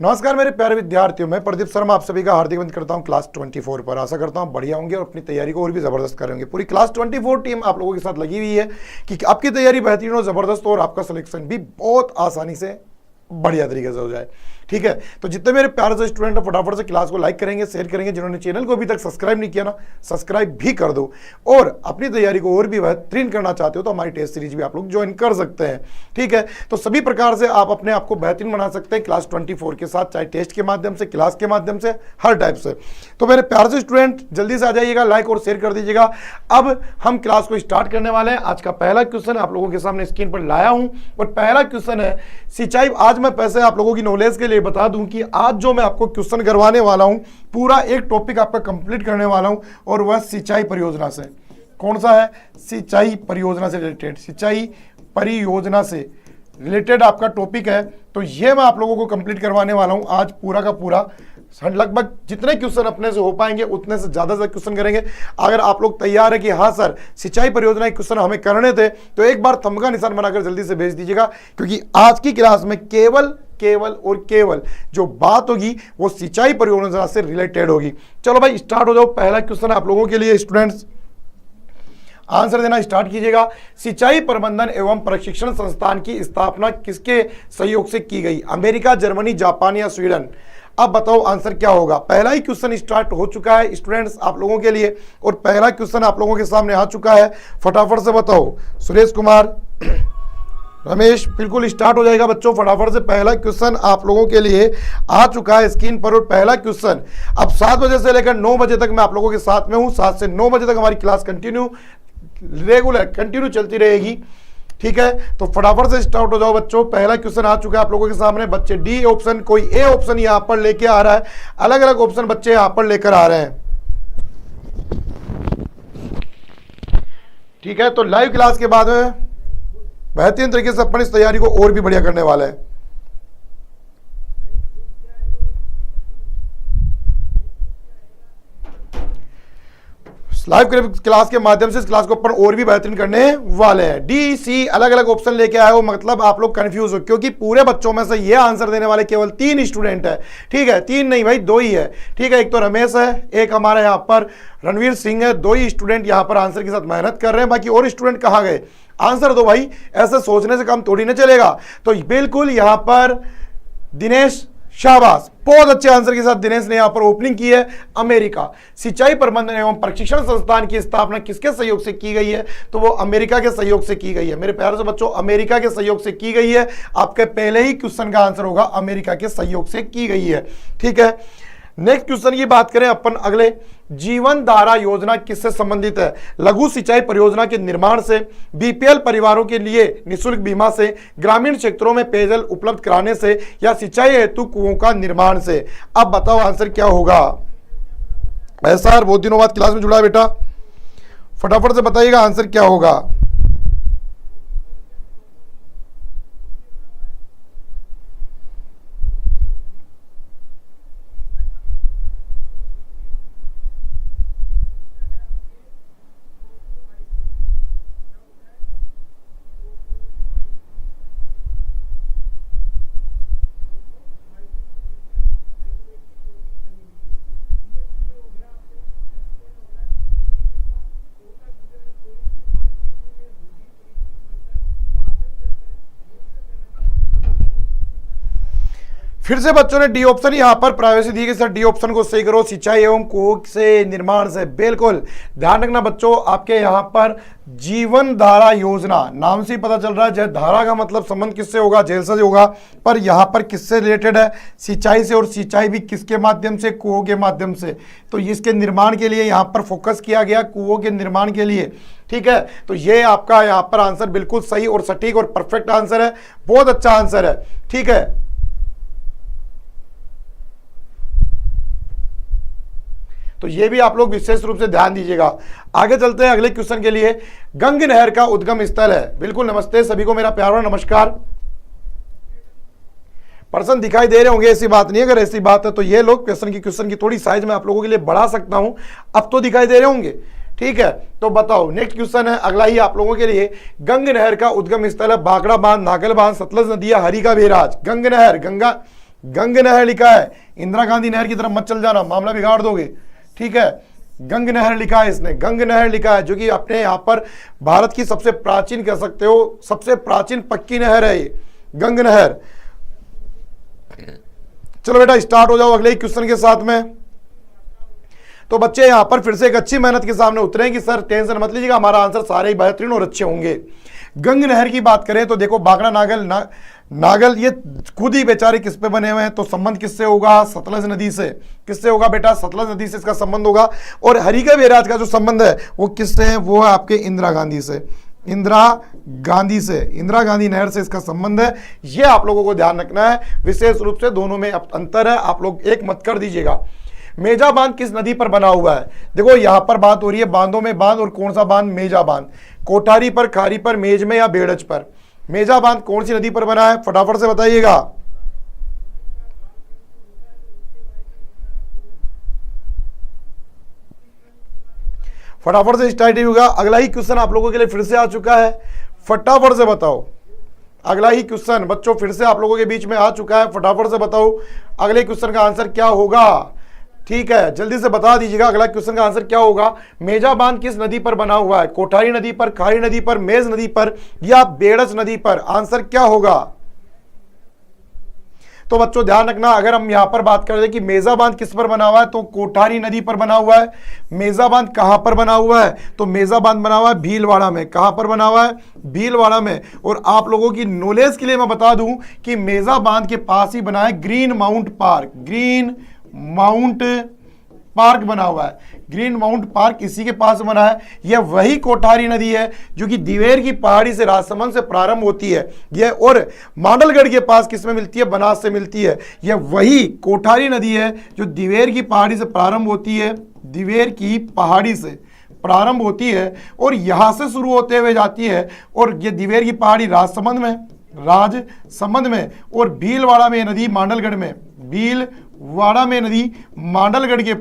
नमस्कार मेरे प्यारे विद्यार्थियों, मैं प्रदीप शर्मा आप सभी का हार्दिक अभिनंदन करता हूं क्लास 24 पर। आशा करता हूं बढ़िया होंगे और अपनी तैयारी को और भी जबरदस्त करेंगे। पूरी क्लास 24 टीम आप लोगों के साथ लगी हुई है कि आपकी तैयारी बेहतरीन और जबरदस्त हो और आपका सिलेक्शन भी बहुत आसानी से बढ़िया तरीके से हो जाए। ठीक है, तो जितने मेरे प्यारे से स्टूडेंट हैं फटाफट से क्लास को लाइक करेंगे, शेयर करेंगे। जिन्होंने चैनल को अभी तक सब्सक्राइब नहीं किया ना, सब्सक्राइब भी कर दो। और अपनी तैयारी को और भी बेहतरीन करना चाहते हो तो हमारी टेस्ट सीरीज भी आप लोग ज्वाइन कर सकते हैं। ठीक है, तो सभी प्रकार से आप अपने आप को बेहतरीन बना सकते हैं क्लास 24 के साथ, चाहे टेस्ट के माध्यम से, क्लास के माध्यम से, हर टाइप से। तो मेरे प्यारे से स्टूडेंट जल्दी से आ जाइएगा, लाइक और शेयर कर दीजिएगा। अब हम क्लास को स्टार्ट करने वाले हैं। आज का पहला क्वेश्चन आप लोगों के सामने स्क्रीन पर लाया हूं और पहला क्वेश्चन है सिंचाई। आज मैं पैसे आप लोगों की नॉलेज के लिए बता दूं कि आज जो मैं आपको क्वेश्चन करवाने वाला हूं, पूरा एक टॉपिक आपका कंप्लीट करने वाला हूं और वह सिंचाई परियोजना से। कौन सा है? सिंचाई परियोजना से रिलेटेड, सिंचाई परियोजना से रिलेटेड आपका टॉपिक है। तो ये मैं आप लोगों को कंप्लीट करवाने वाला हूं आज पूरा का पूरा। लगभग जितने क्वेश्चन अपने से हो पाएंगे उतने से ज्यादा क्वेश्चन करेंगे। अगर आप लोग तैयार है कि हाँ सर सिंचाई परियोजना के क्वेश्चन हमें करने थे, तो एक बार थंब का निशान बनाकर जल्दी से भेज दीजिएगा, क्योंकि आज की क्लास में केवल जो बात होगी वो सिंचाई परियोजना से रिलेटेड होगी। चलो भाई स्टार्ट हो जाओ। पहला क्वेश्चन आप लोगों के लिए स्टूडेंट्स आंसर देना स्टार्ट कीजिएगा। सिंचाई प्रबंधन एवं प्रशिक्षण संस्थान की स्थापना किसके सहयोग से की गई? अमेरिका, जर्मनी, जापान या स्वीडन? अब बताओ आंसर क्या होगा। पहला ही क्वेश्चन स्टार्ट हो चुका है स्टूडेंट्स आप लोगों के लिए और पहला क्वेश्चन आप लोगों के सामने आ चुका है। फटाफट से बताओ। सुरेश कुमार, रमेश, बिल्कुल स्टार्ट हो जाएगा बच्चों। फटाफट से पहला क्वेश्चन आप लोगों के लिए आ चुका है स्क्रीन पर। और पहला क्वेश्चन अब 7 बजे से लेकर 9 बजे तक मैं आप लोगों के साथ में हूं। 7 से 9 बजे तक हमारी क्लास कंटिन्यू चलती रहेगी। ठीक है, तो फटाफट से स्टार्ट हो जाओ बच्चों। पहला क्वेश्चन आ चुका है आप लोगों के सामने। बच्चे डी ऑप्शन, कोई ए ऑप्शन यहां पर लेके आ रहा है, अलग अलग ऑप्शन बच्चे यहां पर लेकर आ रहे हैं। ठीक है, तो लाइव क्लास के बाद में बेहतरीन तरीके से अपन इस तैयारी को और भी बढ़िया करने वाले हैं। लाइव क्लास के माध्यम से इस क्लास को अपन और भी बेहतरीन करने वाले हैं। डी सी अलग अलग ऑप्शन लेके आए हो, मतलब आप लोग कंफ्यूज हो, क्योंकि पूरे बच्चों में से ये आंसर देने वाले केवल 3 स्टूडेंट है। ठीक है, 3 नहीं भाई 2 ही है। ठीक है, एक तो रमेश है, एक हमारे यहाँ पर रणवीर सिंह है। 2 ही स्टूडेंट यहाँ पर आंसर के साथ मेहनत कर रहे हैं, बाकी और स्टूडेंट कहाँ गए? आंसर दो भाई, ऐसे सोचने से काम थोड़ी ना चलेगा। तो बिल्कुल यहाँ पर दिनेश, शाबाश, बहुत अच्छे आंसर के साथ दिनेश ने यहां पर ओपनिंग की है। अमेरिका। सिंचाई प्रबंधन एवं प्रशिक्षण संस्थान की स्थापना किसके सहयोग से की गई है? तो वो अमेरिका के सहयोग से की गई है। मेरे प्यारे से बच्चों, अमेरिका के सहयोग से की गई है। आपके पहले ही क्वेश्चन का आंसर होगा अमेरिका के सहयोग से की गई है। ठीक है, नेक्स्ट क्वेश्चन की बात करें अपन अगले। जीवन धारा योजना किससे संबंधित है? लघु सिंचाई परियोजना के निर्माण से, बीपीएल परिवारों के लिए निःशुल्क बीमा से, ग्रामीण क्षेत्रों में पेयजल उपलब्ध कराने से या सिंचाई हेतु कुओं का निर्माण से? अब बताओ आंसर क्या होगा। ऐसा बहुत दिनों बाद क्लास में जुड़ा है बेटा, फटाफट से बताइएगा आंसर क्या होगा। फिर से बच्चों ने डी ऑप्शन यहां पर प्राइवेसी दी गई। सर डी ऑप्शन को सही करो, सिंचाई एवं कुओं से निर्माण से। बिल्कुल ध्यान रखना बच्चों, आपके यहां पर जीवन धारा योजना नाम से ही पता चल रहा है, धारा का मतलब संबंध किससे होगा? जेल से होगा, पर यहां पर किससे रिलेटेड है? सिंचाई से। और सिंचाई भी किसके माध्यम से? कुओं के माध्यम से। तो इसके निर्माण के लिए यहां पर फोकस किया गया, कुओं के निर्माण के लिए। ठीक है, तो ये आपका यहां पर आंसर बिल्कुल सही और सटीक और परफेक्ट आंसर है, बहुत अच्छा आंसर है। ठीक है, तो ये भी आप लोग विशेष रूप से ध्यान दीजिएगा। आगे चलते हैं अगले क्वेश्चन के लिए। गंग नहर का उद्गम स्थल है। बिल्कुल नमस्ते सभी को, मेरा प्यारा नमस्कार। पर्सन दिखाई दे रहे होंगे, ऐसी बात नहीं है। अगर ऐसी बात है तो ये लोग क्वेश्चन की थोड़ी साइज में आप लोगों के लिए बढ़ा सकता हूं। अब तो दिखाई दे रहे होंगे। ठीक है, तो बताओ नेक्स्ट क्वेश्चन है अगला ही आप लोगों के लिए। गंग नहर का उद्गम स्थल है बागड़ा बांध, नागल बांध, सतलज नदिया, हरि का बैराज। गंग नहर, गंगा गंग नहर लिखा है, इंदिरा गांधी नहर की तरफ मत चल जाना, मामला बिगाड़ दोगे, ठीक है। गंग नहर लिखा है इसने, गंग नहर लिखा है, जो कि अपने यहां पर भारत की सबसे प्राचीन कह सकते हो, सबसे प्राचीन पक्की नहर है ये गंग नहर। चलो बेटा स्टार्ट हो जाओ अगले क्वेश्चन के साथ में। तो बच्चे यहां पर फिर से एक अच्छी मेहनत के सामने उतरे कि सर टेंशन मत लीजिएगा, हमारा आंसर सारे ही बेहतरीन और अच्छे होंगे। गंग नहर की बात करें तो देखो बागड़ा नागल ये खुद ही बेचारे किस पे बने हुए हैं, तो संबंध किससे होगा, सतलज नदी से। किससे होगा बेटा, सतलज नदी से इसका संबंध होगा। और हरिका बैराज का जो संबंध है वो किससे है, वो है आपके इंदिरा गांधी से, इंदिरा गांधी नहर से इसका संबंध है। ये आप लोगों को ध्यान रखना है, विशेष रूप से दोनों में अंतर है, आप लोग एक मत कर दीजिएगा। मेजा बांध किस नदी पर बना हुआ है, देखो यहां पर बात हो रही है बांधों में बांध, और कौन सा बांध, मेजा बांध। कोठारी पर, खारी पर, मेज में या बेड़ज पर। मेजा बांध कौन सी नदी पर बना है, फटाफट से बताइएगा। फटाफट से स्टार्ट होगा। अगला ही क्वेश्चन आप लोगों के लिए फिर से आ चुका है, फटाफट से बताओ। अगला ही क्वेश्चन बच्चों फिर से आप लोगों के बीच में आ चुका है, फटाफट से बताओ अगले क्वेश्चन का आंसर क्या होगा। ठीक है, जल्दी से बता दीजिएगा अगला क्वेश्चन का आंसर क्या होगा। मेजा बांध किस नदी पर बना हुआ है, कोठारी नदी पर, खारी नदी पर, मेज नदी पर या बेड़ज नदी पर। आंसर क्या होगा। तो बच्चों ध्यान रखना, अगर हम यहां पर बात कर रहे हैं कि मेजा बांध किस पर बना हुआ है, तो कोठारी नदी पर बना हुआ है। मेजा बांध कहां पर बना हुआ है, तो मेजा बांध बना हुआ है भीलवाड़ा में। कहां पर बना हुआ है, भीलवाड़ा में। और आप लोगों की नॉलेज के लिए मैं बता दूं कि मेजा बांध के पास ही बना है green mount park, green mount park बना हुआ है। ग्रीन माउंट पार्क इसी के पास बना है। यह वही कोठारी नदी है जो कि दिवेर की पहाड़ी से राजसमंद से प्रारंभ होती है, यह और मांडलगढ़ के पास किसमें मिलती है, बनास से मिलती है। यह वही कोठारी नदी है जो दिवेर की पहाड़ी से प्रारंभ होती है, दिवेर की पहाड़ी से प्रारंभ होती है और यहां से शुरू होते हुए जाती है। और यह दिवेर की पहाड़ी राजसमंद में और भीलवाड़ा में नदी मांडलगढ़ में, भीलवाड़ा में नदी मांडलगढ़ के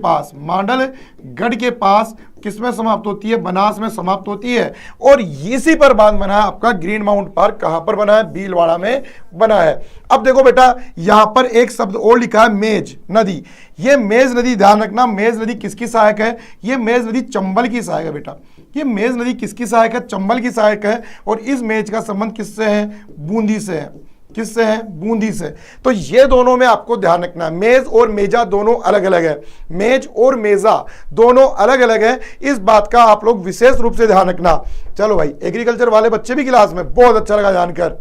पास किसमें समाप्त होती है, बनास में समाप्त होती है। और इसी पर बांध बना है आपका ग्रीन माउंट पार्क। कहां पर बना है, भीलवाड़ा में बना है। अब देखो बेटा यहां पर एक शब्द और लिखा है, मेज नदी। ये मेज नदी ध्यान रखना, मेज नदी किसकी सहायक है, ये मेज नदी चंबल की सहायक है बेटा। ये मेज नदी किसकी सहायक है, चंबल की सहायक है। और इस मेज का संबंध किससे है, बूंदी से है। किससे है, बूंदी से। तो ये दोनों में आपको ध्यान रखना है, मेज और मेजा दोनों अलग अलग है, मेज और मेजा दोनों अलग अलग है। इस बात का आप लोग विशेष रूप से ध्यान रखना। चलो भाई एग्रीकल्चर वाले बच्चे भी क्लास में, बहुत अच्छा लगा जानकर।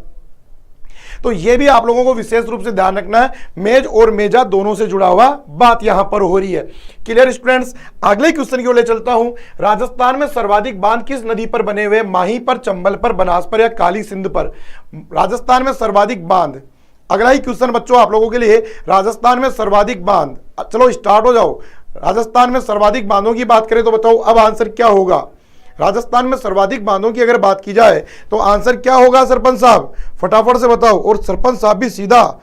तो ये भी आप लोगों को विशेष रूप से ध्यान रखना है, मेज और मेजा दोनों से जुड़ा हुआ बात यहां पर हो रही है। क्लियर स्टूडेंट्स, अगले क्वेश्चन की ओर ले चलता हूं। राजस्थान में सर्वाधिक बांध किस नदी पर बने हुए, माही पर, चंबल पर, बनास पर या काली सिंध पर। राजस्थान में सर्वाधिक बांध, अगला ही क्वेश्चन बच्चों आप लोगों के लिए, राजस्थान में सर्वाधिक बांध। चलो स्टार्ट हो जाओ। राजस्थान में सर्वाधिक बांधों की बात करें तो बताओ अब आंसर क्या होगा। राजस्थान में सर्वाधिक बांधों की अगर बात की जाए तो आंसर क्या होगा सरपंच साहब, फटाफट से बताओ। और सरपंच साहब भी सीधा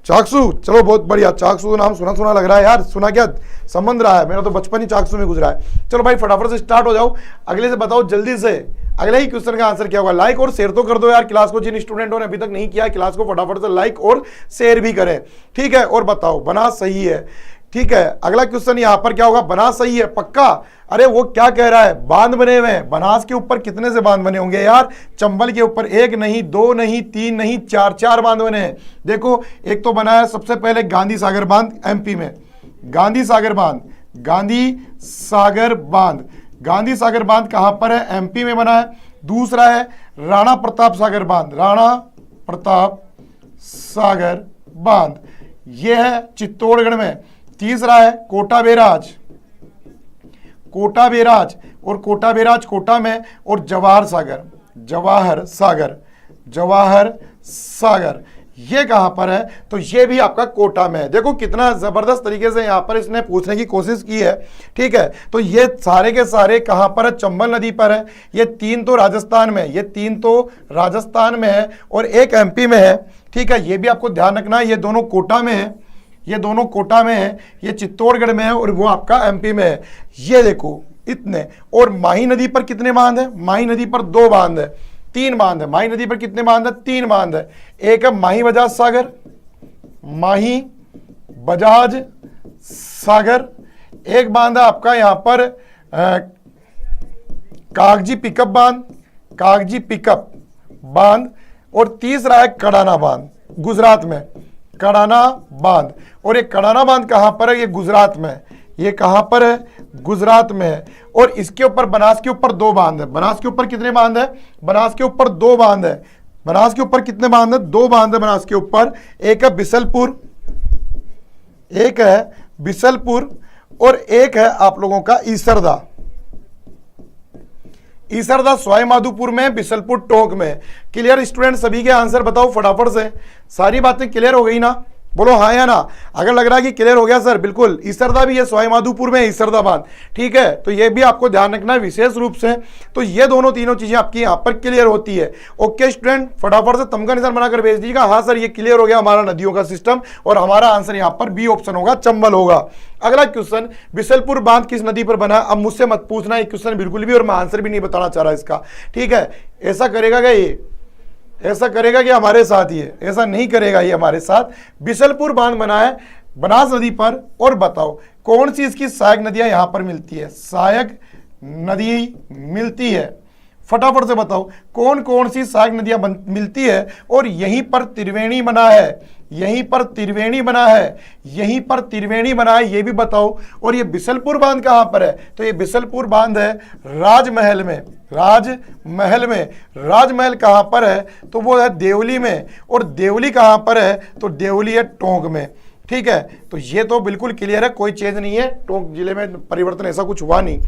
चाकसू, चलो बहुत बढ़िया, चाकसू नाम सुना सुना लग रहा है यार, सुना क्या संबंध रहा है, मेरा तो बचपन ही चाकसू में गुजरा है। चलो भाई फटाफट से स्टार्ट हो जाओ, अगले से बताओ जल्दी से अगले ही क्वेश्चन का आंसर क्या होगा। लाइक और शेयर तो कर दो यार क्लास को, जिन स्टूडेंटों ने अभी तक नहीं किया क्लास को फटाफट से लाइक और शेयर भी करें, ठीक है। और बताओ बनास सही है, ठीक है। अगला क्वेश्चन यहां पर क्या होगा, बनास सही है पक्का। अरे वो क्या कह रहा है, बांध बने हुए हैं। बनास के ऊपर कितने से बांध बने होंगे यार, चंबल के ऊपर एक नहीं, दो नहीं, तीन नहीं, चार बांध बने हैं। देखो एक तो बना है सबसे पहले गांधी सागर बांध एमपी में, गांधी सागर बांध कहां पर है, एमपी में बना है। दूसरा है राणा प्रताप सागर बांध, यह है चित्तौड़गढ़ में। तीसरा है कोटा बैराज, और कोटा बैराज कोटा में। और जवाहर सागर ये कहां पर है, तो ये भी आपका कोटा में है। देखो कितना जबरदस्त तरीके से यहां पर इसने पूछने की कोशिश की है, ठीक है। तो ये सारे के सारे कहां पर है, चंबल नदी पर है। ये तीन तो राजस्थान में है, और एक एमपी में है, ठीक है। ये भी आपको ध्यान रखना है, ये दोनों कोटा में है, ये चित्तौड़गढ़ में है और वो आपका एमपी में है। ये देखो इतने। और माही नदी पर कितने बांध है, माही नदी पर 2 बांध है, 3 बांध है। माही नदी पर कितने बांध है, 3 बांध है। एक है माही बजाज सागर, बजाज सागर, एक बांध है आपका यहां पर कागजी पिकअप बांध, कागजी पिकअप बांध, और तीसरा है कड़ाना बांध गुजरात में, कड़ाना बांध। और ये कड़ाना बांध कहां पर है? ये गुजरात में, ये कहां पर है? गुजरात में है। और इसके ऊपर बनास के ऊपर 2 बांध है। बनास के ऊपर कितने बांध है? बनास के ऊपर 2 बांध है। बनास के ऊपर कितने बांध है? 2 बांध है बनास के ऊपर। एक है बिसलपुर, एक है बिसलपुर, और एक है आप लोगों का ईसरदा। ईसरदा सवाई माधोपुर में, बिसलपुर टोंक में। Clear student? सभी के आंसर बताओ फटाफट से। सारी बातें क्लियर हो गई ना? बोलो हाँ या ना। अगर लग रहा है कि क्लियर हो गया सर, बिल्कुल। ईसरदा भी है सवाई माधोपुर में, ईसरदा बांध, ठीक है। तो ये भी आपको ध्यान रखना है विशेष रूप से। तो ये दोनों तीनों चीजें आपकी यहाँ पर क्लियर होती है। ओके स्टूडेंट, फटाफट से तमगा निशान बनाकर भेज दीजिएगा। हाँ सर, ये क्लियर हो गया हमारा नदियों का सिस्टम, और हमारा आंसर यहाँ पर बी ऑप्शन होगा, चंबल होगा। अगला क्वेश्चन, बिसलपुर बांध किस नदी पर बना? अब मुझसे मत पूछना ये क्वेश्चन बिल्कुल भी, और मैं आंसर भी नहीं बताना चाह रहा इसका, ठीक है। ऐसा करेगा क्या ये? ऐसा करेगा कि हमारे साथ ही है? ऐसा नहीं करेगा ये हमारे साथ। बिसलपुर बांध बना है बनास नदी पर, और बताओ कौन सी इसकी सहायक नदियां यहां पर मिलती है? सहायक नदी मिलती है, फटाफट से बताओ कौन कौन सी सहायक नदियां मिलती है। और यहीं पर त्रिवेणी बना है, यहीं पर त्रिवेणी बना है, यहीं पर त्रिवेणी बना है, ये भी बताओ। और ये बिसलपुर बांध कहां पर है? तो ये बिसलपुर बांध है राजमहल में, राजमहल में। राजमहल कहां पर है? तो वो है देवली में। और देवली कहां पर है? तो देवली है टोंक में, ठीक है। तो ये तो बिल्कुल क्लियर है, कोई चेंज नहीं है। टोंक जिले में परिवर्तन ऐसा कुछ हुआ नहीं,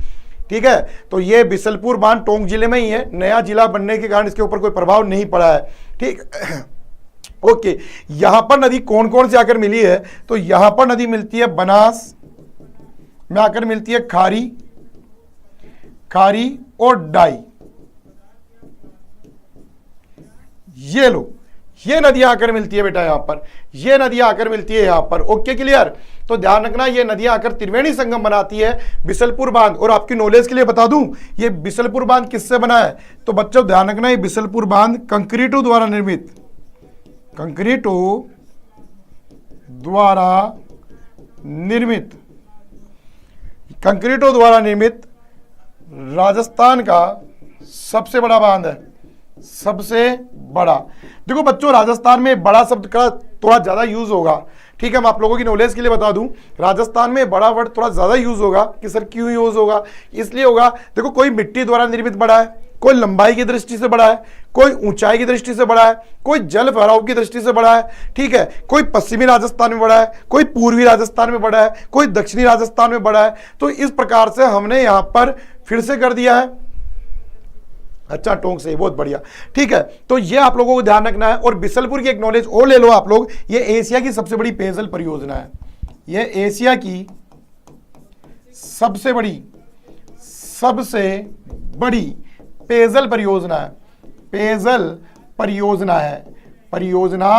ठीक है। तो ये बिसलपुर बांध टोंक जिले में ही है, नया जिला बनने के कारण इसके ऊपर कोई प्रभाव नहीं पड़ा है, ठीक। ओके, यहां पर नदी कौन कौन से आकर मिली है? तो यहां पर नदी मिलती है बनास में आकर मिलती है खारी, खारी और डाई। ये लो, ये नदियां आकर मिलती है बेटा यहां पर, ये नदियां आकर मिलती है यहां पर। Okay clear? तो ध्यान रखना, ये नदियां आकर त्रिवेणी संगम बनाती है बिसलपुर बांध। और आपकी नॉलेज के लिए बता दूं, ये बिसलपुर बांध किससे बना है? तो बच्चों ध्यान रखना, ये बिसलपुर बांध कंक्रीटो द्वारा निर्मित, कंक्रीटो द्वारा निर्मित, कंक्रीटो द्वारा निर्मित राजस्थान का सबसे बड़ा बांध है, सबसे बड़ा। देखो बच्चों, राजस्थान में बड़ा शब्द का थोड़ा ज्यादा यूज होगा, ठीक है। मैं आप लोगों की नॉलेज के लिए बता दूं, राजस्थान में बड़ा वर्ड थोड़ा ज्यादा यूज होगा। कि सर क्यों यूज होगा? इसलिए होगा, देखो कोई मिट्टी द्वारा निर्मित बड़ा है, कोई लंबाई की दृष्टि से बड़ा है, कोई ऊंचाई की दृष्टि से बड़ा है, कोई जल फहराव की दृष्टि से बड़ा है, ठीक है। कोई पश्चिमी राजस्थान में बड़ा है, कोई पूर्वी राजस्थान में बड़ा है, कोई दक्षिणी राजस्थान में बड़ा है। तो इस प्रकार से हमने यहां पर फिर से कर दिया है। अच्छा, टोंक से, बहुत बढ़िया, ठीक है। तो ये आप लोगों को ध्यान रखना है। और बिसलपुर की एक नॉलेज और ले लो आप लोग, ये एशिया की सबसे बड़ी पेयजल परियोजना है। ये एशिया की सबसे बड़ी पेयजल परियोजना है, पेयजल परियोजना है, परियोजना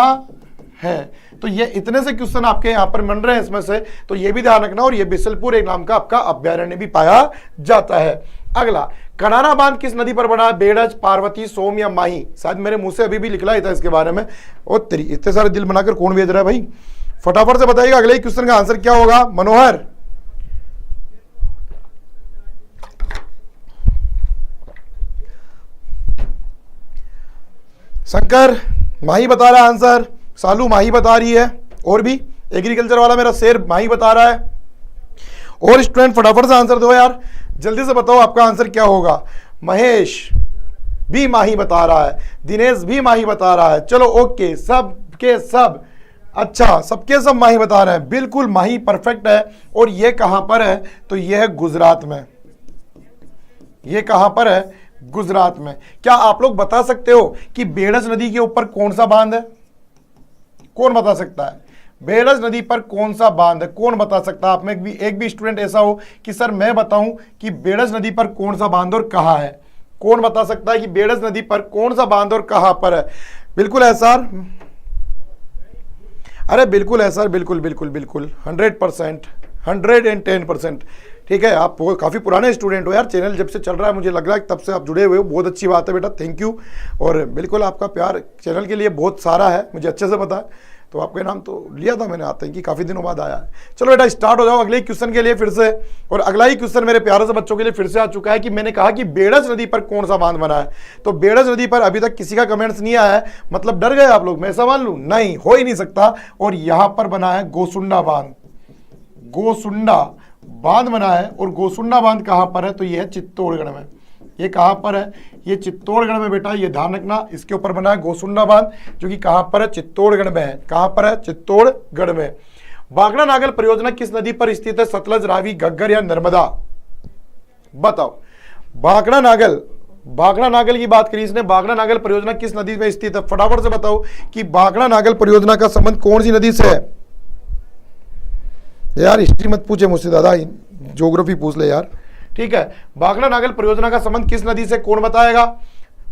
है। तो ये इतने से क्वेश्चन आपके यहां पर बन रहे हैं इसमें से, तो ये भी ध्यान रखना। और ये बिसलपुर एक नाम का आपका अभ्यारण्य भी पाया जाता है। अगला, कड़ाना बांध किस नदी पर बना? बेड़ज, पार्वती, सोम या माही? शायद मेरे मुंह से अभी भी निकला ही था इसके बारे में। और तेरी इतने सारे दिल बनाकर कौन भेज रहा है भाई? फटाफट से बताइएगा अगले क्वेश्चन का आंसर क्या होगा। मनोहर, शंकर माही बता रहा है आंसर, सालू माही बता रही है, और भी एग्रीकल्चर वाला मेरा शेर माही बता रहा है। और स्टूडेंट फटाफट से आंसर दो यार, जल्दी से बताओ आपका आंसर क्या होगा। महेश भी माही बता रहा है, दिनेश भी माही बता रहा है। चलो ओके, सब के सब, अच्छा सबके सब माही बता रहे हैं, बिल्कुल माही परफेक्ट है। और ये कहां पर है? तो ये है गुजरात में। ये कहां पर है? गुजरात में। क्या आप लोग बता सकते हो कि बेड़ज नदी के ऊपर कौन सा बांध है? कौन बता सकता है? बेड़ज नदी पर कौन सा बांध है? कौन बता सकता है? आप में एक भी स्टूडेंट ऐसा हो कि सर मैं बताऊं कि बेड़ज नदी पर कौन सा बांध और कहां है? कौन बता सकता है कि बेड़ज नदी पर कौन सा बांध और कहां पर है? बिल्कुल है सर, अरे बिल्कुल है सर, बिल्कुल बिल्कुल बिल्कुल 100%, 110%। ठीक है, आप काफ़ी पुराने स्टूडेंट हो यार, चैनल जब से चल रहा है मुझे लग रहा है तब से आप जुड़े हुए हो, बहुत अच्छी बात है बेटा, थैंक यू। और बिल्कुल आपका प्यार चैनल के लिए बहुत सारा है, मुझे अच्छे से पता है। तो आपका नाम तो लिया था मैंने आते हैं कि काफ़ी दिनों बाद आया है। चलो बेटा स्टार्ट हो जाओ अगले क्वेश्चन के लिए फिर से। और अगला ही क्वेश्चन मेरे प्यारे से बच्चों के लिए फिर से आ चुका है कि मैंने कहा कि बेड़स नदी पर कौन सा बांध बना है। तो बेड़स नदी पर अभी तक किसी का कमेंट्स नहीं आया है, मतलब डर गए आप लोग, मैं सवाल लूं? नहीं, हो ही नहीं सकता। और यहां पर बना है गोसुंडा बांध, गोसुंडा बांध बना है। और गोसुंडा बांध कहां पर है? तो यह है चित्तौड़गढ़ में। ये कहां पर है? ये चित्तौड़गढ़ में बेटा, ये ध्यान रखना, इसके ऊपर बना है गोसुंडा बांध, जो कि कहां पर है? चित्तौड़गढ़ में है। कहां पर है? चित्तौड़गढ़ में। भाखड़ा नागल परियोजना किस नदी पर स्थित है? सतलज, रावी, घग्गर या नर्मदा? बताओ। भाखड़ा नागल की बात करी इसने। भाखड़ा नागल परियोजना किस नदी में स्थित है? फटाफट से बताओ कि भाखड़ा नागल परियोजना का संबंध कौन सी नदी से है? यार हिस्ट्री मत पूछे मुझसे दादा, ज्योग्राफी पूछ ले यार। ठीक है, भाखड़ा नागल परियोजना का संबंध किस नदी से, कौन बताएगा?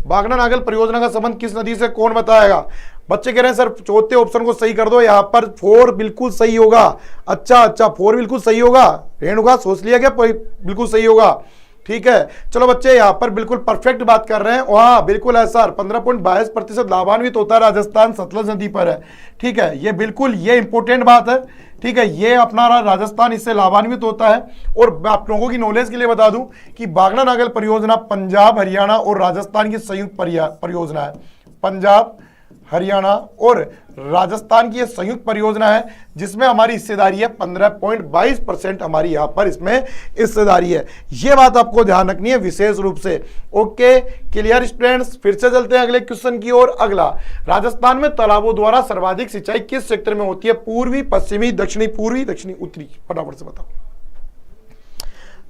भाखड़ा नागल परियोजना का संबंध किस नदी से, कौन बताएगा? बच्चे कह रहे हैं सर चौथे ऑप्शन को सही कर दो, यहां पर 4 बिल्कुल सही होगा। अच्छा 4 बिल्कुल सही होगा। रेणुका सोच लिया क्या बिल्कुल सही होगा? ठीक है, चलो बच्चे यहां पर बिल्कुल परफेक्ट बात कर रहे हैं। हाँ बिल्कुल है सर, 15.22% लाभान्वित होता है राजस्थान सतलज नदी पर है। ठीक है, ये बिल्कुल ये इंपॉर्टेंट बात है। ठीक है, ये अपना राजस्थान इससे लाभान्वित होता है। और मैं आप लोगों की नॉलेज के लिए बता दूं कि भाखड़ा नागल परियोजना पंजाब, हरियाणा और राजस्थान की संयुक्त परियोजना है। पंजाब, हरियाणा और राजस्थान की यह संयुक्त परियोजना है, जिसमें हमारी हिस्सेदारी है 15.22% हमारी यहां पर इसमें हिस्सेदारी है। यह बात आपको ध्यान रखनी है विशेष रूप से। Okay clear students? फिर से चलते हैं अगले क्वेश्चन की ओर। अगला, राजस्थान में तालाबों द्वारा सर्वाधिक सिंचाई किस क्षेत्र में होती है? पूर्वी, पश्चिमी, दक्षिणी पूर्वी, दक्षिणी उत्तरी? फटाफट से बताओ।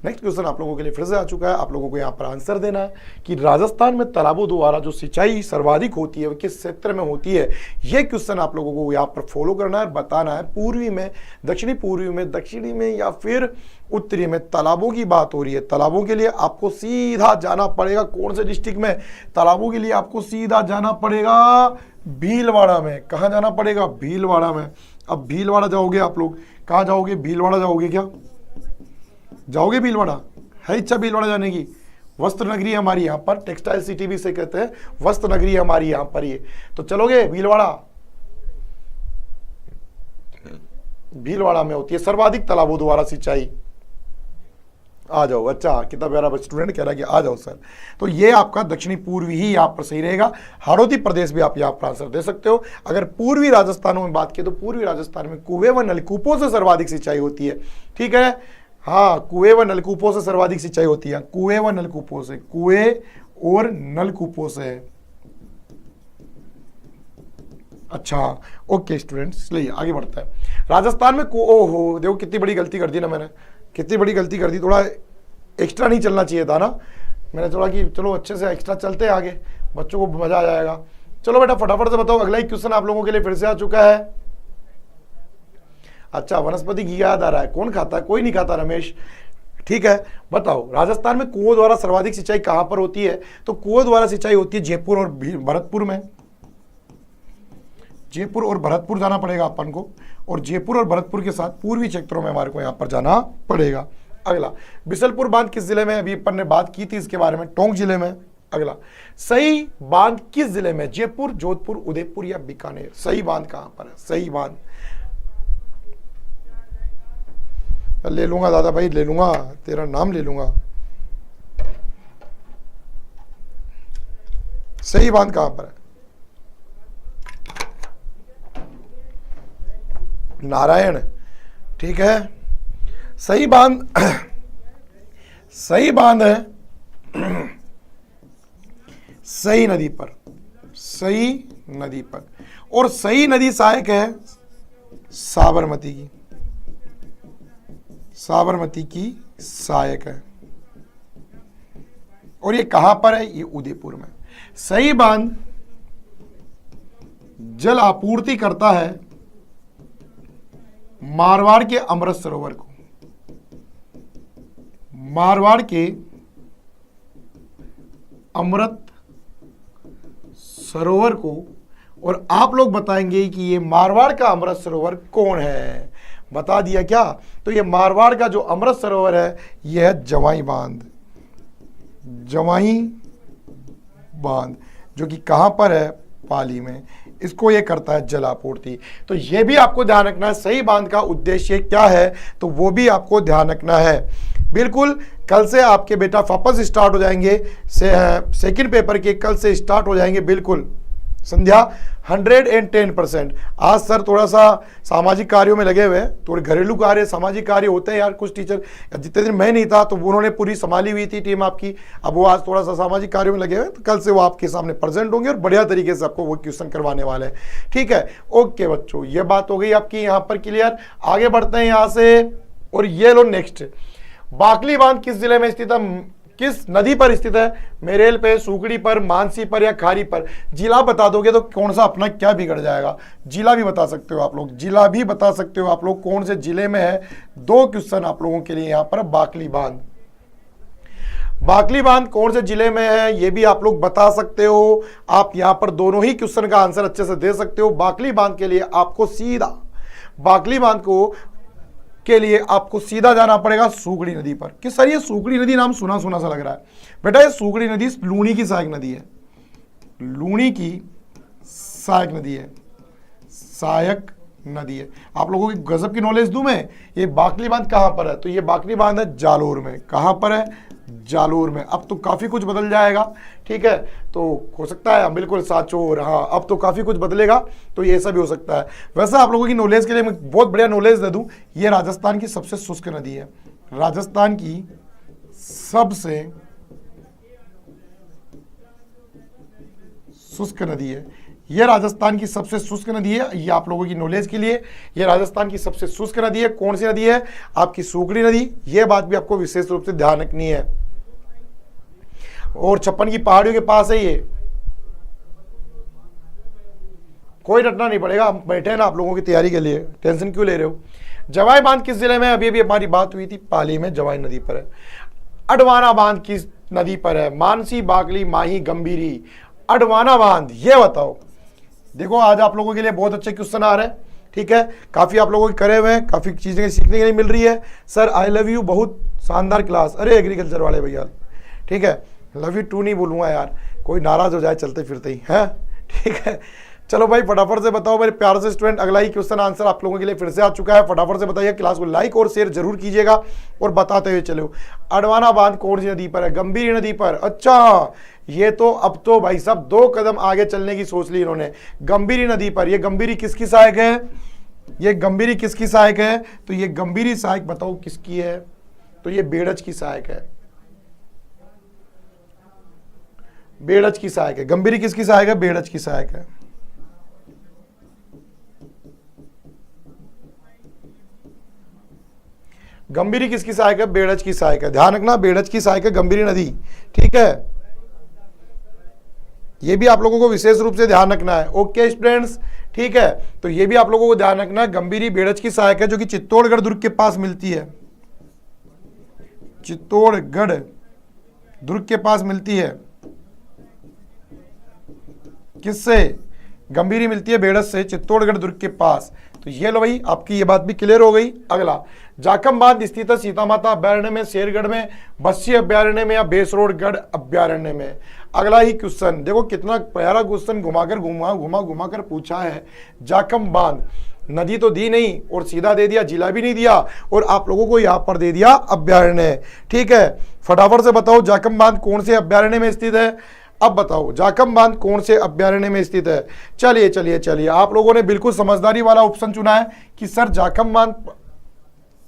नेक्स्ट क्वेश्चन आप लोगों के लिए फिर से आ चुका है। आप लोगों को यहाँ पर आंसर देना है कि राजस्थान में तालाबों द्वारा जो सिंचाई सर्वाधिक होती है वो किस क्षेत्र में होती है। ये क्वेश्चन आप लोगों को यहाँ पर फॉलो करना है, बताना है। पूर्वी में, दक्षिणी पूर्वी में, दक्षिणी में या फिर उत्तरी में तालाबों की बात हो रही है। तालाबों के लिए आपको सीधा जाना पड़ेगा कौन से डिस्ट्रिक्ट में? तालाबों के लिए आपको सीधा जाना पड़ेगा भीलवाड़ा में। कहाँ जाना पड़ेगा? भीलवाड़ा में। अब भीलवाड़ा जाओगे आप लोग, कहाँ जाओगे? भीलवाड़ा जाओगे क्या? जाओगे भीलवाड़ा? है इच्छा भीलवाड़ा जाने की? वस्त्र नगरी हमारी यहाँ पर, टेक्सटाइल सिटी भी से कहते हैं, वस्त्र नगरी हमारी यहाँ पर ये। तो चलोगे भीलवाड़ा? भीलवाड़ा में होती है सर्वाधिक तालाबों द्वारा सिंचाई। आ जाओ। अच्छा कितना प्यारा स्टूडेंट कह रहा है कि आ जाओ सर। तो ये आपका दक्षिणी पूर्वी ही यहाँ पर सही रहेगा। हाड़ौती प्रदेश भी आप यहाँ पर आंसर दे सकते हो। अगर पूर्वी राजस्थानों में बात की तो पूर्वी राजस्थान में कुएं व नलकूपों से सर्वाधिक सिंचाई होती है। ठीक है, हाँ कुएं व नलकूपों से सर्वाधिक सिंचाई होती है। कुएं व नलकूपों से, कुएं और नलकूपों से। अच्छा ओके स्टूडेंट्स, चलिए आगे बढ़ता है। राजस्थान में ओहो देखो कितनी बड़ी गलती कर दी ना मैंने, कितनी बड़ी गलती कर दी। थोड़ा एक्स्ट्रा नहीं चलना चाहिए था ना मैंने, थोड़ा कि चलो अच्छे से एक्स्ट्रा चलते हैं आगे, बच्चों को मजा आ जाएगा। चलो बेटा फटाफट से बताओ। अगला ही क्वेश्चन आप लोगों के लिए फिर से आ चुका है। अच्छा वनस्पति घी याद आ रहा है, कौन खाता है? कोई नहीं खाता रमेश। ठीक है, बताओ राजस्थान में कुओं द्वारा सर्वाधिक सिंचाई कहां पर होती है? तो कुओं द्वारा सिंचाई होती है जयपुर और भरतपुर में। जयपुर और भरतपुर जाना पड़ेगा अपन को, और जयपुर और भरतपुर के साथ पूर्वी क्षेत्रों में हमारे को यहां पर जाना पड़ेगा। अगला, बिसलपुर बांध किस जिले में? अभी अपन ने बात की थी इसके बारे में, टोंक जिले में। अगला, सही बांध किस जिले में? जयपुर, जोधपुर, उदयपुर या बीकानेर? सही बांध कहां पर है? सही बांध ले लूंगा दादा भाई, ले लूंगा, तेरा नाम ले लूंगा। सही बांध कहां पर है? नारायण। ठीक है, सही बांध सही बांध है सही नदी पर, सही नदी पर। और सही नदी सहायक है साबरमती की, साबरमती की सहायक है। और ये कहां पर है? ये उदयपुर में। सही बांध जल आपूर्ति करता है मारवाड़ के अमृत सरोवर को, मारवाड़ के अमृत सरोवर को। और आप लोग बताएंगे कि ये मारवाड़ का अमृत सरोवर कौन है? बता दिया क्या? तो ये मारवाड़ का जो अमृत सरोवर है यह है जवाई बांध, जवाई बांध, जो कि कहां पर है? पाली में। इसको ये करता है जल आपूर्ति। तो ये भी आपको ध्यान रखना है, सही बांध का उद्देश्य क्या है, तो वो भी आपको ध्यान रखना है। बिल्कुल कल से आपके बेटा वापस स्टार्ट हो जाएंगे, सेकंड पेपर के कल से स्टार्ट हो जाएंगे बिल्कुल संध्या 110%। आज सर थोड़ा सा सामाजिक कार्यों में लगे हुए हैं, थोड़े घरेलू कार्य सामाजिक कार्य होते हैं यार, कुछ टीचर जितने दिन मैं नहीं था तो उन्होंने पूरी संभाली हुई थी टीम आपकी, अब वो आज थोड़ा सा सामाजिक कार्यों में लगे हुए हैं, तो कल से वो आपके सामने प्रेजेंट होंगे और बढ़िया तरीके से आपको वो क्वेश्चन करवाने वाले हैं। ठीक है, ओके बच्चों, ये बात हो गई आपकी यहाँ पर क्लियर। आगे बढ़ते हैं यहाँ से, और ये लो नेक्स्ट, बाकली बांध किस जिले में स्थित है, किस नदी पर स्थित है, मेरेल पे, सूखड़ी पर, मानसी पर या खारी पर। जिला बता दोगे तो कौन सा अपना क्या बिगड़ जाएगा, जिला भी बता सकते हो आप लोग, जिला भी बता सकते हो आप लोग कौन से जिले में है। 2 क्वेश्चन आप लोगों के लिए यहाँ पर। बाकली बांध, बाकली बांध कौन से जिले में है ये भी आप लोग बता सकते हो। आप यहाँ पर दोनों ही क्वेश्चन का आंसर अच्छे से दे सकते हो। बाकली बांध के लिए आपको सीधा, बाकली बांध को के लिए आपको सीधा जाना पड़ेगा सूखड़ी नदी पर। कि सर ये सूखड़ी नदी नाम सुना सुना सा लग रहा है, बेटा ये सूखड़ी नदी लूनी की सहायक नदी है, लूनी की सहायक नदी है, सहायक नदी है। आप लोगों की गजब की नॉलेज दूं मैं, ये बाकली बांध कहां पर है, तो ये बाकली बांध है जालोर में। कहां पर है, जालोर में। अब तो काफी कुछ बदल जाएगा, ठीक है, तो हो सकता है बिल्कुल साचोर, हाँ अब तो काफी कुछ बदलेगा, तो ये सब भी हो सकता है। वैसे आप लोगों की नॉलेज के लिए मैं बहुत बढ़िया नॉलेज दे दूं, ये राजस्थान की सबसे शुष्क नदी है, राजस्थान की सबसे शुष्क नदी है, ये राजस्थान की सबसे शुष्क नदी है। ये आप लोगों की नॉलेज के लिए, ये राजस्थान की सबसे शुष्क नदी है। कौन सी नदी है, आपकी सूखड़ी नदी। ये बात भी आपको विशेष रूप से ध्यान रखनी है। और 56 की पहाड़ियों के पास है ये, कोई डरना नहीं पड़ेगा, हम बैठे हैं ना आप लोगों की तैयारी के लिए, टेंशन क्यों ले रहे हो। जवाई बांध किस जिले में, अभी अभी हमारी बात हुई थी, पाली में जवाई नदी पर है। अडवाना बांध किस नदी पर है, मानसी, बाकली, माही, गंभीरी। अडवाना बांध ये बताओ। देखो आज आप लोगों के लिए बहुत अच्छे क्वेश्चन आ रहे हैं, ठीक है, काफी आप लोगों के करे हुए हैं, काफी चीजें सीखने के लिए मिल रही है। सर आई लव यू, बहुत शानदार क्लास, अरे एग्रीकल्चर वाले भैया, ठीक है, लव यू टू नहीं बोलूंगा यार, कोई नाराज हो जाए चलते फिरते ही है, ठीक है। चलो भाई फटाफट से बताओ मेरे प्यार से स्टूडेंट, अगला ही क्वेश्चन आंसर आप लोगों के लिए फिर से आ चुका है। फटाफट से बताइए, क्लास को लाइक और शेयर जरूर कीजिएगा और बताते हुए चलो। अडवाना बांध कौन सी नदी पर है, गंभीरी नदी पर। अच्छा, ये तो अब तो भाई साहब 2 कदम आगे चलने की सोच ली इन्होंने, गंभीरी नदी पर। ये गंभीरी किसकी सहायक है, ये गंभीरी किसकी सहायक है, तो ये गंभीरी सहायक बताओ किसकी है, तो ये बेड़ज की सहायक है, बेड़ज की सहायक है। गंभीरी किसकी सहायक है, बेड़ज की सहायक है। गंभीरी किसकी सहायक है, बेड़ज की सहायक है। ध्यान रखना, बेड़ज की सहायक है गंभीरी नदी, ठीक है, ये भी आप लोगों को विशेष रूप से ध्यान रखना है। ओके स्टूडेंट्स, ठीक है, तो ये भी आप लोगों को ध्यान रखना है, गंभीरी बेड़ज की सहायक है, जो कि चित्तौड़गढ़ दुर्ग के पास मिलती है, चित्तौड़गढ़ दुर्ग के पास मिलती है। किससे, गंभीरी मिलती है बेड़ज से, चित्तौड़गढ़ दुर्ग के पास। तो ये लो भाई, आपकी ये बात भी क्लियर हो गई। अगला, जाखम बांध स्थित है सीता माता अभ्यारण्य में, शेरगढ़ में, बस्सी अभ्यारण्य में या बेसरोडगढ़ अभ्यारण्य में। अगला ही क्वेश्चन देखो, कितना प्यारा क्वेश्चन घुमा कर पूछा है। जाखम बांध, नदी तो दी नहीं और सीधा दे दिया, जिला भी नहीं दिया, और आप लोगों को यहाँ पर दे दिया अभ्यारण्य, ठीक है। फटाफट से बताओ जाखम बांध कौन से अभ्यारण्य में स्थित है। अब बताओ जाखम बांध कौन से अभ्यारण्य में स्थित है। चलिए चलिए चलिए, आप लोगों ने बिल्कुल समझदारी वाला ऑप्शन चुना है कि सर जाखम बांध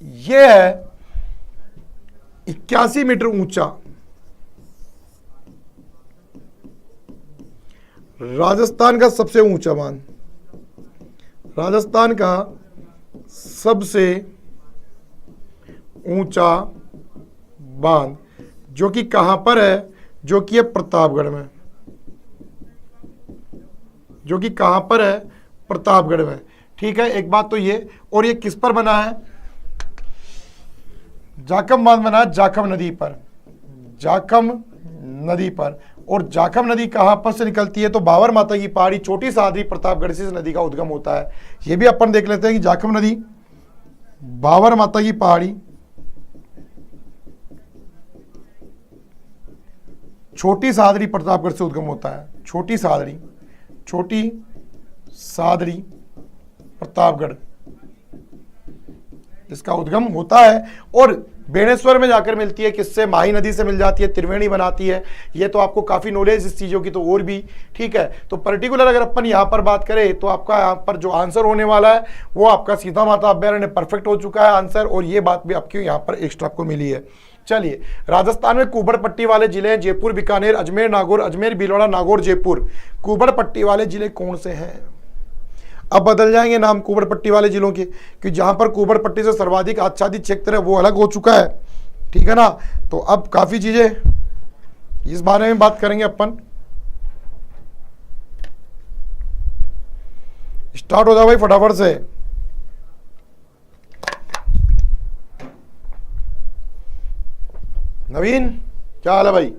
ये है 81 मीटर ऊंचा, राजस्थान का सबसे ऊंचा बांध, राजस्थान का सबसे ऊंचा बांध, जो कि कहां पर है, जो कि है प्रतापगढ़ में, जो कि कहां पर है, प्रतापगढ़ में, ठीक है। एक बात तो ये, और ये किस पर बना है, जाखम बांध बना है जाखम नदी पर, जाखम नदी पर। और जाखम नदी कहां पर से निकलती है, तो बाबर माता की पहाड़ी छोटी सादरी प्रतापगढ़ से इस नदी का उद्गम होता है। ये भी अपन देख लेते हैं कि जाखम नदी बाबर माता की पहाड़ी छोटी सादरी प्रतापगढ़ से उद्गम होता है, छोटी सादरी, छोटी सादरी, प्रतापगढ़ इसका उद्गम होता है। और बेणेश्वर में जाकर मिलती है किससे? माही नदी से मिल जाती है, त्रिवेणी बनाती है। ये तो आपको काफ़ी नॉलेज इस चीज़ों की तो और भी, ठीक है। तो पर्टिकुलर अगर अपन यहाँ पर बात करें तो आपका यहाँ पर जो आंसर होने वाला है वो आपका सीता माता अभ्यारण्य परफेक्ट हो चुका है आंसर, और ये बात भी आपकी यहाँ पर एक्स्ट्रा आपको मिली है। चलिए, राजस्थान में कुबड़ पट्टी वाले जिले हैं जयपुर, बीकानेर, अजमेर, नागौर, अजमेर, भीलवाड़ा, नागौर, जयपुर। कुबड़ पट्टी वाले जिले कौन से हैं? अब बदल जाएंगे नाम कुबड़ पट्टी वाले जिलों के, कि जहां पर कुबड़ पट्टी से सर्वाधिक आच्छादित क्षेत्र है वो अलग हो चुका है, ठीक है ना। तो अब काफी चीजें इस बारे में बात करेंगे अपन। स्टार्ट हो जाओ भाई फटाफट से। नवीन क्या हाल है भाई?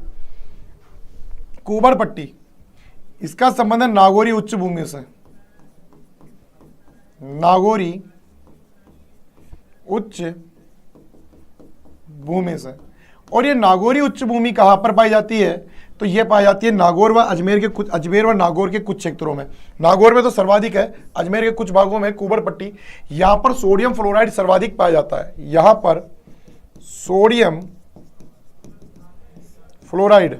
कुबड़ पट्टी, इसका संबंध है नागौरी उच्च भूमि से। नागौरी उच्च भूमि से। और ये नागौरी उच्च भूमि कहां पर पाई जाती है? तो ये पाई जाती है नागौर व अजमेर व नागौर के कुछ क्षेत्रों में। नागौर में तो सर्वाधिक है, अजमेर के कुछ भागों में कुबड़ पट्टी। यहां पर सोडियम फ्लोराइड सर्वाधिक पाया जाता है। यहां पर सोडियम फ्लोराइड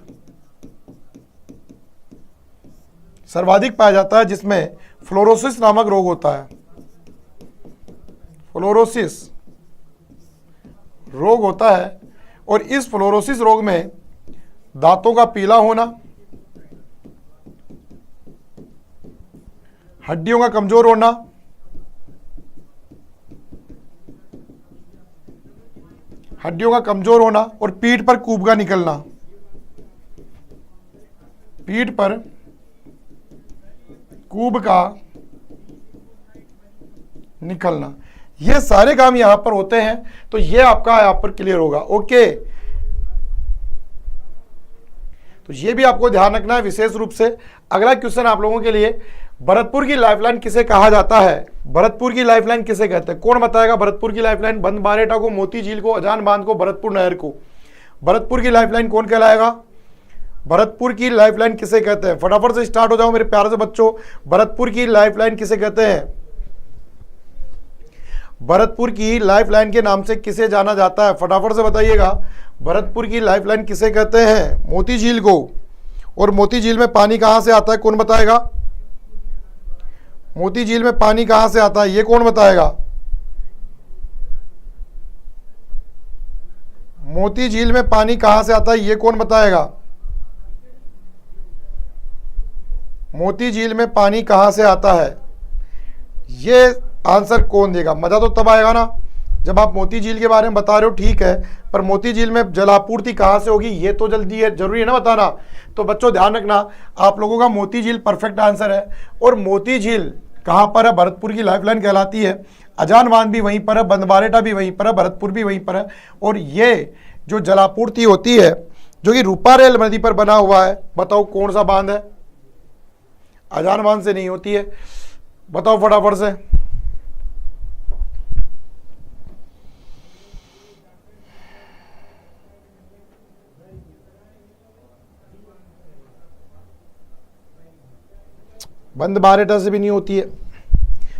सर्वाधिक पाया जाता है, जिसमें फ्लोरोसिस नामक रोग होता है। फ्लोरोसिस रोग होता है, और इस फ्लोरोसिस रोग में दांतों का पीला होना, हड्डियों का कमजोर होना, और पीठ पर कुबका निकलना, पीठ पर कूब का निकलना, ये सारे काम यहां पर होते हैं। तो ये आपका यहां पर क्लियर होगा। ओके, तो ये भी आपको ध्यान रखना है विशेष रूप से। अगला क्वेश्चन आप लोगों के लिए, भरतपुर की लाइफलाइन किसे कहा जाता है? भरतपुर की लाइफलाइन किसे कहते हैं? कौन बताएगा भरतपुर की लाइफलाइन? बंद बारेटा को, मोती झील को, अजान बांध को, भरतपुर नहर को। भरतपुर की लाइफलाइन कौन कहलाएगा? भरतपुर की लाइफलाइन किसे कहते हैं? फटाफट से स्टार्ट हो जाओ मेरे प्यारे से बच्चों। भरतपुर की लाइफलाइन किसे कहते हैं? भरतपुर की लाइफलाइन के नाम से किसे जाना जाता है? फटाफट से बताइएगा। भरतपुर की लाइफलाइन किसे कहते हैं? मोती झील को। और मोती झील में पानी कहां से आता है? कौन बताएगा? मोती झील में पानी कहां से आता है? ये कौन बताएगा? मोती झील में पानी कहां से आता है? ये कौन बताएगा? मोती झील में पानी कहां से आता है? ये आंसर कौन देगा? मजा तो तब आएगा ना जब आप मोती झील के बारे में बता रहे हो, ठीक है, पर मोती झील में जलापूर्ति कहां से होगी ये तो जरूरी है ना बताना। तो बच्चों ध्यान रखना, आप लोगों का मोती झील परफेक्ट आंसर है। और मोती झील कहां पर है? भरतपुर की लाइफलाइन कहलाती है। अजान बांध भी वहीं पर है, बंदबारेटा भी वहीं पर है, भरतपुर भी वहीं पर है। और ये जो जलापूर्ति होती है जो कि रूपा रेल नदी पर बना हुआ है, बताओ कौन सा बांध है? अजान बांध से नहीं होती है, बताओ फटाफट से। बंद बारेटा से भी नहीं होती है,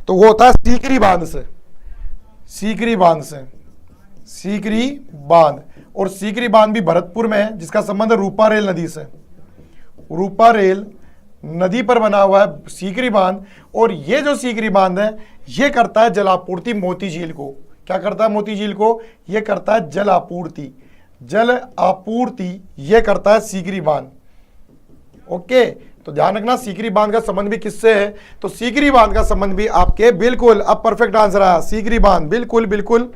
तो वो होता है सीकरी बांध से। सीकरी बांध से, सीकरी बांध। और सीकरी बांध भी भरतपुर में है, जिसका संबंध है रूपा रेल नदी से। रूपा रेल नदी पर बना हुआ है सीकरी बांध। और ये जो सीकरी बांध है ये करता है जलापूर्ति मोती झील को। क्या करता है? मोती झील को ये करता है जल आपूर्ति। जल आपूर्ति ये करता है सीकरी बांध। ओके, तो ध्यान रखना सीकरी बांध का संबंध भी किससे है? तो सीकरी बांध का संबंध भी आपके, बिल्कुल अब परफेक्ट आंसर आया, सीकरी बांध, बिल्कुल बिल्कुल।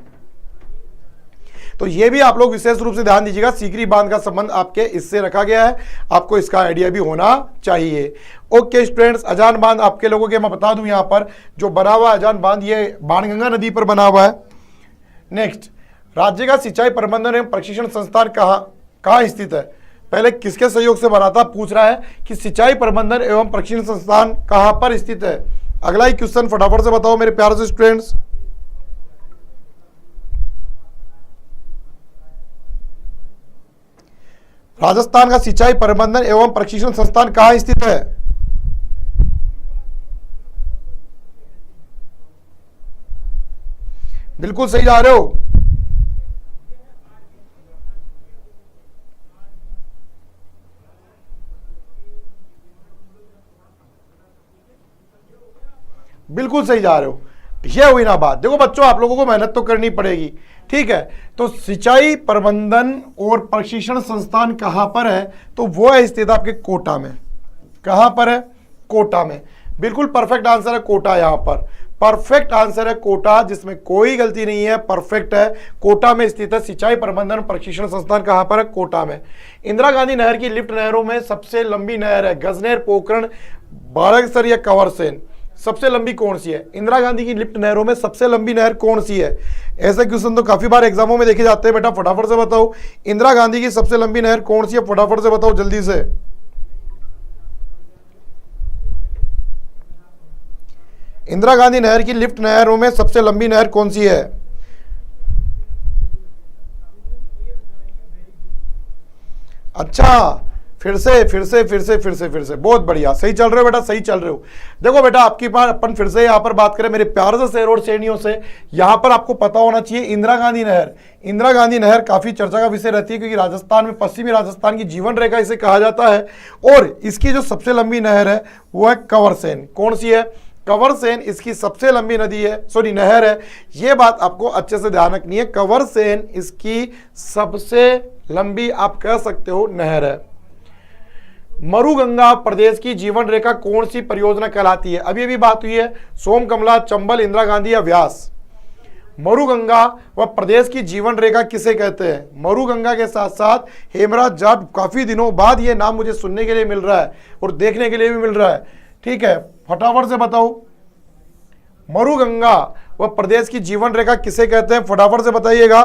तो ये भी आप लोग विशेष रूप से ध्यान दीजिएगा, सीकरी बांध का संबंध आपके इससे रखा गया है, आपको इसका आइडिया भी होना चाहिए। ओके स्टूडेंट्स, अजान बांध आपके लोगों के मैं बता दूं, यहां पर जो बना हुआ अजान बांध ये बाणगंगा नदी पर बना हुआ है। नेक्स्ट, राज्य का सिंचाई प्रबंधन एवं प्रशिक्षण संस्थान कहाँ स्थित है? पहले किसके सहयोग से बना था? पूछ रहा है कि सिंचाई प्रबंधन एवं प्रशिक्षण संस्थान कहां पर स्थित है। अगला ही क्वेश्चन फटाफट से बताओ मेरे प्यारे से स्टूडेंट्स। राजस्थान का सिंचाई प्रबंधन एवं प्रशिक्षण संस्थान कहां स्थित है? बिल्कुल सही जा रहे हो। बिल्कुल सही जा रहे हो। यह हुई ना बात। देखो बच्चों, आप लोगों को मेहनत तो करनी पड़ेगी, ठीक है। तो सिंचाई प्रबंधन और प्रशिक्षण संस्थान कहां पर है? तो वो है स्थित आपके कोटा में। कहां पर है? कोटा में। बिल्कुल परफेक्ट आंसर है कोटा। यहां पर परफेक्ट आंसर है कोटा, जिसमें कोई गलती नहीं है, परफेक्ट है। कोटा में स्थित है सिंचाई प्रबंधन प्रशिक्षण संस्थान। कहां पर है? कोटा में। इंदिरा गांधी नहर की लिफ्ट नहरों में सबसे लंबी नहर है गजनेर, पोखरण, बाड़कसर या कंवरसेन? सबसे लंबी कौन सी है? इंदिरा गांधी की लिफ्ट नहरों में सबसे लंबी नहर कौन सी है? ऐसे क्वेश्चन तो काफी बार एग्जामों में देखे जाते हैं बेटा। फटाफट से बताओ, इंदिरा गांधी की सबसे लंबी नहर कौन सी है? फटाफट से बताओ जल्दी से। इंदिरा गांधी नहर की लिफ्ट नहरों में सबसे लंबी नहर कौन सी है? अच्छा, फिर से बहुत बढ़िया, सही चल रहे हो बेटा, सही चल रहे हो। देखो बेटा, आपकी बात अपन फिर से यहां पर बात करें मेरे प्यार से शेर और शेरनियों से, यहां पर आपको पता होना चाहिए इंदिरा गांधी नहर। इंदिरा गांधी नहर काफी चर्चा का विषय रहती है, क्योंकि राजस्थान में, पश्चिमी राजस्थान की जीवन रेखा इसे कहा जाता है। और इसकी जो सबसे लंबी नहर है वो है कंवरसेन। कौन सी है? कंवरसेन इसकी सबसे लंबी नदी है, सॉरी नहर है। यह बात आपको अच्छे से ध्यान रखनी है। कंवरसेन इसकी सबसे लंबी आप कह सकते हो नहर है। मरुगंगा प्रदेश की जीवन रेखा कौन सी परियोजना कहलाती है? अभी अभी बात हुई है, सोम कमला, चंबल, इंदिरा गांधी या व्यास। मरुगंगा व प्रदेश की जीवन रेखा किसे कहते हैं? मरुगंगा के साथ साथ हेमराज जाट, काफी दिनों बाद ये नाम मुझे सुनने के लिए मिल रहा है और देखने के लिए भी मिल रहा है, ठीक है। फटाफट से बताओ, मरुगंगा व प्रदेश की जीवन रेखा किसे कहते हैं? फटाफट से बताइएगा।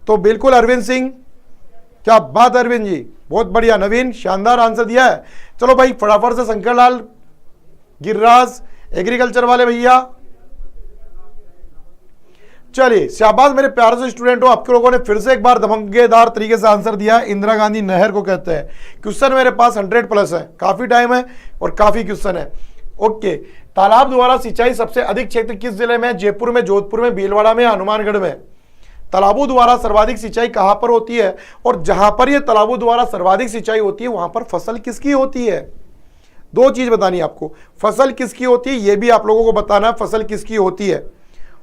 तो बिल्कुल अरविंद सिंह, क्या बात है अरविंद जी, बहुत बढ़िया। नवीन, शानदार आंसर दिया है। चलो भाई फटाफट से शंकर लाल, गिरिराज, एग्रीकल्चर वाले भैया, चलिए शाबाश मेरे प्यारे से स्टूडेंट हो। आपके लोगों ने फिर से एक बार धमाकेदार तरीके से आंसर दिया। इंदिरा गांधी नहर को कहते हैं। क्वेश्चन मेरे पास 100+ है, काफी टाइम है और काफी क्वेश्चन है। ओके, तालाब द्वारा सिंचाई सबसे अधिक क्षेत्र किस जिले में? जयपुर में, जोधपुर में, भीलवाड़ा में, हनुमानगढ़ में? तालाबों द्वारा सर्वाधिक सिंचाई कहां पर होती है? और जहां पर यह तालाबों द्वारा सर्वाधिक सिंचाई होती है वहां पर फसल किसकी होती है? दो चीज बतानी है आपको, फसल किसकी होती है यह भी आप लोगों को बताना है। फसल किसकी होती है?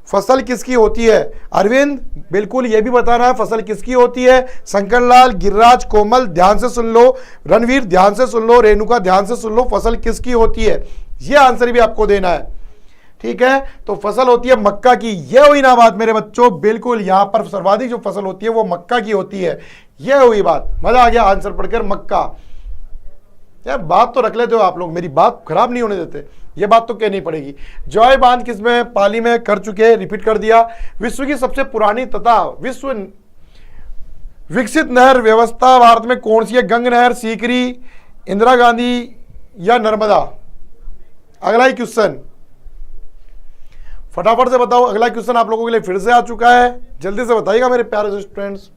फसल किसकी होती है? अरविंद, बिल्कुल यह भी बताना है फसल किसकी होती है। शंकरलाल, गिरिराज, कोमल, ध्यान से सुन लो। रणवीर, ध्यान से सुन लो। रेणुका, ध्यान से सुन लो। फसल किसकी होती है यह आंसर भी आपको देना है, ठीक है। तो फसल होती है मक्का की। यह हुई ना बात मेरे बच्चों, बिल्कुल यहां पर सर्वाधिक जो फसल होती है वो मक्का की होती है। यह हुई बात, मजा आ गया आंसर पढ़कर। मक्का, यार बात तो रख लेते हो आप लोग, मेरी बात खराब नहीं होने देते, ये बात तो कहनी पड़ेगी। जॉय बांध किसमें? पाली में कर चुके, रिपीट कर दिया। विश्व की सबसे पुरानी तथा विश्व विकसित नहर व्यवस्था भारत में कौन सी है? गंगा नहर, सीकरी, इंदिरा गांधी या नर्मदा? अगला ही क्वेश्चन फटाफट से बताओ। अगला क्वेश्चन आप लोगों के लिए फिर से आ चुका है, जल्दी से बताइएगा मेरे प्यारे से स्टूडेंट्स।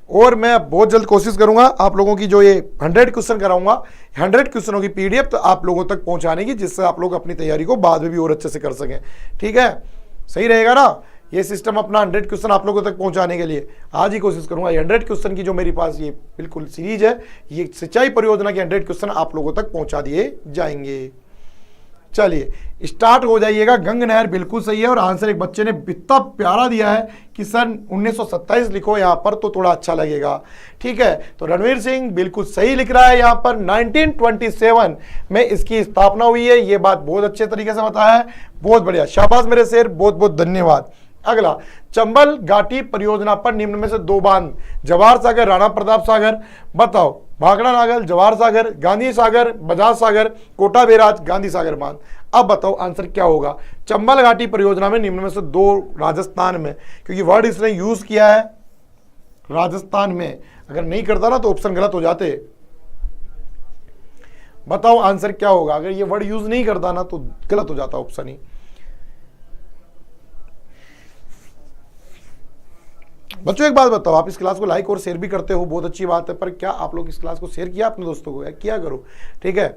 और मैं बहुत जल्द कोशिश करूंगा आप लोगों की जो ये 100 क्वेश्चन कराऊंगा, 100 क्वेश्चनों की पीडीएफ तो आप लोगों तक पहुंचाने की, जिससे आप लोग अपनी तैयारी को बाद में भी और अच्छे से कर सकें, ठीक है। सही रहेगा ना ये सिस्टम अपना 100 क्वेश्चन आप लोगों तक पहुंचाने के लिए? आज ही कोशिश करूंगा 100 क्वेश्चन की जो मेरे पास ये बिल्कुल सीरीज है, ये सिंचाई परियोजना के 100 क्वेश्चन आप लोगों तक पहुंचा दिए जाएंगे। चलिए स्टार्ट हो जाइएगा। गंगा नहर बिल्कुल सही है और आंसर एक बच्चे ने इतना प्यारा दिया है कि सन 1927 लिखो यहाँ पर तो थोड़ा अच्छा लगेगा, ठीक है। तो रणवीर सिंह बिल्कुल सही लिख रहा है यहाँ पर। 1927 में इसकी स्थापना हुई है, ये बात बहुत अच्छे तरीके से बताया है, बहुत बढ़िया, शाबाश मेरे शेर, बहुत बहुत धन्यवाद। अगला, चंबल घाटी परियोजना पर निम्न में से दो बांध, जवाहर सागर, राणा प्रताप सागर, बताओ। भाखड़ा नागल, जवाहर सागर, गांधी सागर, बजाज सागर, कोटा बैराज, गांधी सागर बांध। अब बताओ आंसर क्या होगा? चंबल घाटी परियोजना में निम्न में से दो राजस्थान में, क्योंकि वर्ड इसने यूज किया है राजस्थान में, अगर नहीं करता ना तो ऑप्शन गलत हो जाते। बताओ आंसर क्या होगा? अगर ये वर्ड यूज नहीं करता ना तो गलत हो जाता ऑप्शन ही। बच्चों एक बात बताओ, आप इस क्लास को लाइक और शेयर भी करते हो, बहुत अच्छी बात है, पर क्या आप लोग इस क्लास को शेयर किया अपने दोस्तों को? किया करो, ठीक है।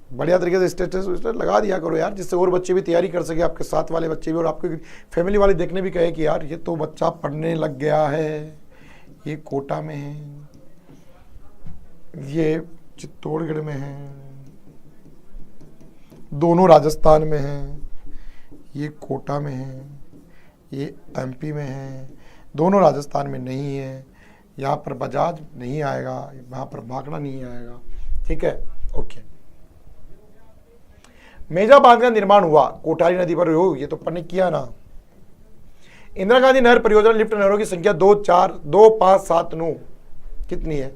बढ़िया तरीके से स्टेटस लगा दिया करो यार, जिससे और बच्चे भी तैयारी कर सके, आपके साथ वाले बच्चे भी, और आपके फैमिली वाले देखने भी कहे कि यार ये तो बच्चा पढ़ने लग गया है, ये कोटा में है, ये चित्तौड़गढ़ में है, दोनों राजस्थान में हैं, ये कोटा में है, ये एमपी में है, दोनों राजस्थान में नहीं है, यहाँ पर बजाज नहीं आएगा, वहाँ पर भाखड़ा नहीं आएगा। ठीक है, ओके। मेजा बांध का निर्माण हुआ कोटारी नदी पर, हो ये तो पढ़ने किया ना। इंदिरा गांधी नहर परियोजना लिफ्ट नहरों की संख्या 2, 4, 2, 5, 7, 9 कितनी है?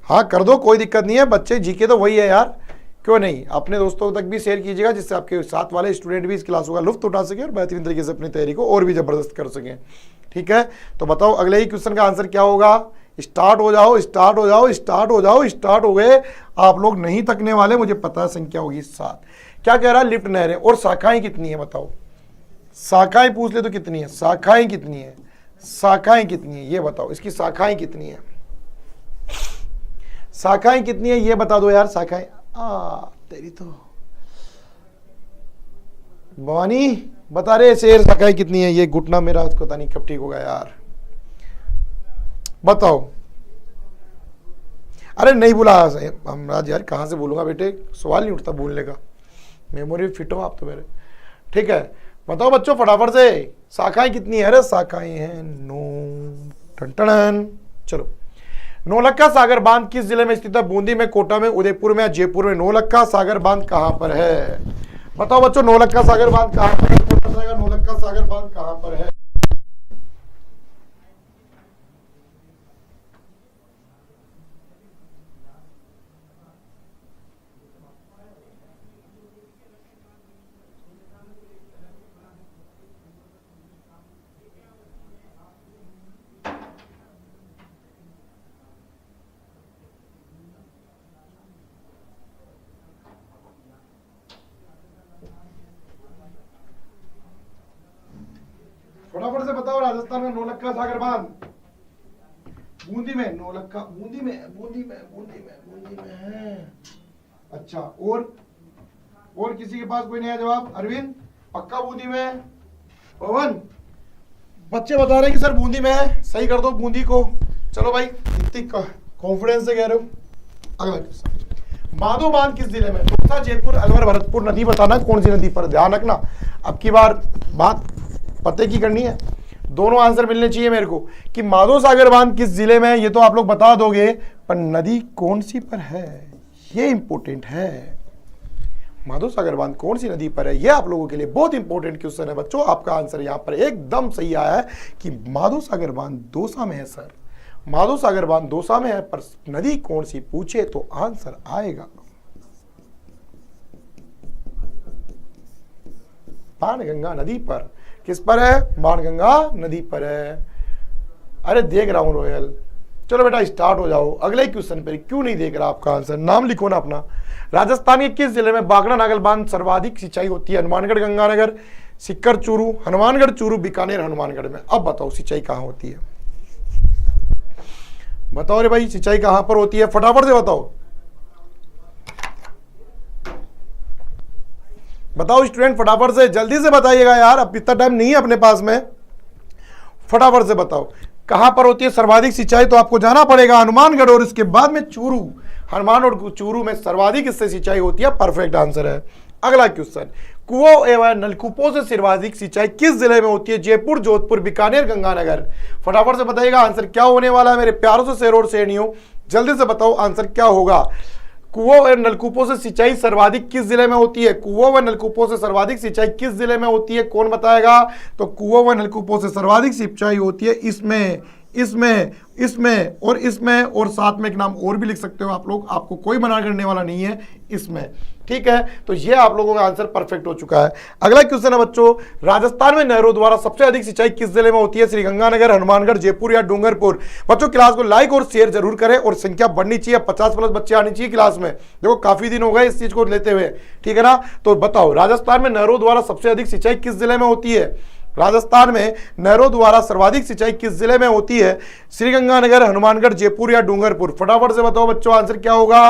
हाँ कर दो, कोई दिक्कत नहीं है, बच्चे जीके तो वही है यार, क्यों नहीं। अपने दोस्तों तक भी शेयर कीजिएगा, जिससे आपके साथ वाले स्टूडेंट भी इस क्लासों का लुत्फ उठा सके और बेहतरीन तरीके से अपनी तैयारी को और भी जबरदस्त कर सकें। ठीक है, तो बताओ अगले ही क्वेश्चन का आंसर क्या होगा। स्टार्ट हो जाओ, स्टार्ट हो जाओ, स्टार्ट हो जाओ, स्टार्ट हो गए। आप लोग नहीं थकने वाले, मुझे पता है संख्या होगी 7। क्या कह रहा है? लिफ्ट नहरें और शाखाएं कितनी है बताओ। शाखाएं पूछ ले तो कितनी है, शाखाएं कितनी है, शाखाएं कितनी है ये बताओ, इसकी शाखाएं कितनी है, शाखाएं कितनी है ये बता दो यार। शाखाएं तेरी तो भवानी बता रहे शेर, शाखाएं कितनी है। ये घुटना मेरा पता नहीं कब ठीक होगा यार, बताओ। अरे नहीं बोला हमराज यार, कहां से बोलूंगा बेटे, सवाल नहीं उठता बोलने का, मेमोरी फिट हो आप तो मेरे। ठीक है, बताओ बच्चों फटाफट से, शाखाएं कितनी है? अरे शाखाएं हैं 9। टन। चलो, नौलक्खा सागर बांध किस जिले में स्थित है? बूंदी में, कोटा में, उदयपुर में, जयपुर में। नौलक्खा सागर बांध कहां पर है बताओ बच्चों। नौलक्खा सागर बांध कहां पर है? नौलक्खा सागर बांध कहां पर है? फटाफट से बताओ, राजस्थान में नौलक्खा सागर बांध। बूंदी में, नौलक्खा बूंदी में है। अच्छा, और किसी के पास कोई नया जवाब? अरविंद पक्का बूंदी में? पवन बच्चे बता रहे हैं कि सर बूंदी में है, सही कर दो बूंदी को। चलो भाई, इतनी कॉन्फिडेंस से कह रहे हो। अगला क्वेश्चन, माधो बांध किस जिले में? दौसा, जयपुर, अलवर, भरतपुर। नदी बताना कौन सी नदी पर, ध्यान रखना अब की बार बात पते की करनी है। दोनों आंसर मिलने चाहिए मेरे को कि माधो सागर बांध किस जिले में है, ये तो आप लोग बता दोगे, पर नदी कौन सी पर है ये इंपॉर्टेंट है। माधो सागर बांध कौन सी नदी पर है, ये आप लोगों के लिए बहुत इंपॉर्टेंट क्वेश्चन है बच्चों। आपका आंसर यहां पर एकदम सही आया है कि माधो सागर बांध दौसा में है सर। माधो सागर बांध दौसा में है, पर नदी कौन सी पूछे तो आंसर आएगा बाणगंगा नदी पर। किस पर है? बाणगंगा नदी पर है। अरे देख रहा हूं रोयल। चलो बेटा स्टार्ट हो जाओ अगले क्वेश्चन पर। क्यों नहीं देख रहा आपका आंसर? नाम लिखो ना अपना। राजस्थान के किस जिले में बागड़ा नागल बांध सर्वाधिक सिंचाई होती है? हनुमानगढ़, गंगानगर, सीकर, चूरू। हनुमानगढ़, चूरू, बीकानेर, हनुमानगढ़ में। अब बताओ सिंचाई कहां होती है? बताओ रे भाई, सिंचाई कहां पर होती है? फटाफट से बताओ। बताओ स्टूडेंट, फटाफट से जल्दी से बताइएगा यार, अब इतना टाइम नहीं है अपने पास में। फटाफट से बताओ कहां पर होती है सर्वाधिक सिंचाई। तो आपको जाना पड़ेगा हनुमानगढ़ और इसके बाद में चूरू। हनुमान और चूरू में सर्वाधिक इससे सिंचाई होती है। परफेक्ट आंसर है। अगला क्वेश्चन, कुओं एवं नलकूपों से सर्वाधिक सिंचाई किस जिले में होती है? जयपुर, जोधपुर, बीकानेर, गंगानगर। फटाफट से बताइएगा आंसर क्या होने वाला है मेरे प्यारों से शेर और शेरनियों। जल्दी से बताओ आंसर क्या होगा। कुओं व नलकूपों से सिंचाई सर्वाधिक किस जिले में होती है? कुओं व नलकूपों से सर्वाधिक सिंचाई किस जिले में होती है? कौन बताएगा? तो कुओं व नलकूपों से सर्वाधिक सिंचाई होती है इसमें और साथ में एक नाम और भी लिख सकते हो आप लोग, आपको कोई मना करने वाला नहीं है इसमें। ठीक है, तो ये आप लोगों का आंसर परफेक्ट हो चुका है। अगला क्वेश्चन है बच्चों, राजस्थान में नहरों द्वारा सबसे अधिक सिंचाई किस जिले में होती है? श्रीगंगानगर, हनुमानगढ़, जयपुर या डूंगरपुर। बच्चों क्लास को लाइक और शेयर जरूर करें और संख्या बढ़नी चाहिए, 50+ बच्चे आने चाहिए क्लास में। देखो काफी दिन हो गए इस चीज को लेते हुए, ठीक है ना। तो बताओ राजस्थान में नहरों द्वारा सबसे अधिक सिंचाई किस जिले में होती है? राजस्थान में नहरों द्वारा सर्वाधिक सिंचाई किस जिले में होती है? श्रीगंगानगर, हनुमानगढ़, जयपुर या डूंगरपुर? फटाफट से बताओ बच्चों, आंसर क्या होगा?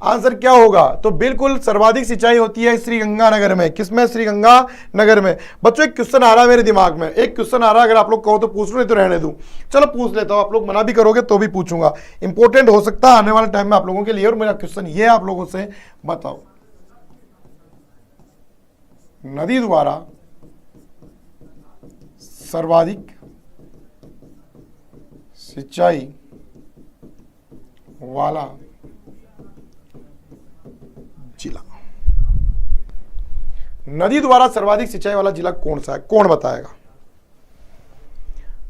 आंसर क्या होगा? तो बिल्कुल सर्वाधिक सिंचाई होती है श्रीगंगानगर में। किसमें? श्रीगंगानगर में। बच्चों एक क्वेश्चन आ रहा है मेरे दिमाग में, एक क्वेश्चन आ रहा है, अगर आप लोग कहो तो पूछ लो, नहीं तो रहने दूं। चलो पूछ लेता हूं, आप लोग मना भी करोगे तो भी पूछूंगा, इंपॉर्टेंट हो सकता है आने वाले टाइम में आप लोगों के लिए। और मेरा क्वेश्चन ये आप लोगों से, बताओ नदी द्वारा सर्वाधिक सिंचाई वाला जिला, नदी द्वारा सर्वाधिक सिंचाई वाला जिला कौन सा है? कौन बताएगा?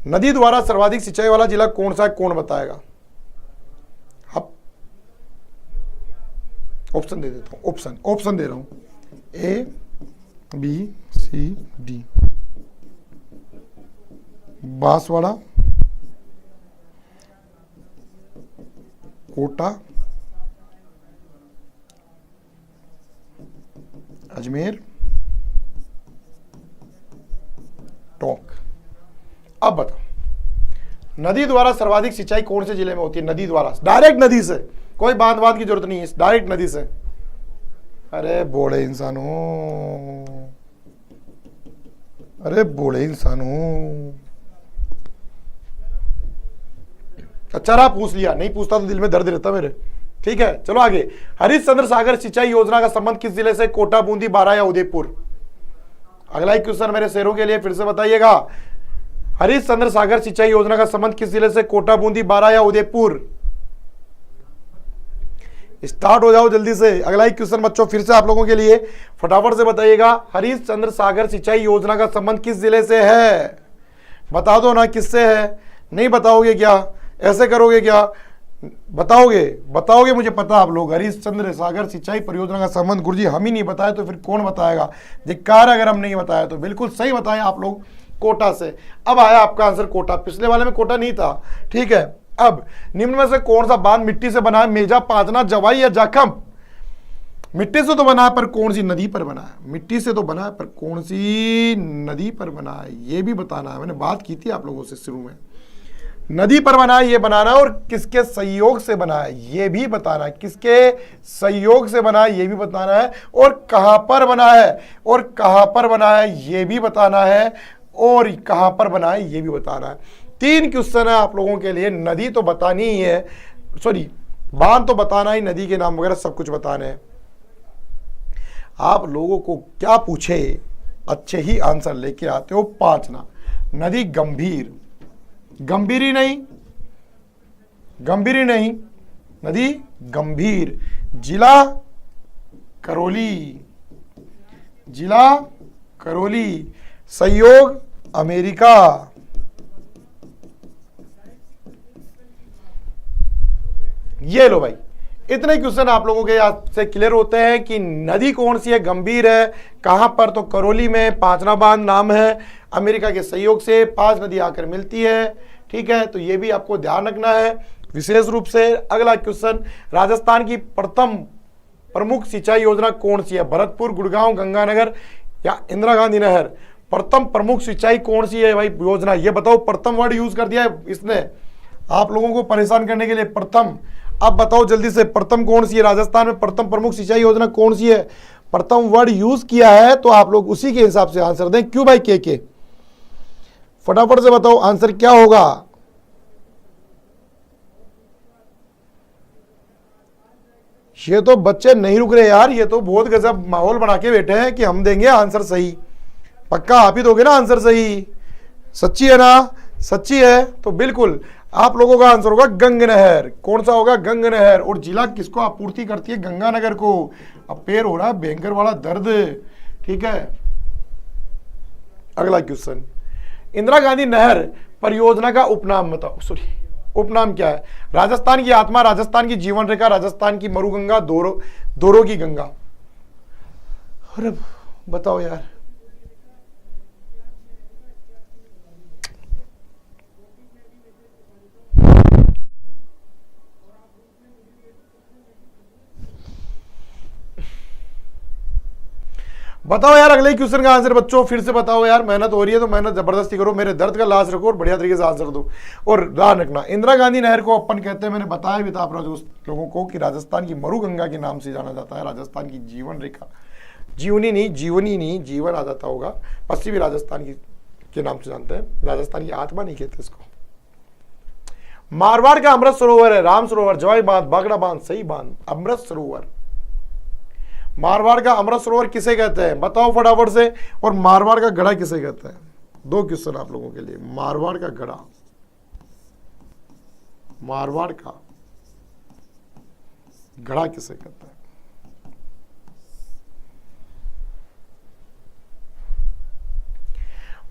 नदी द्वारा सर्वाधिक सिंचाई वाला जिला कौन सा है? कौन बताएगा? अब ऑप्शन दे देता हूं, ऑप्शन दे रहा हूं, A B C D. Banswara, Kota, Ajmer, Tonk. अब बताओ नदी द्वारा सर्वाधिक सिंचाई कौन से जिले में होती है? नदी द्वारा, डायरेक्ट नदी से, कोई बांध की जरूरत नहीं है, डायरेक्ट नदी से। अरे बूढ़े इंसानों, अरे बूढ़े इंसानों, अच्छा रहा पूछ लिया, नहीं पूछता तो दिल में दर्द रहता मेरे। ठीक है, चलो आगे। हरिश्चंद्र सागर सिंचाई योजना का संबंध किस जिले से? कोटा, बूंदी, बारां या उदयपुर? अगला एक क्वेश्चन मेरे शेरों के लिए फिर से बताइएगा। हरिश्चंद्र सागर सिंचाई योजना का संबंध किस जिले से? कोटा, बूंदी, बारां या उदयपुर? स्टार्ट हो जाओ जल्दी से। अगला एक क्वेश्चन बच्चों फिर से आप लोगों के लिए, फटाफट से बताइएगा। हरिश्चंद्र सागर सिंचाई योजना का संबंध किस जिले से है? बता दो ना किससे है। नहीं बताओगे क्या? ऐसे करोगे क्या? बताओगे मुझे पता आप लोग। हरिश्चंद्र सागर सिंचाई परियोजना का संबंध गुरुजी हम ही नहीं बताए तो फिर कौन बताएगा? धिक्कार अगर हम नहीं बताया तो। बिल्कुल सही बताएं आप लोग, कोटा से। अब आया आपका आंसर कोटा, पिछले वाले में कोटा नहीं था। ठीक है, अब निम्न में से कौन सा बांध मिट्टी से बना है? मेजा, पांचना, जवाई या जाखम? मिट्टी से तो बना है पर कौन सी नदी पर बना है? मिट्टी से तो बना है पर कौन सी नदी पर बना है, ये भी बताना है। मैंने बात की थी आप लोगों से शुरू में। नदी पर बना है ये बनाना है, और किसके सहयोग से बना है ये भी बताना है। किसके सहयोग से बना है ये भी बताना है, और कहां पर बना है, और कहां पर बना है ये भी बताना है, और कहां पर बना है ये भी बताना है। 3 क्वेश्चन है आप लोगों के लिए। नदी तो बतानी ही है, सॉरी बांध तो बताना ही, नदी के नाम वगैरह सब कुछ बताने हैं। आप लोगों को क्या पूछे अच्छे ही आंसर लेके आते हो। पांचना, नदी गंभीर, गंभीरी नहीं, नदी गंभीर। जिला करौली, सहयोग अमेरिका। ये लो भाई, इतने क्वेश्चन आप लोगों के याद से क्लियर होते हैं कि नदी कौन सी है, गंभीर है, कहां पर? तो करौली में, पांचना बांध नाम है, अमेरिका के सहयोग से 5 नदी आकर मिलती है। ठीक है, तो ये भी आपको ध्यान रखना है विशेष रूप से। अगला क्वेश्चन, राजस्थान की प्रथम प्रमुख सिंचाई योजना कौन सी है? भरतपुर, गुड़गांव, गंगानगर या इंदिरा गांधी नहर? प्रथम प्रमुख सिंचाई कौन सी है भाई योजना, ये बताओ। प्रथम वर्ड यूज कर दिया है इसने आप लोगों को परेशान करने के लिए, प्रथम। अब बताओ जल्दी से, प्रथम कौन सी है? राजस्थान में प्रथम प्रमुख सिंचाई योजना कौन सी है? प्रथम वर्ड यूज किया है तो आप लोग उसी के हिसाब से आंसर दें। क्यों भाई के फटाफट से बताओ आंसर क्या होगा। ये तो बच्चे नहीं रुक रहे यार, ये तो बहुत गजब माहौल बना के बैठे हैं कि हम देंगे आंसर सही। पक्का आप ही दोगे ना आंसर सही? सच्ची है ना? सच्ची है तो बिल्कुल आप लोगों का आंसर होगा गंग नहर। कौन सा होगा? गंग नहर। और जिला किसको आपूर्ति करती है? गंगानगर को। अब पैर हो रहा है भयंकर वाला दर्द। ठीक है, अगला क्वेश्चन, इंदिरा गांधी नहर परियोजना का उपनाम बताओ। सॉरी, उपनाम क्या है? राजस्थान की आत्मा, राजस्थान की जीवन रेखा, राजस्थान की मरुगंगा, दोरो की गंगा। अरे बताओ यार, बताओ यार अगले क्वेश्चन का आंसर बच्चों, फिर से बताओ यार, मेहनत हो रही है तो मेहनत जबरदस्ती करो, मेरे दर्द का लाश रखो और बढ़िया तरीके से आंसर दो। और ध्यान रखना, इंदिरा गांधी नहर को अपन कहते हैं, मैंने बताया भी था आप लोगों को कि राजस्थान की मरु गंगा के नाम से जाना जाता है, राजस्थान की जीवन रेखा, जीवनी नहीं जीवन आ जाता होगा, पश्चिमी राजस्थान की के नाम से जानते हैं, राजस्थान की आत्मा नहीं कहते इसको। मारवाड़ का अमृत सरोवर है, राम सरोवर, जवाई बांध, बागड़ा बांध, सही बांध, अमृत सरोवर। मारवाड़ का अमृत सरोवर किसे कहते हैं बताओ फटाफट से। और मारवाड़ का गढ़ा किसे कहते हैं? दो क्वेश्चन आप लोगों के लिए। मारवाड़ का गढ़ा, मारवाड़ का गढ़ा किसे कहते हैं?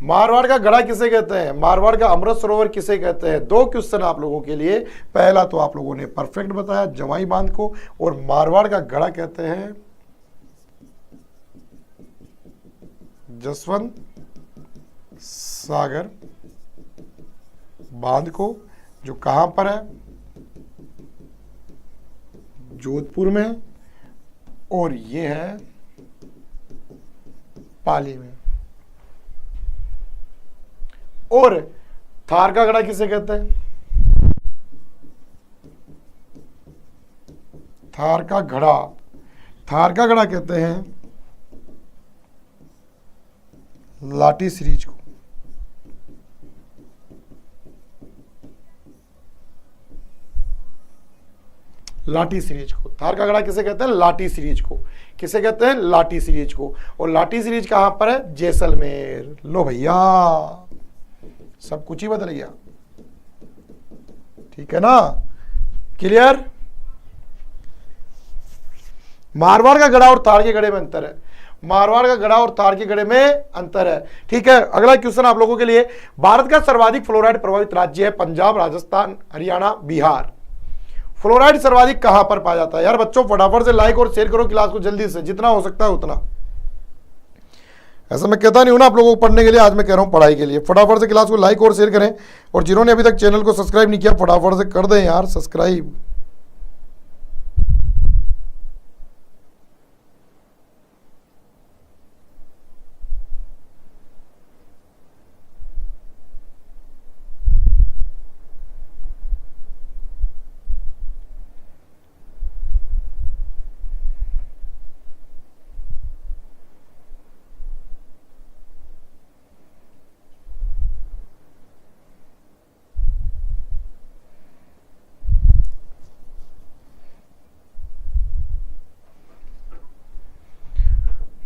मारवाड़ का गढ़ा किसे कहते हैं? मारवाड़ का अमृत सरोवर किसे कहते हैं? दो क्वेश्चन आप लोगों के लिए। पहला तो आप लोगों ने परफेक्ट बताया, जवाई बांध को, और मारवाड़ का गढ़ा कहते हैं जसवंत सागर बांध को, जो कहां पर है? जोधपुर में, और ये है पाली में। और थार का गढ़ा किसे कहते हैं? थार का गढ़ा कहते हैं लाठी सीरीज को। लाठी सीरीज को थार का गढ़ा किसे कहते हैं? लाठी सीरीज को। किसे कहते हैं? लाठी सीरीज को। और लाठी सीरीज कहां पर है? जैसलमेर। लो भैया, सब कुछ ही बदल गया, ठीक है ना? क्लियर? मारवाड़ का गढ़ा और थार के गढ़े में अंतर है। मारवाड़ का गढ़ा और थार के गढ़े में अंतर है, ठीक है। अगला क्वेश्चन आप लोगों के लिए, भारत का सर्वाधिक फ्लोराइड प्रभावित राज्य है पंजाब, राजस्थान, हरियाणा, बिहार। फ्लोराइड सर्वाधिक कहां पर पाया जाता है? यार बच्चों फटाफट से लाइक और शेयर करो क्लास को जल्दी से, जितना हो सकता है उतना। ऐसा मैं कहता नहीं हूं ना आप लोगों को पढ़ने के लिए, आज मैं कह रहा हूं पढ़ाई के लिए। फटाफट से क्लास को लाइक और शेयर करें, और जिन्होंने अभी तक चैनल को सब्सक्राइब नहीं किया फटाफट से कर दें यार सब्सक्राइब।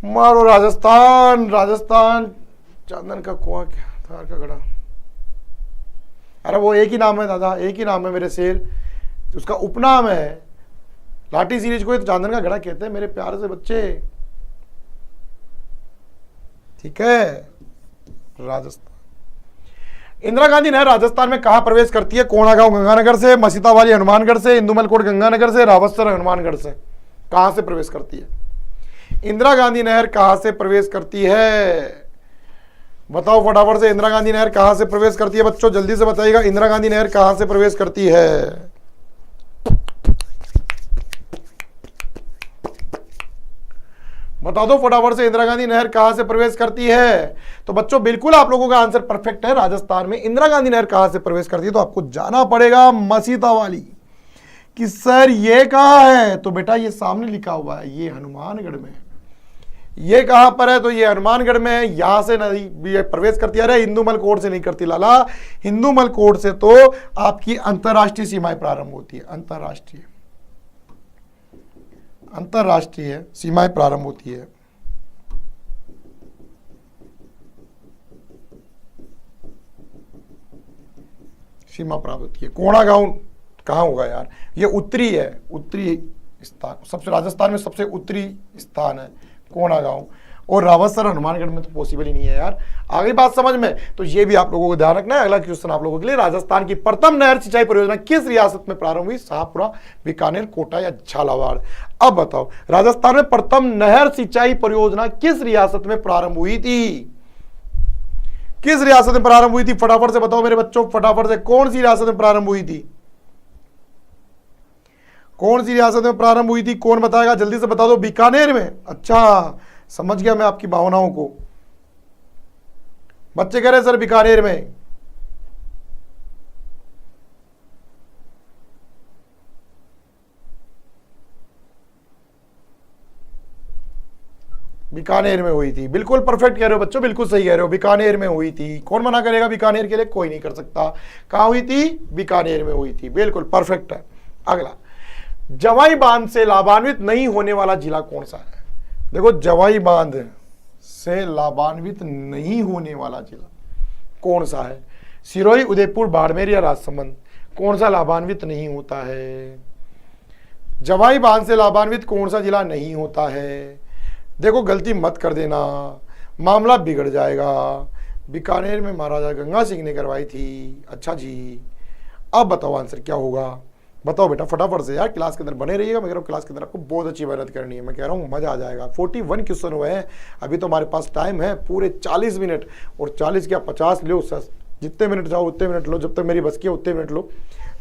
मारो राजस्थान, राजस्थान, चांदन का कुआं, क्या थार का गढ़ा। अरे वो एक ही नाम है दादा, एक ही नाम है मेरे शेर, उसका उपनाम है लाठी सीरीज को, तो चांदन का गढ़ा कहते हैं मेरे प्यार से बच्चे, ठीक है। राजस्थान। इंदिरा गांधी नहर राजस्थान में कहां प्रवेश करती है? कोणागांव गंगानगर से, मसीतावाली हनुमानगढ़ से, इंदुमलकोट गंगानगर से, रावतसर हनुमानगढ़ से। कहां से प्रवेश करती है इंदिरा गांधी नहर? कहां से प्रवेश करती है बताओ फटाफट से। इंदिरा गांधी नहर कहां से प्रवेश करती है बच्चों? जल्दी से बताइएगा, इंदिरा गांधी नहर कहां से प्रवेश करती है? बता दो फटाफट से, इंदिरा गांधी नहर कहां से प्रवेश करती है? तो बच्चों बिल्कुल आप लोगों का आंसर परफेक्ट है, राजस्थान में इंदिरा गांधी नहर कहां से प्रवेश करती है? तो आपको जाना पड़ेगा मसीतावाली कि सर ये कहां है? तो बेटा ये सामने लिखा हुआ है, ये हनुमानगढ़ में। ये कहां पर है? तो ये हनुमानगढ़ में है। यहां से नदी प्रवेश करती है। अरे हिंदूमलकोट से नहीं करती लाला, हिंदूमलकोट से तो आपकी अंतरराष्ट्रीय सीमाएं प्रारंभ होती है, अंतरराष्ट्रीय सीमाएं प्रारंभ होती है। सीमा प्राप्त होती है। कोणागांव कहां होगा यार? ये उत्तरी है, उत्तरी स्थान, सबसे राजस्थान में सबसे उत्तरी स्थान है कोणागांव। और रावतसर हनुमानगढ़ में तो पॉसिबल ही नहीं है यार। आगे बात समझ में, तो ये भी आप लोगों को ध्यान रखना है। अगला क्वेश्चन आप लोगों के लिए, राजस्थान की प्रथम नहर सिंचाई परियोजना किस रियासत में प्रारंभ हुई? शाहपुरा, बीकानेर, कोटा या झालावाड़? अब बताओ, राजस्थान में प्रथम नहर सिंचाई परियोजना किस रियासत में प्रारंभ हुई थी? किस रियासत में प्रारंभ हुई थी? फटाफट से बताओ मेरे बच्चों, फटाफट से, कौन सी रियासत में प्रारंभ हुई थी? कौन सी रियासत में प्रारंभ हुई थी? कौन बताएगा? जल्दी से बता दो। बीकानेर में? अच्छा, समझ गया मैं आपकी भावनाओं को। बच्चे कह रहे सर बीकानेर में, बीकानेर में हुई थी। बिल्कुल परफेक्ट कह रहे हो बच्चों, बिल्कुल सही कह रहे हो, बीकानेर में हुई थी। कौन मना करेगा बीकानेर के लिए? कोई नहीं कर सकता। कहां हुई थी? बीकानेर में हुई थी। बिल्कुल परफेक्ट है। अगला, जवाई बांध से लाभान्वित नहीं होने वाला जिला कौन सा है? देखो, जवाई बांध से लाभान्वित नहीं होने वाला जिला कौन सा है? सिरोही, उदयपुर, बाड़मेर या राजसमंद? कौन सा लाभान्वित नहीं होता है? जवाई बांध से लाभान्वित कौन सा जिला नहीं होता है? देखो, गलती मत कर देना, मामला बिगड़ जाएगा। बीकानेर में महाराजा गंगा सिंह ने करवाई थी। अच्छा जी, अब बताओ आंसर क्या होगा? बताओ बेटा फटाफट से यार, क्लास के अंदर बने रहिएगा। मैं कह रहा हूँ क्लास के अंदर आपको बहुत अच्छी मेहनत करनी है। मैं कह रहा हूँ मजा आ जाएगा। 41 क्वेश्चन हुए हैं, अभी तो हमारे पास टाइम है पूरे 40 मिनट, और 40 क्या 50 लो, जितने मिनट चाहो उतने मिनट लो, जब तक मेरी बस की उतने मिनट लो।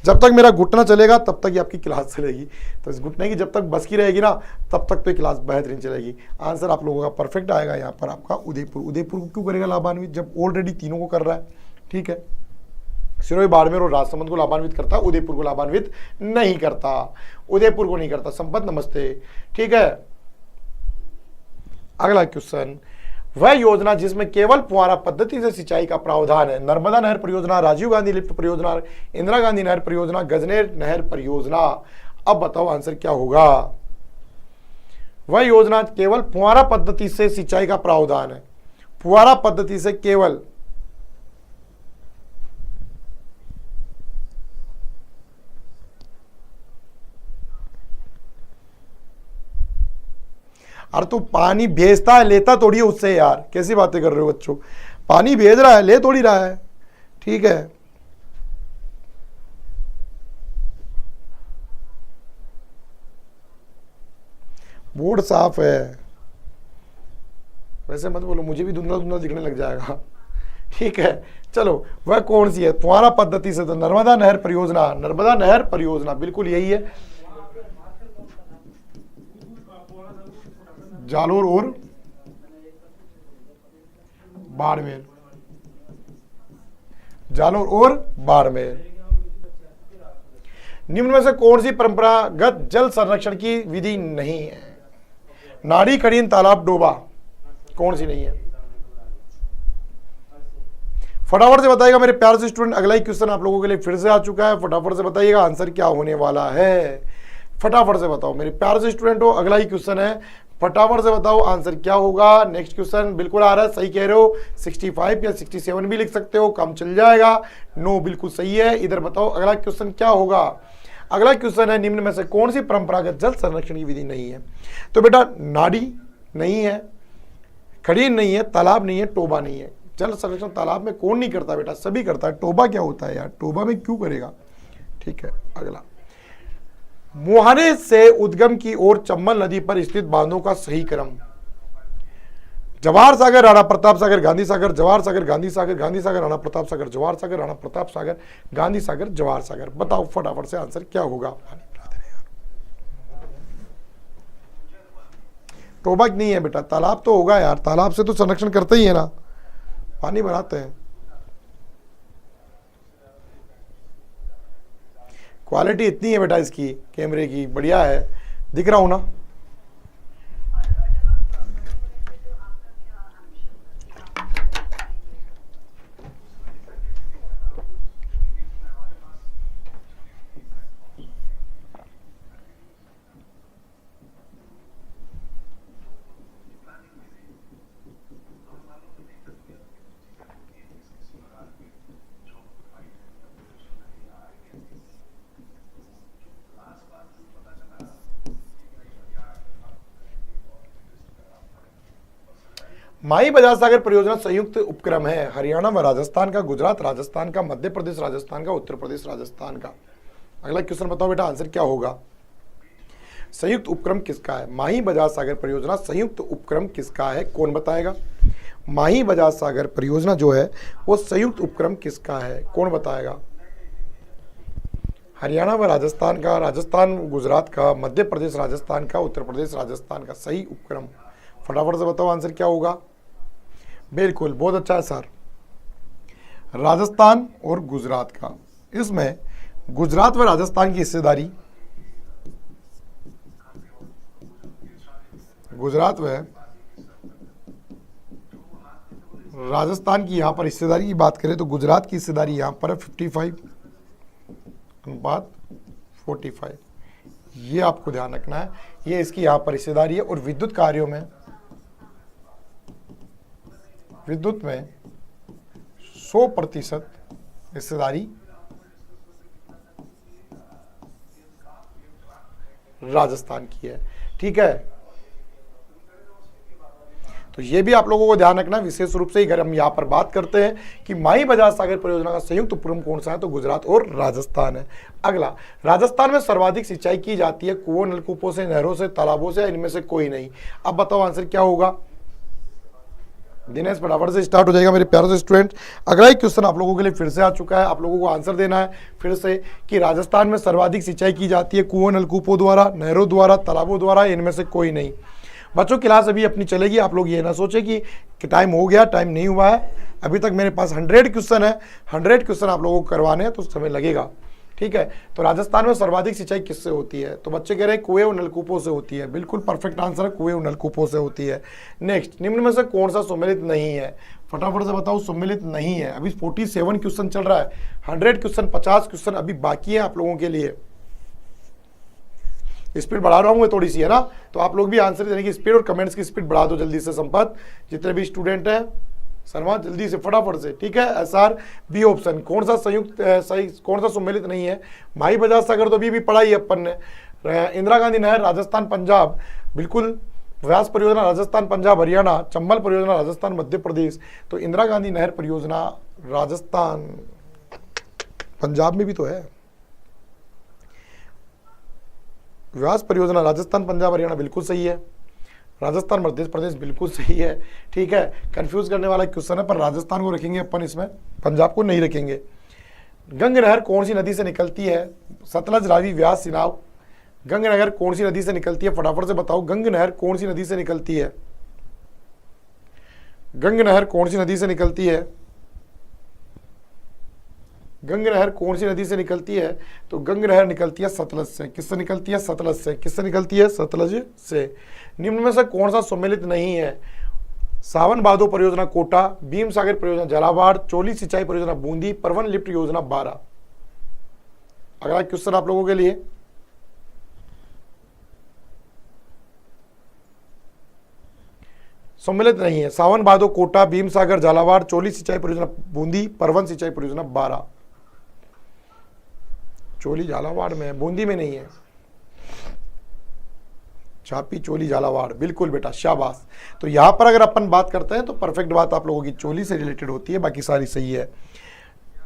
जब तक मेरा घुटना चलेगा तब तक ही आपकी क्लास चलेगी। तो इस घुटने की जब तक बस की रहेगी ना, तब तक तो क्लास बेहतरीन चलेगी। आंसर आप लोगों का परफेक्ट आएगा यहाँ पर आपका उदयपुर। उदयपुर को क्यों करेगा लाभान्वित जब ऑलरेडी तीनों को कर रहा है? ठीक है, सिरोही, बाड़मेर और राजसमंद को लाभान्वित करता, उदयपुर को लाभान्वित नहीं करता। उदयपुर को नहीं करता। संपत नमस्ते। ठीक है, अगला क्वेश्चन, वह योजना जिसमें केवल फुहारा पद्धति से सिंचाई का प्रावधान है? नर्मदा नहर परियोजना, राजीव गांधी लिफ्ट परियोजना, इंदिरा गांधी नहर परियोजना, गजनेर नहर परियोजना। अब बताओ आंसर क्या होगा? वह योजना केवल फुहारा पद्धति से सिंचाई का प्रावधान है। फुहारा पद्धति से केवल, अरे तो पानी भेजता है, लेता थोड़ी है उससे यार, कैसी बातें कर रहे हो बच्चों? पानी भेज रहा है, ले थोड़ी रहा है। ठीक है, बोर्ड साफ है, वैसे मत बोलो, मुझे भी धुंधला धुंधला दिखने लग जाएगा। ठीक है, चलो, वह कौन सी है? फुहारा पद्धति से तो नर्मदा नहर परियोजना, नर्मदा नहर परियोजना बिल्कुल यही है। जालोर और बाड़मेर, जालोर और बाड़मेर। निम्न में से कौन सी परंपरागत जल संरक्षण की विधि नहीं है? नाड़ी, कड़ीन, तालाब, डोबा, कौन सी नहीं है? फटाफट से बताइएगा मेरे प्यारे से स्टूडेंट। अगला ही क्वेश्चन आप लोगों के लिए फिर से आ चुका है, फटाफट से बताइएगा आंसर क्या होने वाला है। फटाफट से बताओ मेरे प्यारे से स्टूडेंट हो, अगला ही क्वेश्चन है, फटाफट से बताओ आंसर क्या होगा। नेक्स्ट क्वेश्चन बिल्कुल आ रहा है, सही कह रहे हो। 65 या 67 भी लिख सकते हो, कम चल जाएगा। नो बिल्कुल सही है। इधर बताओ अगला क्वेश्चन क्या होगा। अगला क्वेश्चन है, निम्न में से कौन सी परंपरागत जल संरक्षण की विधि नहीं है? तो बेटा नाड़ी नहीं है, खड़ीन नहीं है, तालाब नहीं है, टोबा नहीं है। जल संरक्षण तालाब में कौन नहीं करता बेटा? सभी करता है। टोबा क्या होता है यार? टोबा में क्यों करेगा? ठीक है, अगला, मुहाने से उद्गम की ओर चंबल नदी पर स्थित बांधों का सही क्रम? जवाहर सागर, राणा प्रताप सागर, गांधी सागर, जवाहर सागर, गांधी सागर, गांधी सागर, राणा प्रताप सागर, जवाहर सागर, राणा प्रताप सागर, गांधी सागर, जवाहर सागर। बताओ फटाफट से आंसर क्या होगा। टोबा नहीं है बेटा, तालाब तो होगा यार, तालाब से तो संरक्षण करते ही है ना, पानी बनाते हैं। क्वालिटी इतनी है बेटा इसकी कैमरे की, बढ़िया है, दिख रहा हूं ना। माही बजाज सागर परियोजना संयुक्त उपक्रम है हरियाणा व राजस्थान का, गुजरात राजस्थान का, मध्य प्रदेश राजस्थान का, उत्तर प्रदेश राजस्थान का। अगला क्वेश्चन बताओ बेटा आंसर क्या होगा। संयुक्त उपक्रम किसका है? माही बजाज सागर परियोजना संयुक्त उपक्रम किसका है? कौन बताएगा? माही बजाज सागर परियोजना जो है वो संयुक्त उपक्रम किसका है? कौन बताएगा? हरियाणा व राजस्थान का, राजस्थान गुजरात का, मध्य प्रदेश राजस्थान का, उत्तर प्रदेश राजस्थान का। सही उपक्रम फटाफट से बताओ आंसर क्या होगा। बिल्कुल, बहुत अच्छा है सर, राजस्थान और गुजरात का। इसमें गुजरात व राजस्थान की हिस्सेदारी, गुजरात व राजस्थान की यहां पर हिस्सेदारी की बात करें तो गुजरात की हिस्सेदारी यहां पर है 55/45। ये आपको ध्यान रखना है, ये इसकी यहां पर हिस्सेदारी है। और विद्युत कार्यों में, विद्युत में 100% हिस्सेदारी राजस्थान की है। ठीक है, तो ये भी आप लोगों को ध्यान रखना, विशेष रूप से अगर हम यहाँ पर बात करते हैं कि माही बजाज सागर परियोजना का संयुक्त उपक्रम कौन सा है, तो गुजरात और राजस्थान है। अगला, राजस्थान में सर्वाधिक सिंचाई की जाती है कुओं, नलकूपों से, नहरों से, तालाबों से, इनमें से कोई नहीं। अब बताओ आंसर क्या होगा। दिनेश फटाफट से स्टार्ट हो जाएगा मेरे प्यारे से स्टूडेंट। अगला एक क्वेश्चन आप लोगों के लिए फिर से आ चुका है, आप लोगों को आंसर देना है फिर से कि राजस्थान में सर्वाधिक सिंचाई की जाती है कुओं, नलकूपों द्वारा, नहरों द्वारा, तालाबों द्वारा, इनमें से कोई नहीं। बच्चों क्लास अभी अपनी चलेगी, आप लोग ये ना सोचे कि टाइम हो गया, टाइम नहीं हुआ है। अभी तक मेरे पास 100 क्वेश्चन है, 100 क्वेश्चन आप लोगों को करवाने हैं तो समय लगेगा। ठीक है, तो राजस्थान में सर्वाधिक सिंचाई किससे होती है, तो बच्चे कह रहे हैं कुएं और नलकूपों से होती है। बिल्कुल परफेक्ट आंसर है, कुएं और नलकूपों से होती है। नेक्स्ट, निम्न में से कौन सा सम्मिलित नहीं है, फटाफट से बताओ सम्मिलित नहीं है। अभी 47 क्वेश्चन चल रहा है, 100 क्वेश्चन, 50 क्वेश्चन अभी बाकी है आप लोगों के लिए। स्पीड बढ़ा रहा हूँ मैं थोड़ी सी, है ना, तो आप लोग भी आंसर देने की स्पीड और कमेंट्स की स्पीड बढ़ा दो जल्दी से। संपत, जितने भी स्टूडेंट हैं, शर्मा जल्दी से फटाफट से। ठीक है, SR बी ऑप्शन, कौन सा संयुक्त सही, कौन सा सम्मिलित नहीं है। माही बजाज सागर तो अभी पढ़ा ही अपन ने। इंदिरा गांधी नहर राजस्थान पंजाब, बिल्कुल। व्यास परियोजना राजस्थान पंजाब हरियाणा, चंबल परियोजना राजस्थान मध्य प्रदेश। तो इंदिरा गांधी नहर परियोजना राजस्थान पंजाब में भी तो है। व्यास परियोजना राजस्थान पंजाब हरियाणा बिल्कुल सही है। राजस्थान मध्य प्रदेश बिल्कुल सही है। ठीक है, कंफ्यूज करने वाला क्वेश्चन है, पर राजस्थान को रखेंगे अपन इसमें, पंजाब को नहीं रखेंगे। गंग नहर कौन सी नदी से निकलती है, सतलज, रावी, व्यास, सिनाब। गंग नहर कौन सी नदी से निकलती है, फटाफट से बताओ। गंग नहर कौन सी नदी से निकलती है, गंग नहर कौन सी नदी से निकलती है, गंग नहर कौन सी नदी से निकलती है, तो गंग नहर निकलती है सतलज से। किससे निकलती है, सतलज से। किससे निकलती है, सतलज से। निम्न में से कौन सा सम्मिलित नहीं है, सावन भादो परियोजना कोटा, भीम सागर परियोजना झालावाड़, चोली सिंचाई परियोजना बूंदी, परवन लिफ्ट योजना 12। अगला क्वेश्चन आप लोगों के लिए, सम्मिलित नहीं है, सावन भादो कोटा, भीम सागर झालावाड़, चोली सिंचाई परियोजना बूंदी, परवन सिंचाई परियोजना 12। चोली झालावाड़ में है, बूंदी में नहीं है। चापी, चोली, झालावाड़, बिल्कुल बेटा, शाबाश। तो यहां पर अगर अपन बात करते हैं तो परफेक्ट बात आप लोगों की चोली से रिलेटेड होती है, बाकी सारी सही है।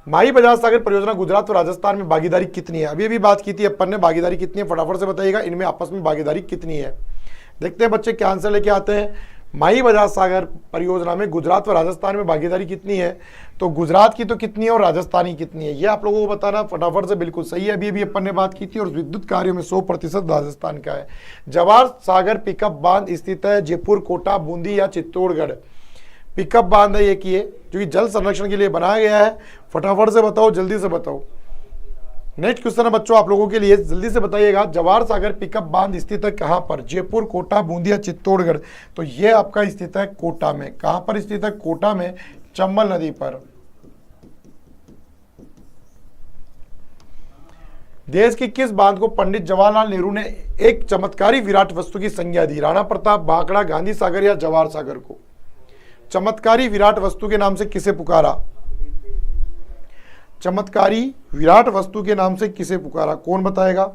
माही बजाज सागर परियोजना गुजरात और राजस्थान में भागीदारी कितनी है, अभी भी बात की थी अपन ने, भागीदारी कितनी है, फटाफट से बताइएगा इनमें आपस में भागीदारी कितनी है। देखते हैं बच्चे क्या आंसर लेके आते हैं। माही बजाज सागर परियोजना में गुजरात व राजस्थान में भागीदारी कितनी है, तो गुजरात की तो कितनी है और राजस्थान की कितनी है, ये आप लोगों को बताना फटाफट से। बिल्कुल सही है, अभी भी अपन ने बात की थी। और विद्युत कार्यों में 100% राजस्थान का है। जवाहर सागर पिकअप बांध स्थित है जयपुर, कोटा, बूंदी या चित्तौड़गढ़। पिकअप बांध है ये कि जो कि जल संरक्षण के लिए बनाया गया है। फटाफट से बताओ, जल्दी से बताओ। नेक्स्ट क्वेश्चन है बच्चों आप लोगों के लिए, जल्दी से बताइएगा। जवाहर सागर पिकअप बांध स्थित है कहां पर, जयपुर, कोटा, बूंदी, चित्तौड़गढ़। तो ये आपका स्थित है कोटा में। कहां पर स्थित है, कोटा में, चंबल नदी पर। देश की किस बांध को पंडित जवाहरलाल नेहरू ने एक चमत्कारी विराट वस्तु की संज्ञा दी, राणा प्रताप, भाखड़ा, गांधी सागर या जवाहर सागर को। चमत्कारी विराट वस्तु के नाम से किसे पुकारा, चमत्कारी विराट वस्तु के नाम से किसे पुकारा, कौन बताएगा।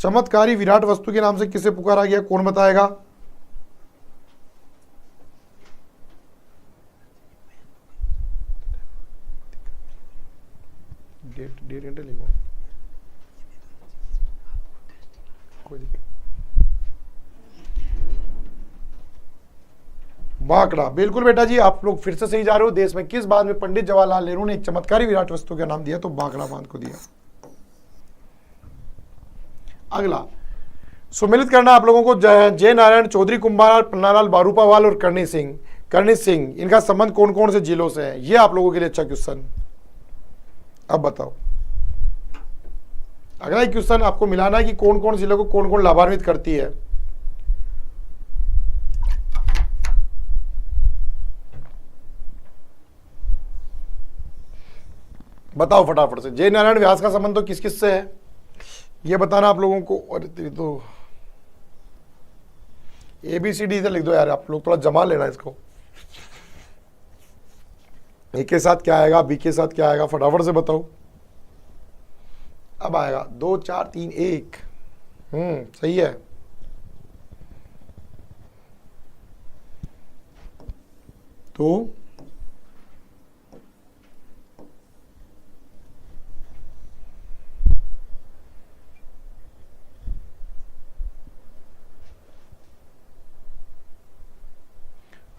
चमत्कारी विराट वस्तु के नाम से किसे पुकारा गया, कौन बताएगा। डेट एंटर लिखो, कोई दिक्कत। भाखड़ा, बिल्कुल बेटा जी, आप लोग फिर से सही जा रहे हो। देश में किस बांध में पंडित जवाहरलाल नेहरू ने एक चमत्कारी विराट वस्तु का नाम दिया, तो भाखड़ा बांध को दिया। अगला, सुमिलित करना आप लोगों को जय नारायण चौधरी, कुंभार, पन्नालाल बारूपावाल और करणी सिंह, इनका संबंध कौन कौन से जिलों से है, ये आप लोगों के लिए अच्छा क्वेश्चन। अब बताओ, अगला एक क्वेश्चन आपको मिलाना है कि कौन कौन जिलों को कौन कौन लाभान्वित करती है। बताओ फटाफट से, जय नारायण व्यास का संबंध तो किस किस से है ये बताना आप लोगों को। और तो ABCD से लिख दो यार, आप लोग थोड़ा जमा लेना इसको। ए के साथ क्या आएगा, बी के साथ क्या आएगा, फटाफट से बताओ। अब आएगा 2 4 3 1। सही है। तो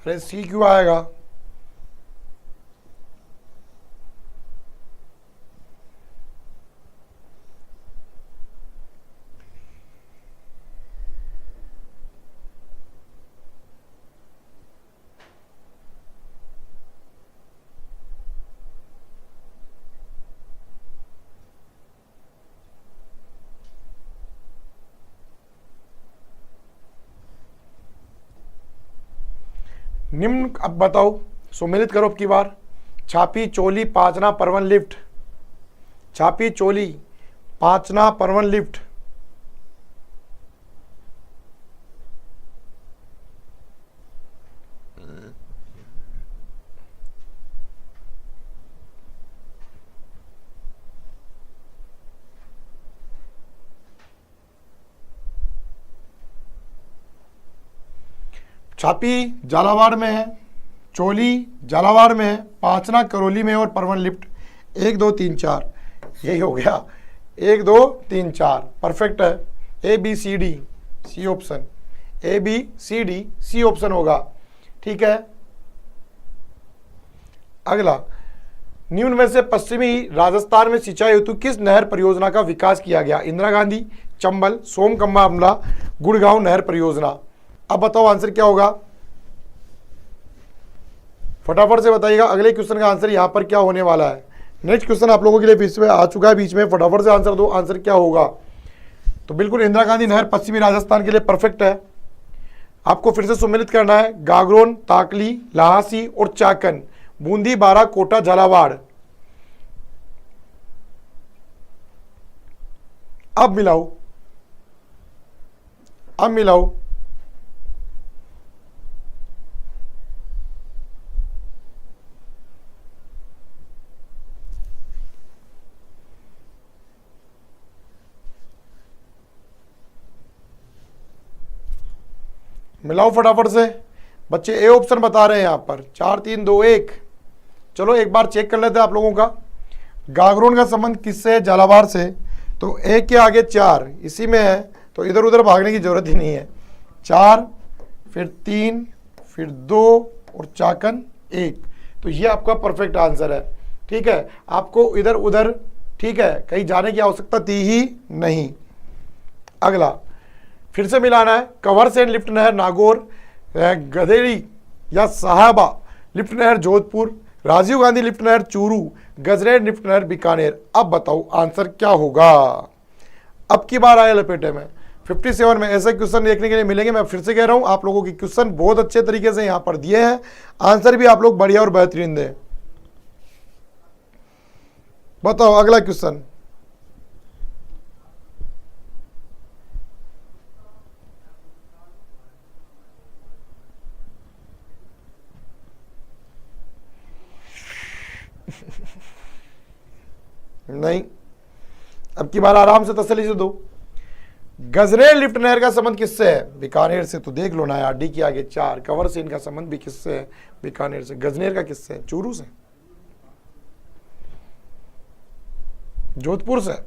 अरे सी क्यों आएगा? निम्न अब बताओ, सुमिलित करो अब की बार। छापी, चोली, पांचना, परवन, लिफ्ट। छापी, चोली, पांचना, परवन, लिफ्ट। छापी झालावाड़ में है, चोली झालावाड़ में है, पांचना करौली में और परवन लिफ्ट। 1 2 3 4 यही हो गया। 1 2 3 4 परफेक्ट है। ABCD C option, ABCD C option होगा। ठीक है। अगला, निम्न में से पश्चिमी राजस्थान में सिंचाई हेतु किस नहर परियोजना का विकास किया गया? इंदिरा गांधी, चंबल, सोमकम्मा अमला, गुड़गांव नहर परियोजना। अब बताओ आंसर क्या होगा, फटाफट से बताइएगा। अगले क्वेश्चन का आंसर यहां पर क्या होने वाला है। नेक्स्ट क्वेश्चन आप लोगों के लिए बीच में आ चुका है, बीच में फटाफट से आंसर दो, आंसर क्या होगा। तो बिल्कुल इंदिरा गांधी नहर पश्चिमी राजस्थान के लिए परफेक्ट है। आपको फिर से सम्मिलित करना है। गागरोन, ताकली, लहासी और चाकन, बूंदी, बारा, कोटा, झालावाड़। अब मिलाओ, अब मिलाओ। मिलाओ फटाफट से। बच्चे ए ऑप्शन बता रहे हैं यहां पर। 4 3 2 1। चलो एक बार चेक कर लेते हैं आप लोगों का। गागरोन का संबंध किससे है? झालावाड़ से। तो ए के आगे 4 इसी में है, तो इधर उधर भागने की जरूरत ही नहीं है। 4 फिर 3 फिर 2 और चाकन 1। तो ये आपका परफेक्ट आंसर है। ठीक है, आपको इधर उधर, ठीक है, कहीं जाने की आवश्यकता थी ही नहीं। अगला फिर से मिलाना है। कंवर सेन लिफ्ट नहर नागौर, गधेड़ी या साहबा लिफ्ट नहर जोधपुर, राजीव गांधी लिफ्ट नहर चूरू, गजरेट लिफ्ट नहर बीकानेर। अब बताओ आंसर क्या होगा। अब की बार आया लपेटे में। 57 में ऐसे क्वेश्चन देखने के लिए मिलेंगे। मैं फिर से कह रहा हूं, आप लोगों के क्वेश्चन बहुत अच्छे तरीके से यहां पर दिए हैं, आंसर भी आप लोग बढ़िया और बेहतरीन दें। बताओ अगला क्वेश्चन। नहीं, अब की बार आराम से तसल्ली से दो। गजरेट लिफ्ट नहर का संबंध किससे है? बीकानेर से। तो देख लो ना यार, डी के आगे 4। कंवर सेन का संबंध भी किससे है? बीकानेर से। गजनेर का किससे है? चूरू से, जोधपुर से।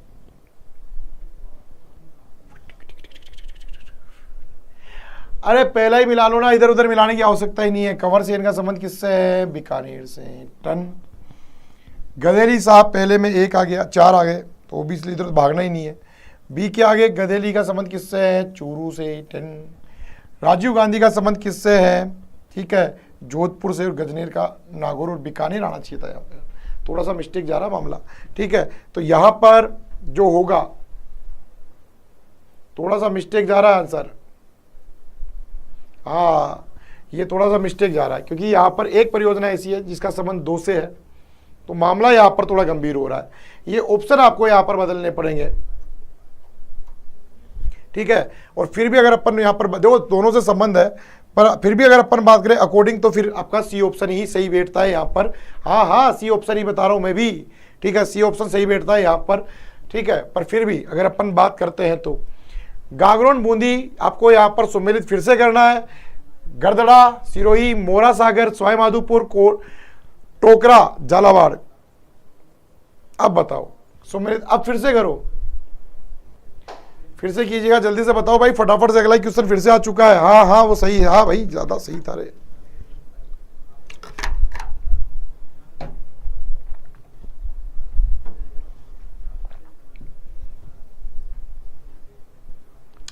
अरे पहला ही मिला लो ना, इधर उधर मिलाने की आवश्यकता ही नहीं है। कंवर सेन का संबंध किससे है? बीकानेर से। टन। गधेरी साहब पहले में 1 आ गया, 4 आ गए, तो ओबियसली इधर भागना ही नहीं है। बी के आगे गधेली का संबंध किससे है? चूरू से। 10। राजीव गांधी का संबंध किससे है? ठीक है, जोधपुर से। और गजनेर का नागौर और बीकानेर आना चाहिए था यहाँ पे, थोड़ा सा मिस्टेक जा रहा मामला। ठीक है, तो यहां पर जो होगा, थोड़ा सा मिस्टेक जा रहा है आंसर। हाँ, ये थोड़ा सा मिस्टेक जा रहा है, क्योंकि यहां पर एक परियोजना ऐसी है जिसका संबंध 2 से है, तो मामला यहां पर थोड़ा गंभीर हो रहा है। ये ऑप्शन आपको यहां पर बदलने पड़ेंगे। ठीक है, और फिर भी अगर अपन यहां पर देखो दोनों से संबंध है, पर फिर भी अगर अपन बात करें अकॉर्डिंग, तो फिर आपका सी ऑप्शन ही सही बैठता है यहां पर। हाँ हाँ, सी ऑप्शन ही बता रहा हूं मैं भी। ठीक है, सी ऑप्शन सही बैठता है यहां पर। ठीक है, पर फिर भी अगर अपन बात करते हैं तो गागरोन बूंदी आपको यहां पर सम्मिलित फिर से करना है। गरदड़ा, सिरोही, मोरा सागर, सवाई माधोपुर, टोकरा, झालावाड़। अब बताओ सम्मिलित, अब फिर से करो, फिर से कीजिएगा, जल्दी से बताओ भाई फटाफट से। अगला क्वेश्चन फिर से आ चुका है। हाँ हाँ, वो सही है। हाँ भाई, ज्यादा सही था रे।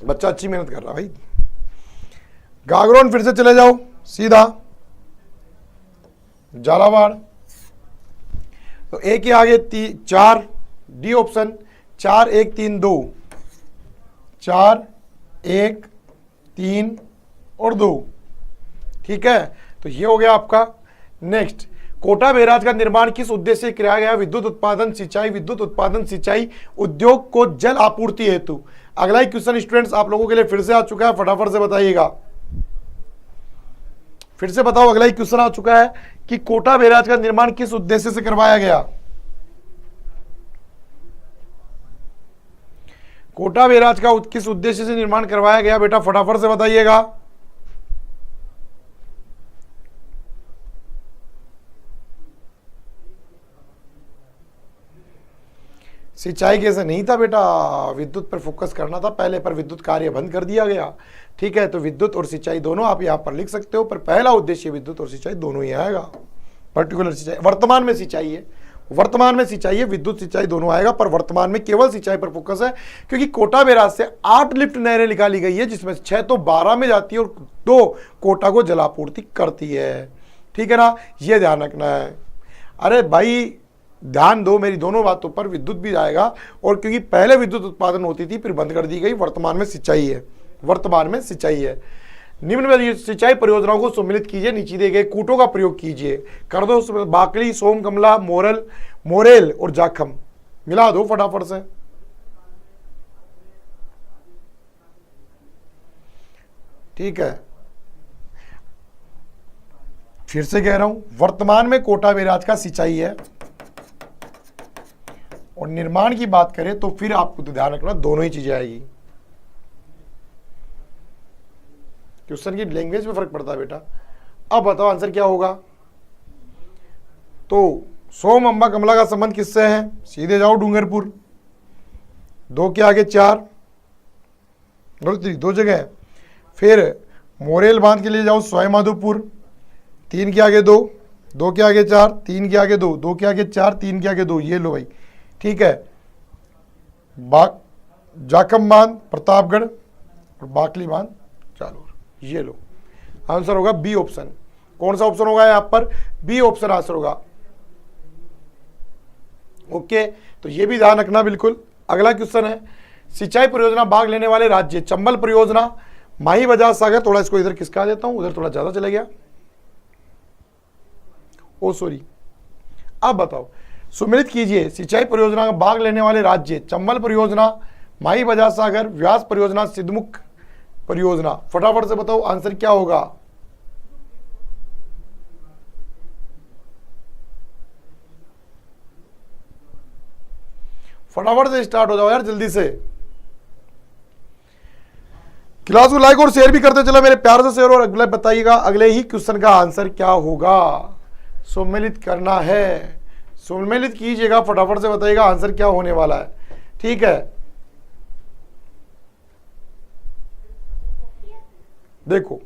बच्चा अच्छी मेहनत कर रहा भाई। गागरोन फिर से चले जाओ सीधा, झालावाड़। तो ए के आगे 4, डी ऑप्शन। 4 1 3 2, 4 1 3 और 2। ठीक है, तो ये हो गया आपका। नेक्स्ट, कोटा बैराज का निर्माण किस उद्देश्य से किया गया? विद्युत उत्पादन सिंचाई उद्योग को जल आपूर्ति हेतु। अगला ही क्वेश्चन स्टूडेंट्स आप लोगों के लिए फिर से आ चुका है, फटाफट से बताइएगा, फिर से बताओ। अगला ही क्वेश्चन आ चुका है कि कोटा बैराज का निर्माण किस उद्देश्य से करवाया गया? कोटा बैराज का किस उद्देश्य से निर्माण करवाया गया बेटा, फटाफट से बताइएगा। सिंचाई कैसे नहीं था बेटा, विद्युत पर फोकस करना था पहले, पर विद्युत कार्य बंद कर दिया गया। ठीक है, तो विद्युत और सिंचाई दोनों आप यहां पर लिख सकते हो, पर पहला उद्देश्य विद्युत और सिंचाई दोनों ही आएगा। पर्टिकुलर सिंचाई वर्तमान में सिंचाई है, वर्तमान में सिंचाई है, विद्युत सिंचाई दोनों आएगा, पर वर्तमान में केवल सिंचाई पर फोकस है, क्योंकि कोटा बैराज से 8 लिफ्ट नहरें निकाली गई है, जिसमें 6 तो 12 में जाती है और 2 कोटा को जलापूर्ति करती है। ठीक है ना, ये ध्यान रखना है। अरे भाई ध्यान दो मेरी दोनों बातों पर, विद्युत भी आएगा, और क्योंकि पहले विद्युत उत्पादन होती थी फिर बंद कर दी गई, वर्तमान में सिंचाई है, वर्तमान में सिंचाई है। निम्न सिंचाई परियोजनाओं को सम्मिलित कीजिए, नीचे दिए गए कूटों का प्रयोग कीजिए। कर दो, बाकली, सोम कमला, मोरेल और जाखम मिला दो फटाफट से। ठीक है, फिर से कह रहा हूं, वर्तमान में कोटा बैराज का सिंचाई है, और निर्माण की बात करें तो फिर आपको तो ध्यान रखना दोनों ही चीजें आएगी। क्वेश्चन की लैंग्वेज में फर्क पड़ता है बेटा। अब बताओ आंसर क्या होगा। तो सोम अंबा कमला का संबंध किससे है? सीधे जाओ डूंगरपुर। 2 के आगे 4, 2 जगह। फिर मोरेल बांध के लिए जाओ सवाई माधोपुर। 3 के आगे 2, 2 के आगे 4, 3 के आगे 2, 2 के आगे 4, 3 के आगे 2। ये लो भाई। ठीक है, जाखम बांध प्रतापगढ़ और बाकली बांध चालू। ये लो, आंसर होगा बी ऑप्शन। कौन सा ऑप्शन होगा यहां पर? बी ऑप्शन आंसर होगा। ओके, तो ये भी ध्यान रखना बिल्कुल। अगला क्वेश्चन है, सिंचाई परियोजना भाग लेने वाले राज्य। चंबल परियोजना, माही बजाज सागर। थोड़ा इसको इधर किसका देता हूं, उधर थोड़ा ज्यादा चला गया, ओ सॉरी। अब बताओ, सम्मिलित कीजिए सिंचाई परियोजना का भाग लेने वाले राज्य। चंबल परियोजना, माही बजाज सागर, व्यास परियोजना, सिद्धमुख परियोजना। फटाफट से बताओ आंसर क्या होगा। फटाफट से स्टार्ट हो जाओ यार जल्दी से। क्लास को लाइक और शेयर भी करते चलो मेरे प्यार से शेयर, और अगले बताइएगा अगले ही क्वेश्चन का आंसर क्या होगा। सम्मिलित करना है, सम्मिलित कीजिएगा, फटाफट से बताइएगा आंसर क्या होने वाला है। ठीक है, देखो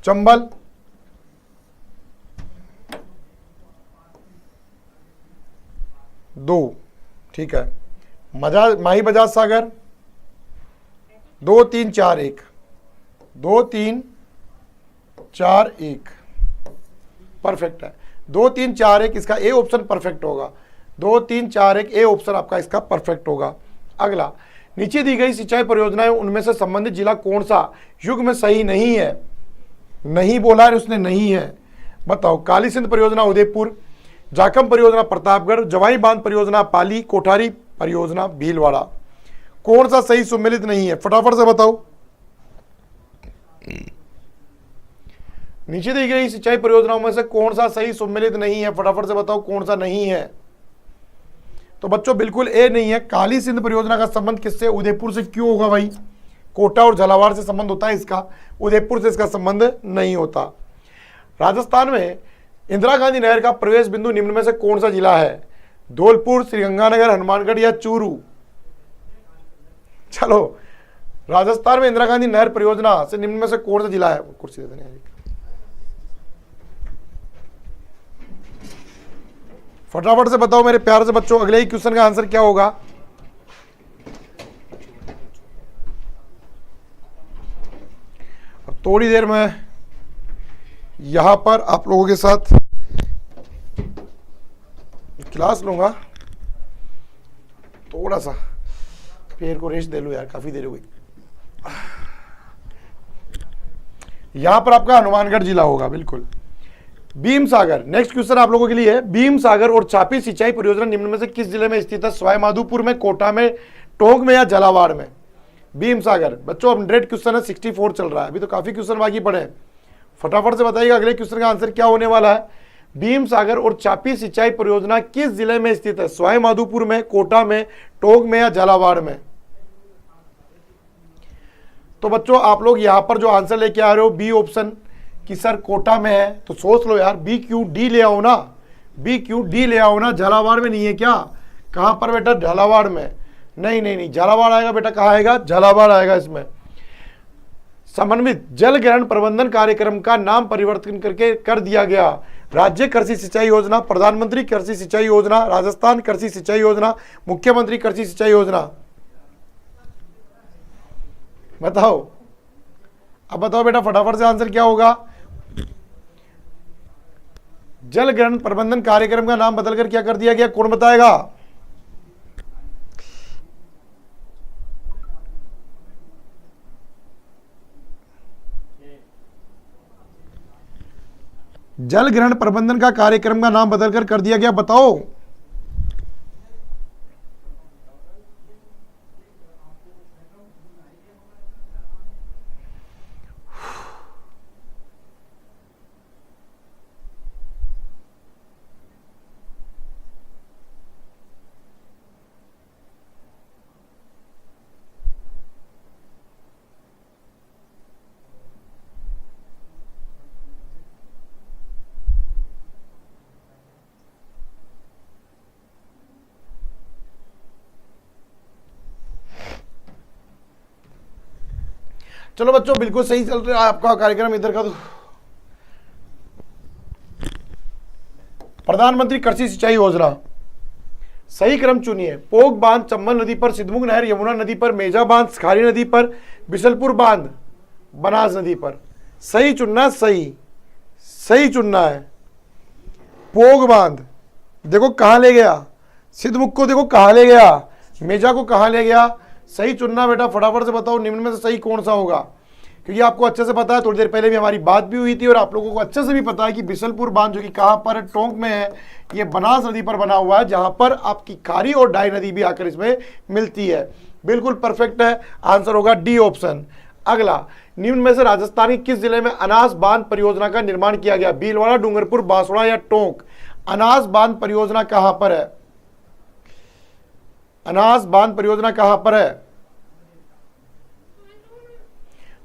चंबल, दो, ठीक है, माही बजाज सागर 2-3-4-1, 2-3-4-1 परफेक्ट है। 2-3-4-1 इसका ए ऑप्शन परफेक्ट होगा। 2-3-4-1 ए ऑप्शन आपका इसका परफेक्ट होगा। अगला, नीचे दी गई सिंचाई परियोजनाएं उनमें से संबंधित जिला कौन सा युग में सही नहीं है? नहीं बोला है उसने, नहीं है, बताओ। काली सिंध परियोजना उदयपुर, जाखम परियोजना प्रतापगढ़, जवाई बांध परियोजना पाली, कोठारी परियोजना भीलवाड़ा। कौन सा सही सुमेलित नहीं है? फटाफट से बताओ। नीचे दी गई सिंचाई परियोजनाओं में से कौन सा सही सुमेलित नहीं है? फटाफट से बताओ कौन सा नहीं है। तो बच्चों बिल्कुल ए नहीं है। काली सिंध परियोजना का संबंध किससे? उदयपुर से। क्यों होगा भाई? कोटा और झालावाड़ से संबंध होता है इसका, उदयपुर से इसका संबंध नहीं होता। राजस्थान में इंदिरा गांधी नहर का प्रवेश बिंदु निम्न में से कौन सा जिला है? धौलपुर, श्रीगंगानगर, हनुमानगढ़ या चूरू? चलो, राजस्थान में इंदिरा गांधी नहर परियोजना से निम्न में से कौन सा जिला है? कुर्सी दे देने। फटाफट से बताओ मेरे प्यार से बच्चों, अगले ही क्वेश्चन का आंसर क्या होगा? अब थोड़ी देर में यहां पर आप लोगों के साथ क्लास लूंगा। थोड़ा सा पैर को रेस्ट दे लो यार, काफी देर हो गई। यहां पर आपका हनुमानगढ़ जिला होगा, बिल्कुल। भीम सागर, नेक्स्ट क्वेश्चन आप लोगों के लिए है। भीम सागर और चापी सिंचाई परियोजना निम्न में से किस जिले में स्थित है? सवाई माधोपुर में, कोटा में, टोंक में या झालावाड़ में? भीम सागर बच्चों 100 क्वेश्चन है, 64 चल रहा है, अभी तो काफी क्वेश्चन बाकी पड़े हैं। फटाफट से बताइएगा अगले क्वेश्चन का आंसर क्या होने वाला है। भीम सागर और चापी सिंचाई परियोजना किस जिले में स्थित है? सवाई माधोपुर में, कोटा में, टोंक में या झालावाड़ में? तो बच्चों आप लोग यहां पर जो आंसर लेके आ रहे हो बी ऑप्शन कि सर कोटा में है, तो सोच लो यार, बी क्यू डी ले आओ ना, बी क्यू डी ले आओ ना। झालावाड़ में नहीं है क्या? कहां पर बेटा? झालावाड़ में। नहीं नहीं नहीं, झालावाड़ आएगा बेटा, कहां आएगा? झालावाड़ आएगा इसमें। समन्वित जल ग्रहण प्रबंधन कार्यक्रम का नाम परिवर्तन करके कर दिया गया। राज्य कृषि सिंचाई योजना, प्रधानमंत्री कृषि सिंचाई योजना, राजस्थान कृषि सिंचाई योजना, मुख्यमंत्री कृषि सिंचाई योजना। बताओ, अब बताओ बेटा फटाफट से आंसर क्या होगा? जल ग्रहण प्रबंधन कार्यक्रम का नाम बदलकर क्या कर दिया गया? कौन बताएगा? जल ग्रहण प्रबंधन का कार्यक्रम का नाम बदलकर कर दिया गया, बताओ। चलो बच्चों बिल्कुल सही चल रहा है आपका कार्यक्रम इधर का। तो प्रधानमंत्री कृषि सिंचाई योजना, सही क्रम चुनिए। पोग बांध चंबल नदी पर, सिद्धमुख नहर यमुना नदी पर, मेजा बांध खारी नदी पर, बिशलपुर बांध बनास नदी पर। सही चुनना, सही चुनना है। पोग बांध देखो कहां ले गया, सिद्धमुख को देखो कहां ले गया, मेजा को कहां ले गया। सही चुनना बेटा, फटाफट से बताओ निम्न में से सही कौन सा होगा, क्योंकि आपको अच्छे से पता है, थोड़ी देर पहले भी हमारी बात भी हुई थी और आप लोगों को अच्छे से भी पता है कि बिशलपुर बांध जो कि कहां पर है? टोंक में है। ये बनास नदी पर बना हुआ है, जहां पर आपकी खारी और डाई नदी भी आकर इसमें मिलती है। बिल्कुल परफेक्ट है, आंसर होगा डी ऑप्शन। अगला, निम्न में से राजस्थान के किस जिले में अनास बांध परियोजना का निर्माण किया गया? भीलवाड़ा, डूंगरपुर, बांसवाड़ा या टोंक? अनास बांध परियोजना कहां पर है? अनास बांध परियोजना कहां पर है?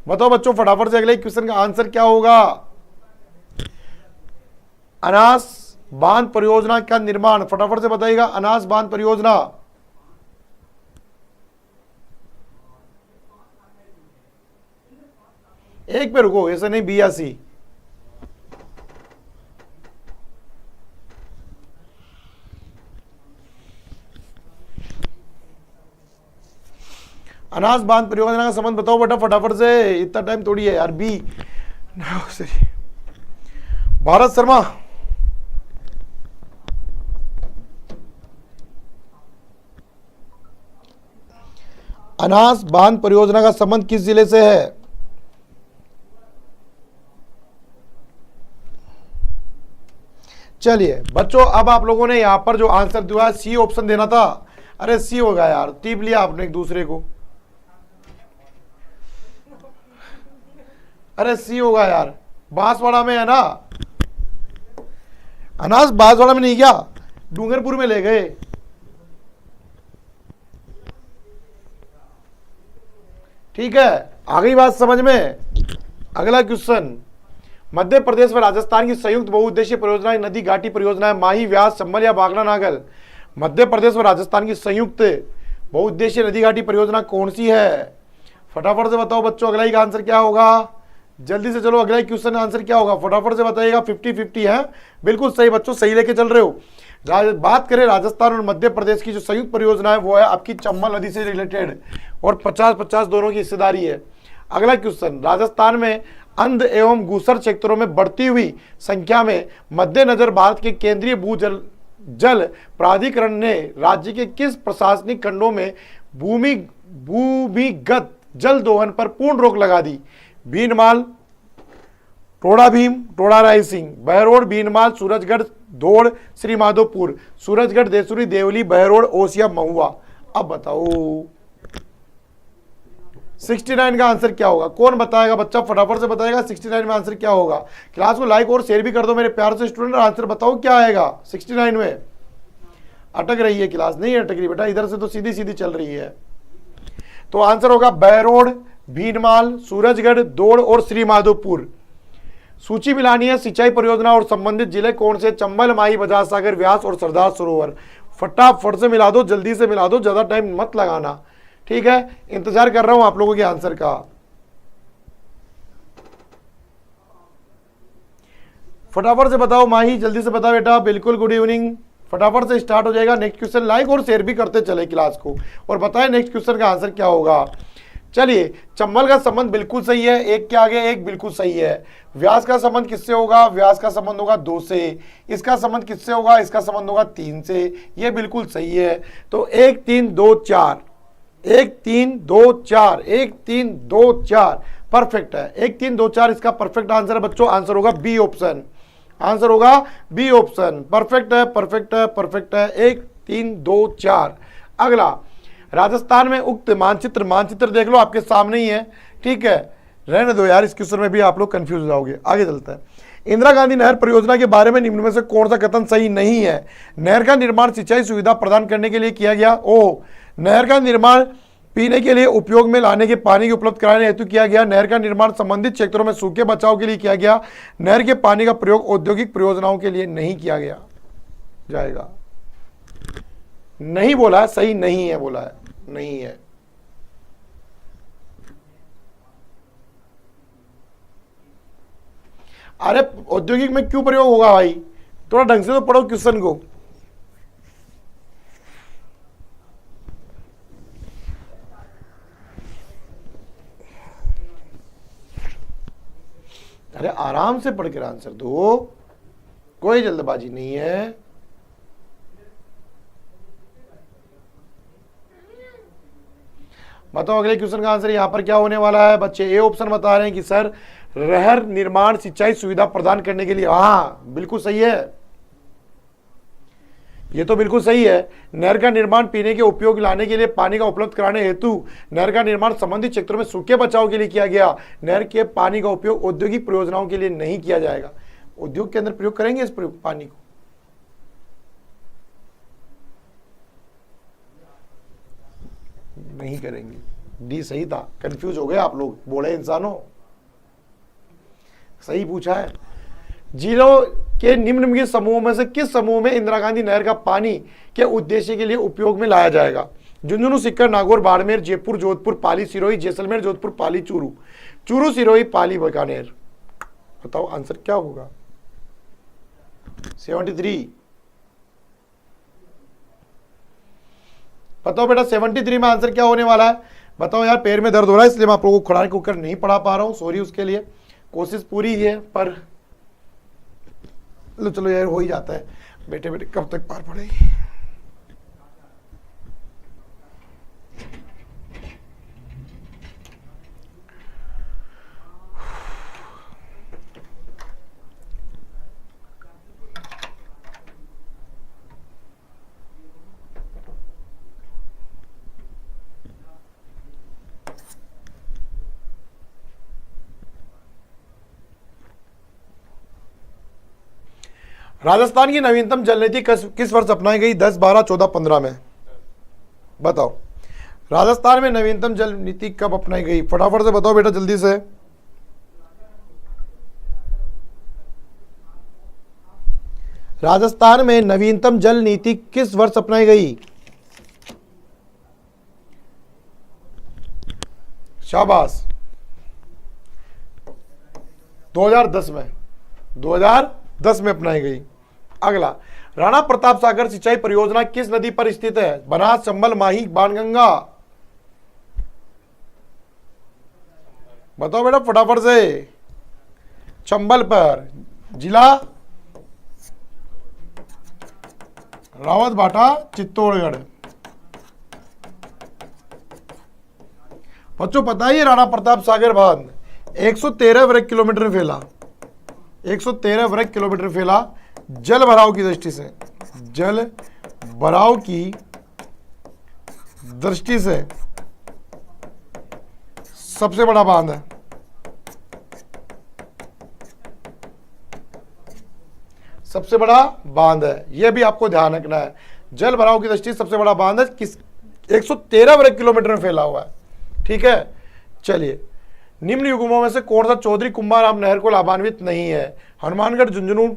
बताओ बच्चों फटाफट से, अगले क्वेश्चन का आंसर क्या होगा? अनास बांध परियोजना का निर्माण फटाफट से बताइएगा। अनास बांध परियोजना, एक पे रुको, ऐसा नहीं, 82। अनाज बांध परियोजना का संबंध बताओ बेटा फटाफट से, इतना टाइम थोड़ी है यार। बी भारत शर्मा, अनाज बांध परियोजना का संबंध किस जिले से है? चलिए बच्चों, अब आप लोगों ने यहां पर जो आंसर दिया सी ऑप्शन देना था। अरे सी होगा यार, टीप लिया आपने एक दूसरे को। अरे सी होगा यार, बांसवाड़ा में है ना, अनाज बांसवाड़ा में नहीं क्या, डूंगरपुर में ले गए। ठीक है, आ गई बात समझ में। अगला क्वेश्चन, मध्य प्रदेश व राजस्थान की संयुक्त बहुउद्देशीय परियोजना नदी घाटी परियोजना है, माही, व्यास, चंबल या बागला नागल। मध्य प्रदेश व राजस्थान की संयुक्त बहुउद्देशीय नदी घाटी परियोजना कौन सी है? फटाफट से बताओ बच्चों, अगला ही का आंसर क्या होगा? जल्दी से चलो, अगला क्वेश्चन आंसर क्या होगा फटाफट से बताइएगा। 50-50 है, बिल्कुल सही बच्चों, सही लेके चल रहे हो। बात करें राजस्थान और मध्य प्रदेश की जो संयुक्त परियोजना है वो है आपकी चंबल नदी से रिलेटेड, और 50-50 दोनों की हिस्सेदारी है। अगला क्वेश्चन, राजस्थान में अंध एवं घूसर क्षेत्रों में बढ़ती हुई संख्या में मद्देनजर भारत के केंद्रीय जल प्राधिकरण ने राज्य के किस प्रशासनिक खंडों में भूमिगत जल दोहन पर पूर्ण रोक लगा दी? भीनमाल, टोडा भीम, टोडा रायसिंह, बहरोड, भीनमाल, सूरजगढ़, दौड़, श्री माधोपुर, सूरजगढ़, देसुरी, देवली, बहरोड, ओसिया, महुआ। अब बताओ 69 का आंसर क्या होगा? कौन बताएगा बच्चा, फटाफट से बताएगा 69 में आंसर क्या होगा। क्लास को लाइक और शेयर भी कर दो मेरे प्यार से स्टूडेंट, आंसर बताओ क्या आएगा 69 में। अटक रही है क्लास, नहीं अटक रही बेटा, इधर से तो सीधी सीधी चल रही है। तो आंसर होगा बहरोड, भीनमाल, सूरजगढ़, दौड़ और श्री माधोपुर। सूची मिलानी है सिंचाई परियोजना और संबंधित जिले कौन से? चंबल, माही, बजाज सागर, व्यास और सरदार सरोवर। फटाफट से मिला दो, जल्दी से मिला दो, ज्यादा टाइम मत लगाना। ठीक है, इंतजार कर रहा हूं आप लोगों के आंसर का। फटाफट से बताओ माही, जल्दी से बताओ बेटा। बिल्कुल, गुड इवनिंग। फटाफट से स्टार्ट हो जाएगा नेक्स्ट क्वेश्चन। लाइक और शेयर भी करते चले क्लास को, और बताएं नेक्स्ट क्वेश्चन का आंसर क्या होगा। चलिए, चंबल का संबंध बिल्कुल सही है, एक के आगे एक बिल्कुल सही है। व्यास का संबंध किससे होगा? व्यास का संबंध होगा 2 से। इसका संबंध किससे होगा? इसका संबंध होगा 3 से। ये बिल्कुल सही है। तो 1 3 2 4, 1 3 2 4, 1 3 2 4 परफेक्ट है। 1 3 2 4 इसका परफेक्ट आंसर है बच्चों। आंसर होगा बी ऑप्शन, आंसर होगा बी ऑप्शन। परफेक्ट है, परफेक्ट है, परफेक्ट है। 1 3 2 4। अगला, राजस्थान में उक्त मानचित्र देख लो, आपके सामने ही है। ठीक है, रहने दो यार, इस क्वेश्चन में भी आप लोग कंफ्यूज हो जाओगे। आगे चलते हैं। इंदिरा गांधी नहर परियोजना के बारे में निम्न में से कौन सा कथन सही नहीं है? नहर का निर्माण सिंचाई सुविधा प्रदान करने के लिए किया गया। नहर का निर्माण पीने के लिए उपयोग में लाने के पानी की उपलब्ध कराने हेतु किया गया। नहर का निर्माण संबंधित क्षेत्रों में सूखे बचाव के लिए किया गया। नहर के पानी का प्रयोग औद्योगिक प्रयोजनाओं के लिए नहीं किया गया जाएगा। नहीं बोला है, सही नहीं है बोला है, नहीं है। अरे औद्योगिक में क्यों प्रयोग होगा भाई? थोड़ा ढंग से तो पढ़ो क्वेश्चन को। अरे आराम से पढ़ कर आंसर दो, कोई जल्दबाजी नहीं है। बताओ अगले क्वेश्चन का आंसर यहां पर क्या होने वाला है बच्चे? ए ऑप्शन बता रहे हैं कि सर नहर निर्माण सिंचाई सुविधा प्रदान करने के लिए। हाँ बिल्कुल सही है, ये तो बिल्कुल सही है। नहर का निर्माण पीने के उपयोग लाने के लिए पानी का उपलब्ध कराने हेतु नहर का निर्माण संबंधित क्षेत्रों में सूखे बचाव के लिए किया गया। नहर के पानी का उपयोग औद्योगिक प्रयोजनाओं के लिए नहीं किया जाएगा। उद्योग के अंदर प्रयोग करेंगे इस पानी को? नहीं करेंगे। डी सही था, कंफ्यूज हो गए आप लोग, बोले इंसानों। सही पूछा है। जिलों के निम्न के समूहों में से किस समूह में इंदिरा गांधी नहर का पानी के उद्देश्य के लिए उपयोग में लाया जाएगा? झुंझुनू, सीकर, नागौर, बाड़मेर, जयपुर, जोधपुर, पाली, सिरोही, जैसलमेर, जोधपुर, पाली, चूरू। चूरू, सिरोही, पाली, बीकानेर। बताओ आंसर क्या होगा? 73। बताओ बेटा 73 में आंसर क्या होने वाला है? बताओ यार, पैर में दर्द हो रहा है इसलिए मैं आप लोगों को खुरानी कुकर नहीं पढ़ा पा रहा हूँ, सॉरी उसके लिए। कोशिश पूरी ही है पर चलो यार, हो ही जाता है। बेटे बेटे कब तक पार पड़ेगी। राजस्थान की नवीनतम जल नीति किस वर्ष अपनाई गई? 10, 12, 14, 15 में बताओ। राजस्थान में नवीनतम जल नीति कब अपनाई गई? फटाफट से बताओ बेटा, जल्दी से। राजस्थान में नवीनतम जल नीति किस वर्ष अपनाई गई? शाबाश, 2010 में। 2010 में अपनाई गई। अगला, राणा प्रताप सागर सिंचाई परियोजना किस नदी पर स्थित है? बनास, चंबल, माही, बाणगंगा। बताओ बेटा फटाफट से। चंबल पर। जिला रावतभाटा, चित्तौड़गढ़। बच्चों पता है ये राणा प्रताप सागर बांध 113 वर्ग किलोमीटर में फैला, 113 वर्ग किलोमीटर फैला। जल भराव की दृष्टि से, जल भराव की दृष्टि से सबसे बड़ा बांध है। सबसे बड़ा बांध है, यह भी आपको ध्यान रखना है। जल भराव की दृष्टि से सबसे बड़ा बांध है, किस 113 वर्ग किलोमीटर में फैला हुआ है। ठीक है, चलिए। निम्न युग्मों में से कौन सा चौधरी कुंभाराम नहर को लाभान्वित नहीं है? हनुमानगढ़, झुंझुनू,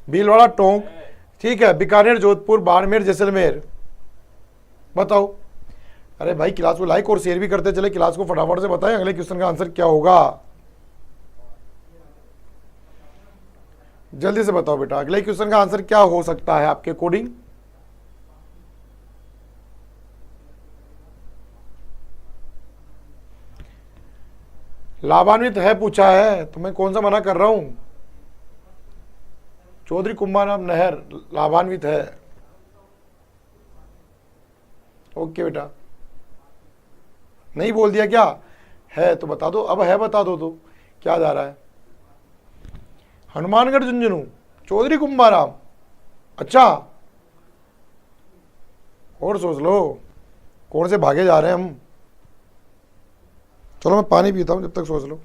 भीलवाड़ा, टोंक, ठीक है, बीकानेर, जोधपुर, बाड़मेर, जैसलमेर। बताओ। अरे भाई, क्लास को लाइक और शेयर भी करते चले, क्लास को फटाफट से बताएं अगले क्वेश्चन का आंसर क्या होगा। जल्दी से बताओ बेटा, अगले क्वेश्चन का आंसर क्या हो सकता है आपके अकॉर्डिंग? लाभान्वित है पूछा है तो मैं कौन सा मना कर रहा हूं? चौधरी कुंभाराम नहर लाभान्वित है। ओके बेटा, नहीं बोल दिया क्या? है तो बता दो, अब है बता दो तो क्या जा रहा है? हनुमानगढ़, झुंझुनू, चौधरी कुंभाराम। अच्छा, और सोच लो कौन से भागे जा रहे हैं हम। चलो मैं पानी पीता हूं जब तक सोच लो।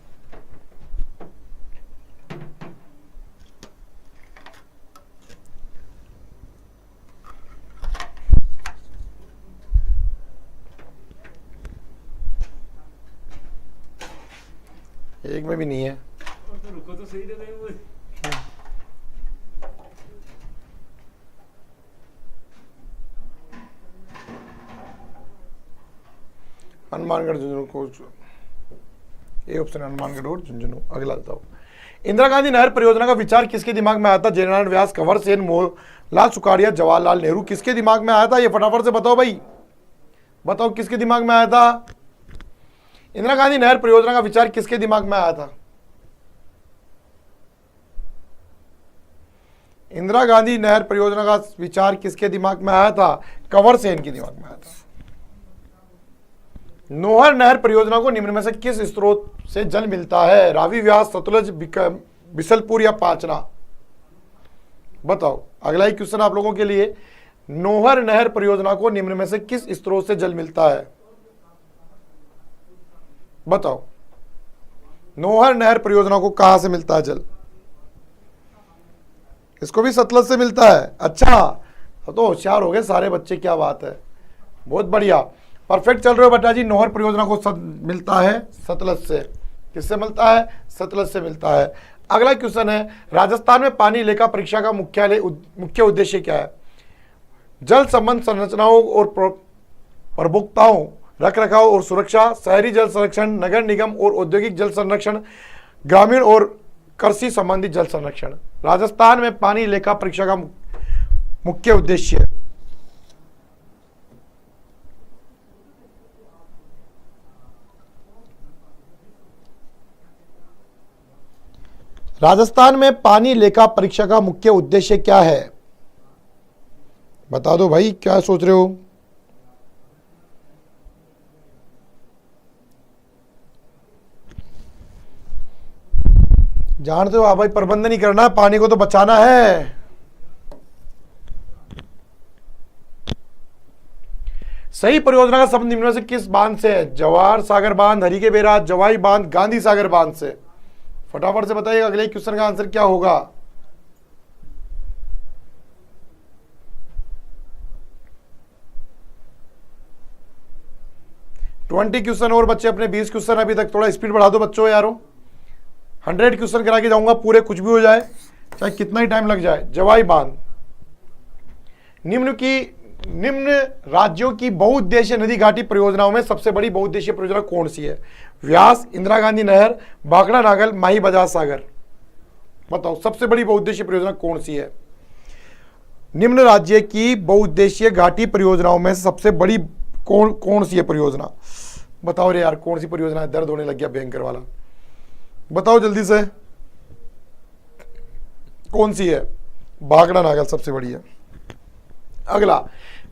एक में भी नहीं है। तो रुको तो सही दे वो। हनुमानगढ़, झुंझुनू को, ये ऑप्शन हनुमानगढ़ और झुंझुनू। अगला बताओ। इंदिरा गांधी नहर परियोजना का विचार किसके दिमाग में आया था? जयनारायण व्यास, कंवर सेन, मोहनलाल सुखाड़िया, जवाहरलाल नेहरू। किसके दिमाग में आया था? ये फटाफट से बताओ भाई, बताओ किसके दिमाग में आया था? इंदिरा गांधी नहर परियोजना का विचार किसके दिमाग में आया था? इंदिरा गांधी नहर परियोजना का विचार किसके दिमाग में आया था? कंवर सेन के दिमाग में आया था। नोहर नहर परियोजना को निम्न में से किस स्रोत से जल मिलता है? रावी, व्यास, सतलज, बिसलपुर या पाचना। बताओ। अगला ही क्वेश्चन आप लोगों के लिए। नोहर नहर परियोजना को निम्न में से किस स्रोत से जल मिलता है? बताओ। नोहर नहर परियोजना को कहां से मिलता है जल? इसको भी सतलज से मिलता है। अच्छा, तो होशियार हो गए सारे बच्चे, क्या बात है, बहुत बढ़िया, परफेक्ट चल रहे हो बेटा जी। नोहर परियोजना को मिलता है सतलज से। किससे मिलता है? सतलज से मिलता है। अगला क्वेश्चन है, राजस्थान में पानी लेखा परीक्षा का मुख्य उद्देश्य क्या है? जल संबंध संरचनाओं और प्रभुताओं, रख रखाव और सुरक्षा, शहरी जल संरक्षण, नगर निगम और औद्योगिक जल संरक्षण, ग्रामीण और कृषि संबंधी जल संरक्षण। राजस्थान में पानी लेखा परीक्षा का मुख्य उद्देश्य। राजस्थान में पानी लेखा परीक्षा का मुख्य उद्देश्य क्या है? बता दो भाई, क्या सोच रहे हो? जानते हो आप भाई, प्रबंधन ही करना है, पानी को तो बचाना है। सही परियोजना का संबंध निम्न में से किस बांध से है? जवाहर सागर बांध, हरिके बैराज, जवाई बांध, गांधी सागर बांध से। फटाफट से बताइए अगले क्वेश्चन का आंसर क्या होगा। ट्वेंटी क्वेश्चन और बच्चे अपने 20 क्वेश्चन अभी तक, थोड़ा स्पीड बढ़ा दो बच्चों यारो। 100 क्वेश्चन करा के जाऊंगा पूरे, कुछ भी हो जाए, चाहे कितना ही टाइम लग जाए। जवाई बांध। निम्न राज्यों की बहुउद्देशीय नदी घाटी परियोजनाओं में सबसे बड़ी बहुउद्देशीय परियोजना कौन सी है? व्यास, इंदिरा गांधी नहर, भाखड़ा नागल, माही बजाज सागर। बताओ सबसे बड़ी बहुउद्देशीय परियोजना कौन सी है? निम्न राज्य की बहुउद्देशीय घाटी परियोजनाओं में सबसे बड़ी कौन सी है परियोजना? बताओ रे यार, कौन सी परियोजना है? दर्द होने लग गया भयंकर वाला, बताओ जल्दी से, कौन सी है? भाखड़ा नागल सबसे बड़ी है। अगला,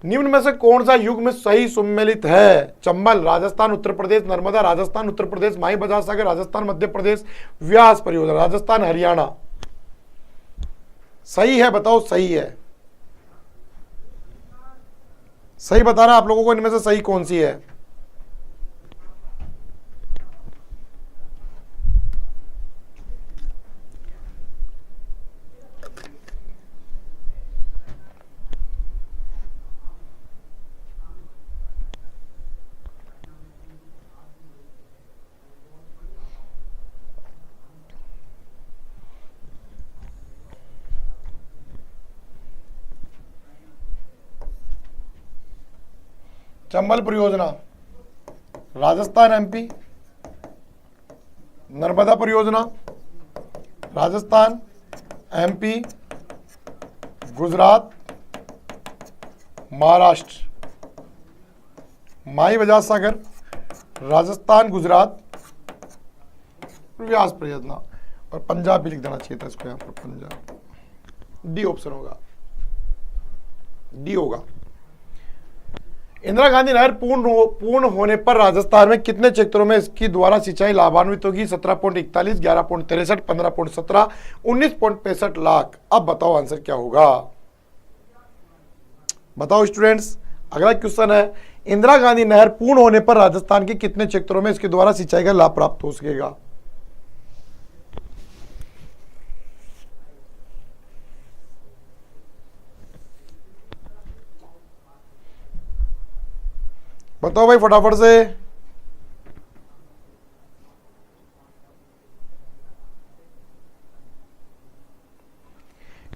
निम्न में से कौन सा युग में सही सम्मिलित है? चंबल राजस्थान उत्तर प्रदेश, नर्मदा राजस्थान उत्तर प्रदेश, माही बजाज सागर राजस्थान मध्य प्रदेश, व्यास परियोजना राजस्थान हरियाणा। सही है, बताओ सही है। सही बताना आप लोगों को, इनमें से सही कौन सी है? चंबल परियोजना राजस्थान एमपी, नर्मदा परियोजना राजस्थान एमपी, गुजरात, महाराष्ट्र। माही बजाज सागर राजस्थान, गुजरात, व्यास परियोजना, और पंजाब भी लिख देना चाहिए था इसको यहाँ पर, पंजाब। डी ऑप्शन होगा, डी होगा। इंदिरा गांधी नहर पूर्ण होने पर राजस्थान में कितने क्षेत्रों में इसकी द्वारा सिंचाई लाभान्वित होगी? 17.41, 11.63, 15.17, 19.65 लाख। अब बताओ आंसर क्या होगा? बताओ स्टूडेंट्स, अगला क्वेश्चन है, इंदिरा गांधी नहर पूर्ण होने पर राजस्थान के कितने क्षेत्रों में इसके द्वारा सिंचाई का लाभ प्राप्त हो सकेगा? बताओ भाई फटाफट से।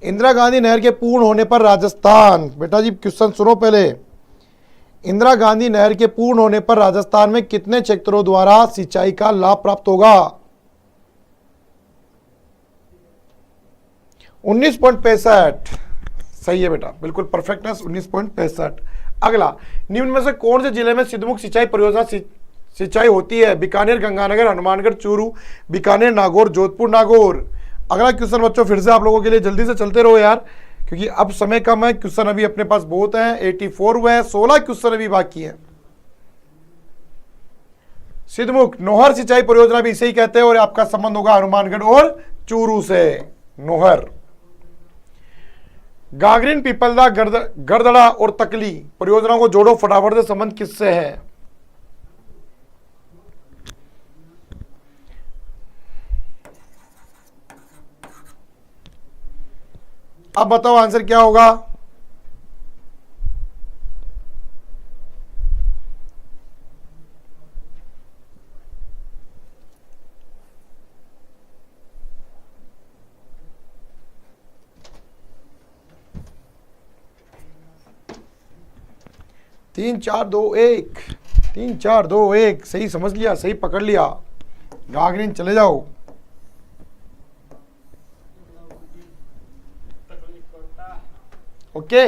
इंदिरा गांधी नहर के पूर्ण होने पर राजस्थान, बेटा जी क्वेश्चन सुनो पहले। इंदिरा गांधी नहर के पूर्ण होने पर राजस्थान में कितने क्षेत्रों द्वारा सिंचाई का लाभ प्राप्त होगा? 19.65। सही है बेटा, बिल्कुल परफेक्ट है, 19.65। अगला, निम्न में से कौन से जिले में सिद्धमुख सिंचाई परियोजना सिंचाई होती है? बीकानेर, गंगानगर, हनुमानगढ़, चूरू, बीकानेर, नागौर, जोधपुर, नागौर। अगला क्वेश्चन बच्चों फिर से आप लोगों के लिए, जल्दी से चलते रहो यार, क्योंकि अब समय कम है, क्वेश्चन अभी अपने पास बहुत है। 84 हुए हैं, 16 क्वेश्चन अभी बाकी है। सिद्धमुख नोहर सिंचाई परियोजना भी इसे ही कहते हैं, और आपका संबंध होगा हनुमानगढ़ और चूरू से। नोहर, गागरिन, पीपलदा, गरदड़ा और तकली परियोजनाओं को जोड़ो, फटाफट से संबंध किससे है? अब बताओ आंसर क्या होगा? तीन चार दो एक, 3 4 2 1। सही समझ लिया, सही पकड़ लिया। गागरिन चले जाओ। ओके,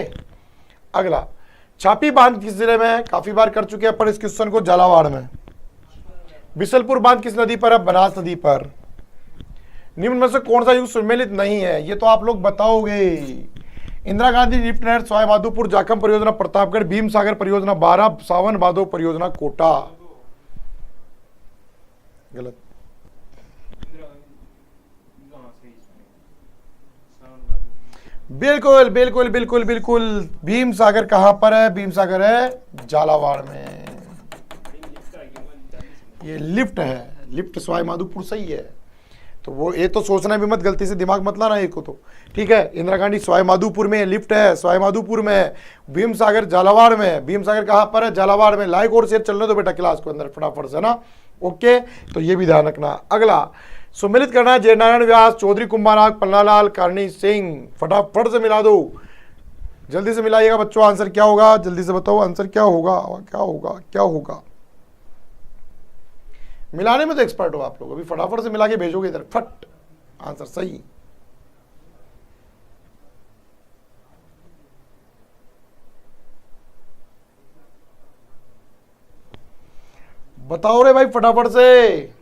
अगला, छापी बांध किस जिले में है? काफी बार कर चुके हैं पर इस क्वेश्चन को, झालावाड़ में। बिसलपुर बांध किस नदी पर है? बनास नदी पर। निम्न में से कौन सा युग सुमेलित नहीं है, ये तो आप लोग बताओगे। इंदिरा गांधी लिफ्ट नहर, सवाई माधोपुर जाखम परियोजना प्रतापगढ़, भीम सागर परियोजना बारा, सावन भादो परियोजना कोटा। गलत। बिल्कुल बिल्कुल बिल्कुल बिल्कुल। भीम सागर कहां पर है? भीम सागर है झालावाड़ में। ये लिफ्ट है, लिफ्ट सवाई माधोपुर सही है। तो वो ये तो सोचना भी मत, गलती से दिमाग मत लाना एक को तो, ठीक है। इंदिरा गांधी सवाई माधोपुर में, लिफ्ट है सवाई माधोपुर में है। भीम सागर झालावाड़ में है। भीम सागर कहां पर है? झालावाड़ में। लाइक और शेयर चलने दो बेटा क्लास को अंदर फटाफट से ना, ओके। तो ये भी ध्यान रखना। अगला सुमिलित करना है जयनारायण व्यास, चौधरी कुंभाराग, पन्नालाल, करणी सिंह। फटाफट से मिला दो, जल्दी से मिलाइएगा बच्चों। आंसर क्या होगा? जल्दी से बताओ आंसर क्या होगा, क्या होगा, क्या होगा। मिलाने में तो एक्सपर्ट हो आप लोग, अभी फटाफट से मिला के भेजोगे इधर फट। आंसर सही। बताओ रे भाई फटाफट से।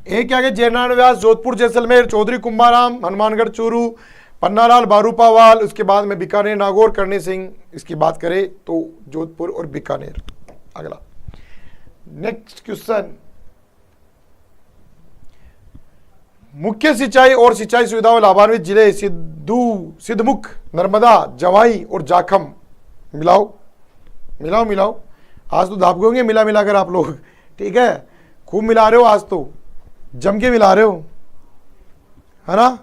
एक क्या जयनारायण व्यास, जोधपुर जैसलमेर, चौधरी कुंभाराम, हनुमानगढ़ चूरू, पन्नालाल बारूपावाल, उसके बाद में बीकानेर नागौर, करणी सिंह। इसकी बात करें तो जोधपुर और बीकानेर। अगला नेक्स्ट क्वेश्चन, मुख्य सिंचाई और सिंचाई सुविधाओं लाभान्वित जिले सिद्धमुख, नर्मदा, जवाई और जाखम। मिलाओ मिलाओ मिलाओ। आज तो दाप होंगे मिला मिला कर आप लोग, ठीक है। खूब मिला रहे हो आज तो, जम के मिला रहे हो, है ना।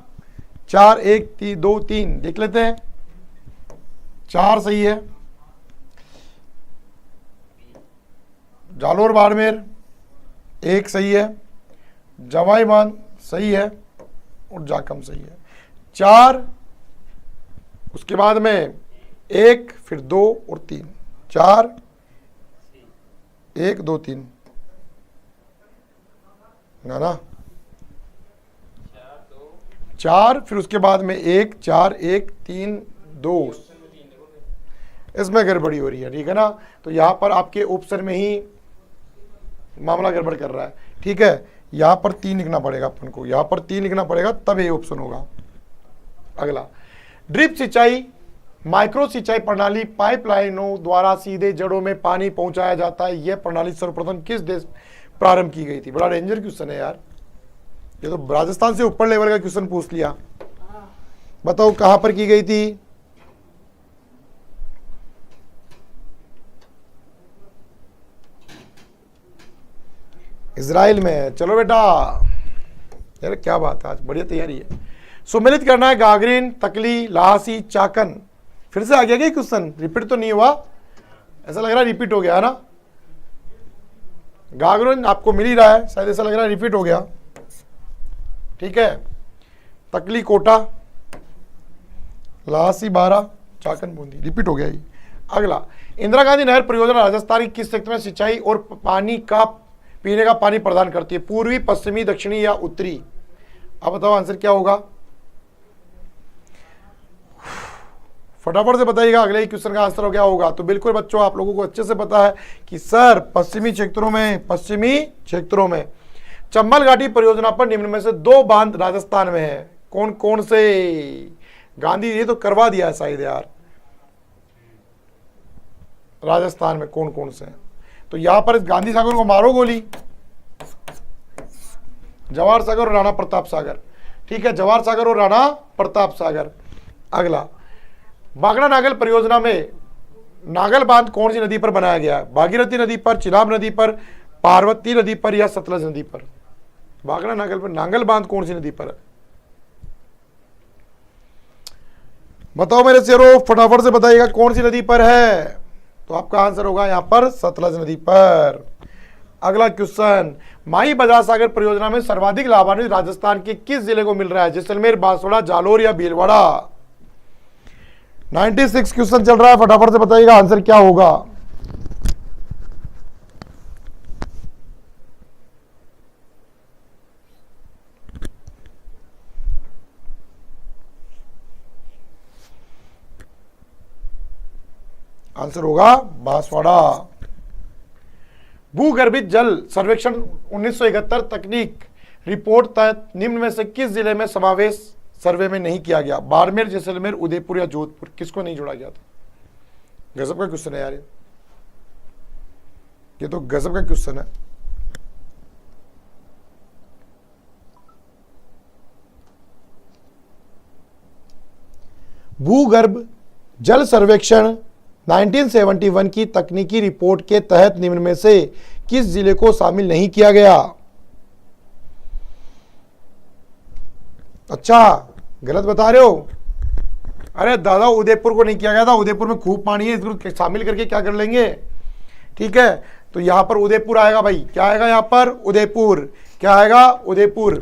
4 1 3 2 3 देख लेते हैं। 4 सही है। जालोर बाड़मेर 1 सही है, जवाई मान सही है और जाखम सही है। 4, उसके बाद में 1, फिर 2 और 3। 4 1 2 3 ना 4, फिर उसके बाद में 1 4 1 3 2। इसमें गड़बड़ी हो रही है, ठीक है ना। तो यहां पर आपके ऑप्शन में ही मामला गड़बड़ कर रहा है, ठीक है। यहां पर 3 लिखना पड़ेगा अपन को, यहां पर 3 लिखना पड़ेगा, तब ये ऑप्शन होगा। अगला ड्रिप सिंचाई, माइक्रो सिंचाई प्रणाली, पाइपलाइनों द्वारा सीधे जड़ों में पानी पहुंचाया जाता है। यह प्रणाली सर्वप्रथम किस देश प्रारंभ की गई थी? बड़ा डेंजर क्वेश्चन है यार, ये तो राजस्थान से ऊपर लेवल का क्वेश्चन पूछ लिया। बताओ कहां पर की गई थी? इजराइल में। चलो बेटा यार क्या बात है, आज बढ़िया तैयारी है। सुमिलित करना है गागरिन, तकली, लहासी, चाकन। फिर से आ गया क्या क्वेश्चन? रिपीट तो नहीं हुआ? ऐसा लग रहा है रिपीट हो गया है ना। गागरिन आपको मिल ही रहा है, शायद ऐसा लग रहा है रिपीट हो गया, ठीक है। तकली कोटा, लहासी बारा, चाकन बूंदी, रिपीट हो गया ये। अगला इंदिरा गांधी नहर परियोजना राजस्थान की किस क्षेत्र में सिंचाई और पानी का पीने का पानी प्रदान करती है? पूर्वी, पश्चिमी, दक्षिणी या उत्तरी? अब बताओ आंसर क्या होगा, फटाफट से बताइएगा। अगले क्वेश्चन का आंसर क्या होगा? तो बिल्कुल बच्चों आप लोगों को अच्छे से पता है कि सर पश्चिमी क्षेत्रों में चंबल घाटी परियोजना पर निम्न में से 2 बांध राजस्थान में है। कौन कौन से? गांधी ये तो करवा दिया है शायद यार, राजस्थान में कौन कौन से हैं? तो यहां पर इस गांधी सागर को मारो गोली, जवाहर सागर और राणा प्रताप सागर, ठीक है। जवाहर सागर और राणा प्रताप सागर। अगला बागड़ा नागल परियोजना में नागल बांध कौन सी नदी पर बनाया गया है? भागीरथी नदी पर, चिनाब नदी पर, पार्वती नदी पर या सतलज नदी पर? बागड़ा नागल पर नागल बांध कौन सी नदी पर है? बताओ मेरे शेरों, फटाफट से बताइएगा कौन सी नदी पर है। तो आपका आंसर होगा यहां पर सतलज नदी पर। अगला क्वेश्चन, माई बजार सागर परियोजना में सर्वाधिक लाभान्वित राजस्थान के किस जिले को मिल रहा है? जैसलमेर, बांसवाड़ा, जालोर या भीलवाड़ा? 96 क्वेश्चन चल रहा है, फटाफट से बताइएगा आंसर क्या होगा। आंसर होगा बांसवाड़ा। भूगर्भित जल सर्वेक्षण 1971 तकनीक रिपोर्ट तहत निम्न में से किस जिले में समावेश सर्वे में नहीं किया गया? बाड़मेर, जैसलमेर, उदयपुर या जोधपुर, किसको नहीं जोड़ा गया था? गजब का क्वेश्चन है यार, ये तो गजब का क्वेश्चन है। भूगर्भ जल सर्वेक्षण 1971 की तकनीकी रिपोर्ट के तहत निम्न में से किस जिले को शामिल नहीं किया गया? अच्छा, गलत बता रहे हो। अरे दादा, उदयपुर को नहीं किया गया था। उदयपुर में खूब पानी है, इसको शामिल करके क्या कर लेंगे? ठीक है, तो यहां पर उदयपुर आएगा भाई। क्या आएगा यहां पर? उदयपुर। क्या आएगा? उदयपुर।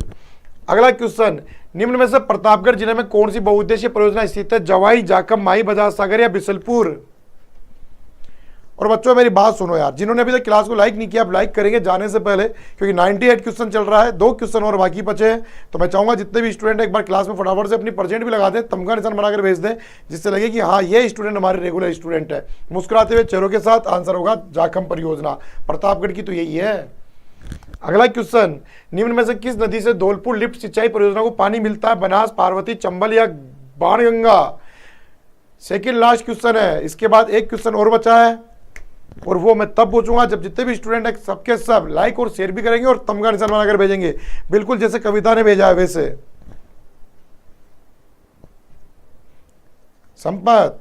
अगला क्वेश्चन, निम्न में से प्रतापगढ़ जिले में कौन सी बहुउद्देशीय परियोजना स्थित है? जवाई, जाखम, माई बजाज सागर या बिसलपुर? और बच्चों मेरी बात सुनो यार, जिन्होंने अभी तक क्लास को लाइक नहीं किया, आप लाइक करेंगे जाने से पहले, क्योंकि 98 क्वेश्चन चल रहा है, 2 क्वेश्चन और बाकी बचे हैं। तो मैं चाहूंगा जितने भी स्टूडेंट एक बार क्लास में फटाफट से अपनी परसेंट भी लगा दें, तमगा निशान बनाकर भेज दें, जिससे लगे कि हाँ ये स्टूडेंट हमारे रेगुलर स्टूडेंट है। मुस्कुराते हुए चेहरों के साथ आंसर होगा जाखम परियोजना। प्रतापगढ़ की तो यही है। अगला क्वेश्चन, निम्न में से किस नदी से धौलपुर लिफ्ट सिंचाई परियोजना को पानी मिलता है? बनास, पार्वती, चंबल या बाणगंगा? सेकंड लास्ट क्वेश्चन है, इसके बाद एक क्वेश्चन और बचा है, और वो मैं तब पूछूंगा जब जितने भी स्टूडेंट हैं सबके सब लाइक और शेयर भी करेंगे और तमगा निशान बनाकर भेजेंगे, बिल्कुल जैसे कविता ने भेजा है वैसे। संपत,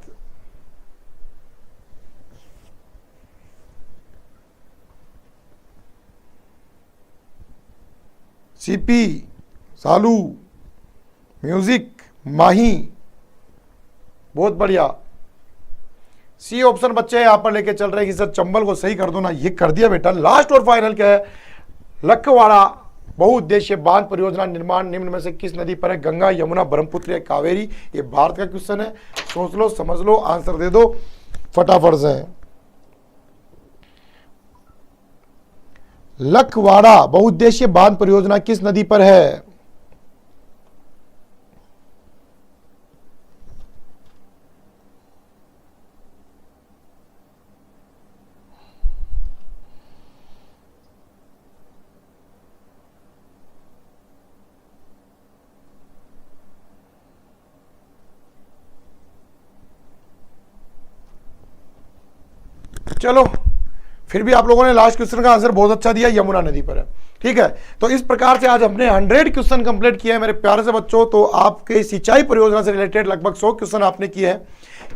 सीपी, सालू, म्यूजिक, माही, बहुत बढ़िया। सी ऑप्शन बच्चे यहां पर लेके चल रहे हैं कि सर चंबल को सही कर दो ना। ये कर दिया बेटा। लास्ट और फाइनल क्या है? लखवाड़ा बहुउद्देशीय बांध परियोजना निर्माण निम्न में से किस नदी पर है? गंगा, यमुना, ब्रह्मपुत्र या कावेरी? ये भारत का क्वेश्चन है। सोच लो, समझ लो, आंसर दे दो फटाफट से। लखवाड़ा बहुउद्देशीय बांध परियोजना किस नदी पर है? चलो, फिर भी आप लोगों ने लास्ट क्वेश्चन का आंसर बहुत अच्छा दिया, यमुना नदी पर है। ठीक है, तो इस प्रकार से आज हमने 100 क्वेश्चन कंप्लीट किए हैं मेरे प्यारे से बच्चों। तो आपके सिंचाई परियोजना से रिलेटेड लगभग 100 क्वेश्चन आपने किए हैं।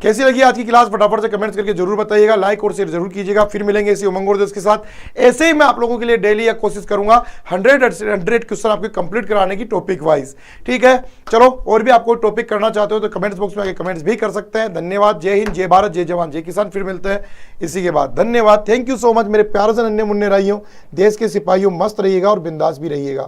कैसी लगी आज की क्लास? फटाफट से कमेंट्स करके जरूर बताइएगा, लाइक और शेयर जरूर कीजिएगा। फिर मिलेंगे इसी उमंग और जोश के साथ। ऐसे ही मैं आप लोगों के लिए डेली एक कोशिश करूंगा 100 क्वेश्चन आपके कंप्लीट कराने की टॉपिक वाइज। ठीक है, चलो, और भी आपको टॉपिक करना चाहते हो तो कमेंट्स बॉक्स में आके कमेंट्स भी कर सकते हैं। धन्यवाद। जय हिंद, जय भारत, जय जवान, जय किसान। फिर मिलते हैं इसी के बाद। धन्यवाद, थैंक यू सो मच मेरे प्यारे से नन्हे मुन्ने राइयों, देश के सिपाहियों। मस्त रहिएगा और बिंदास भी रहिएगा।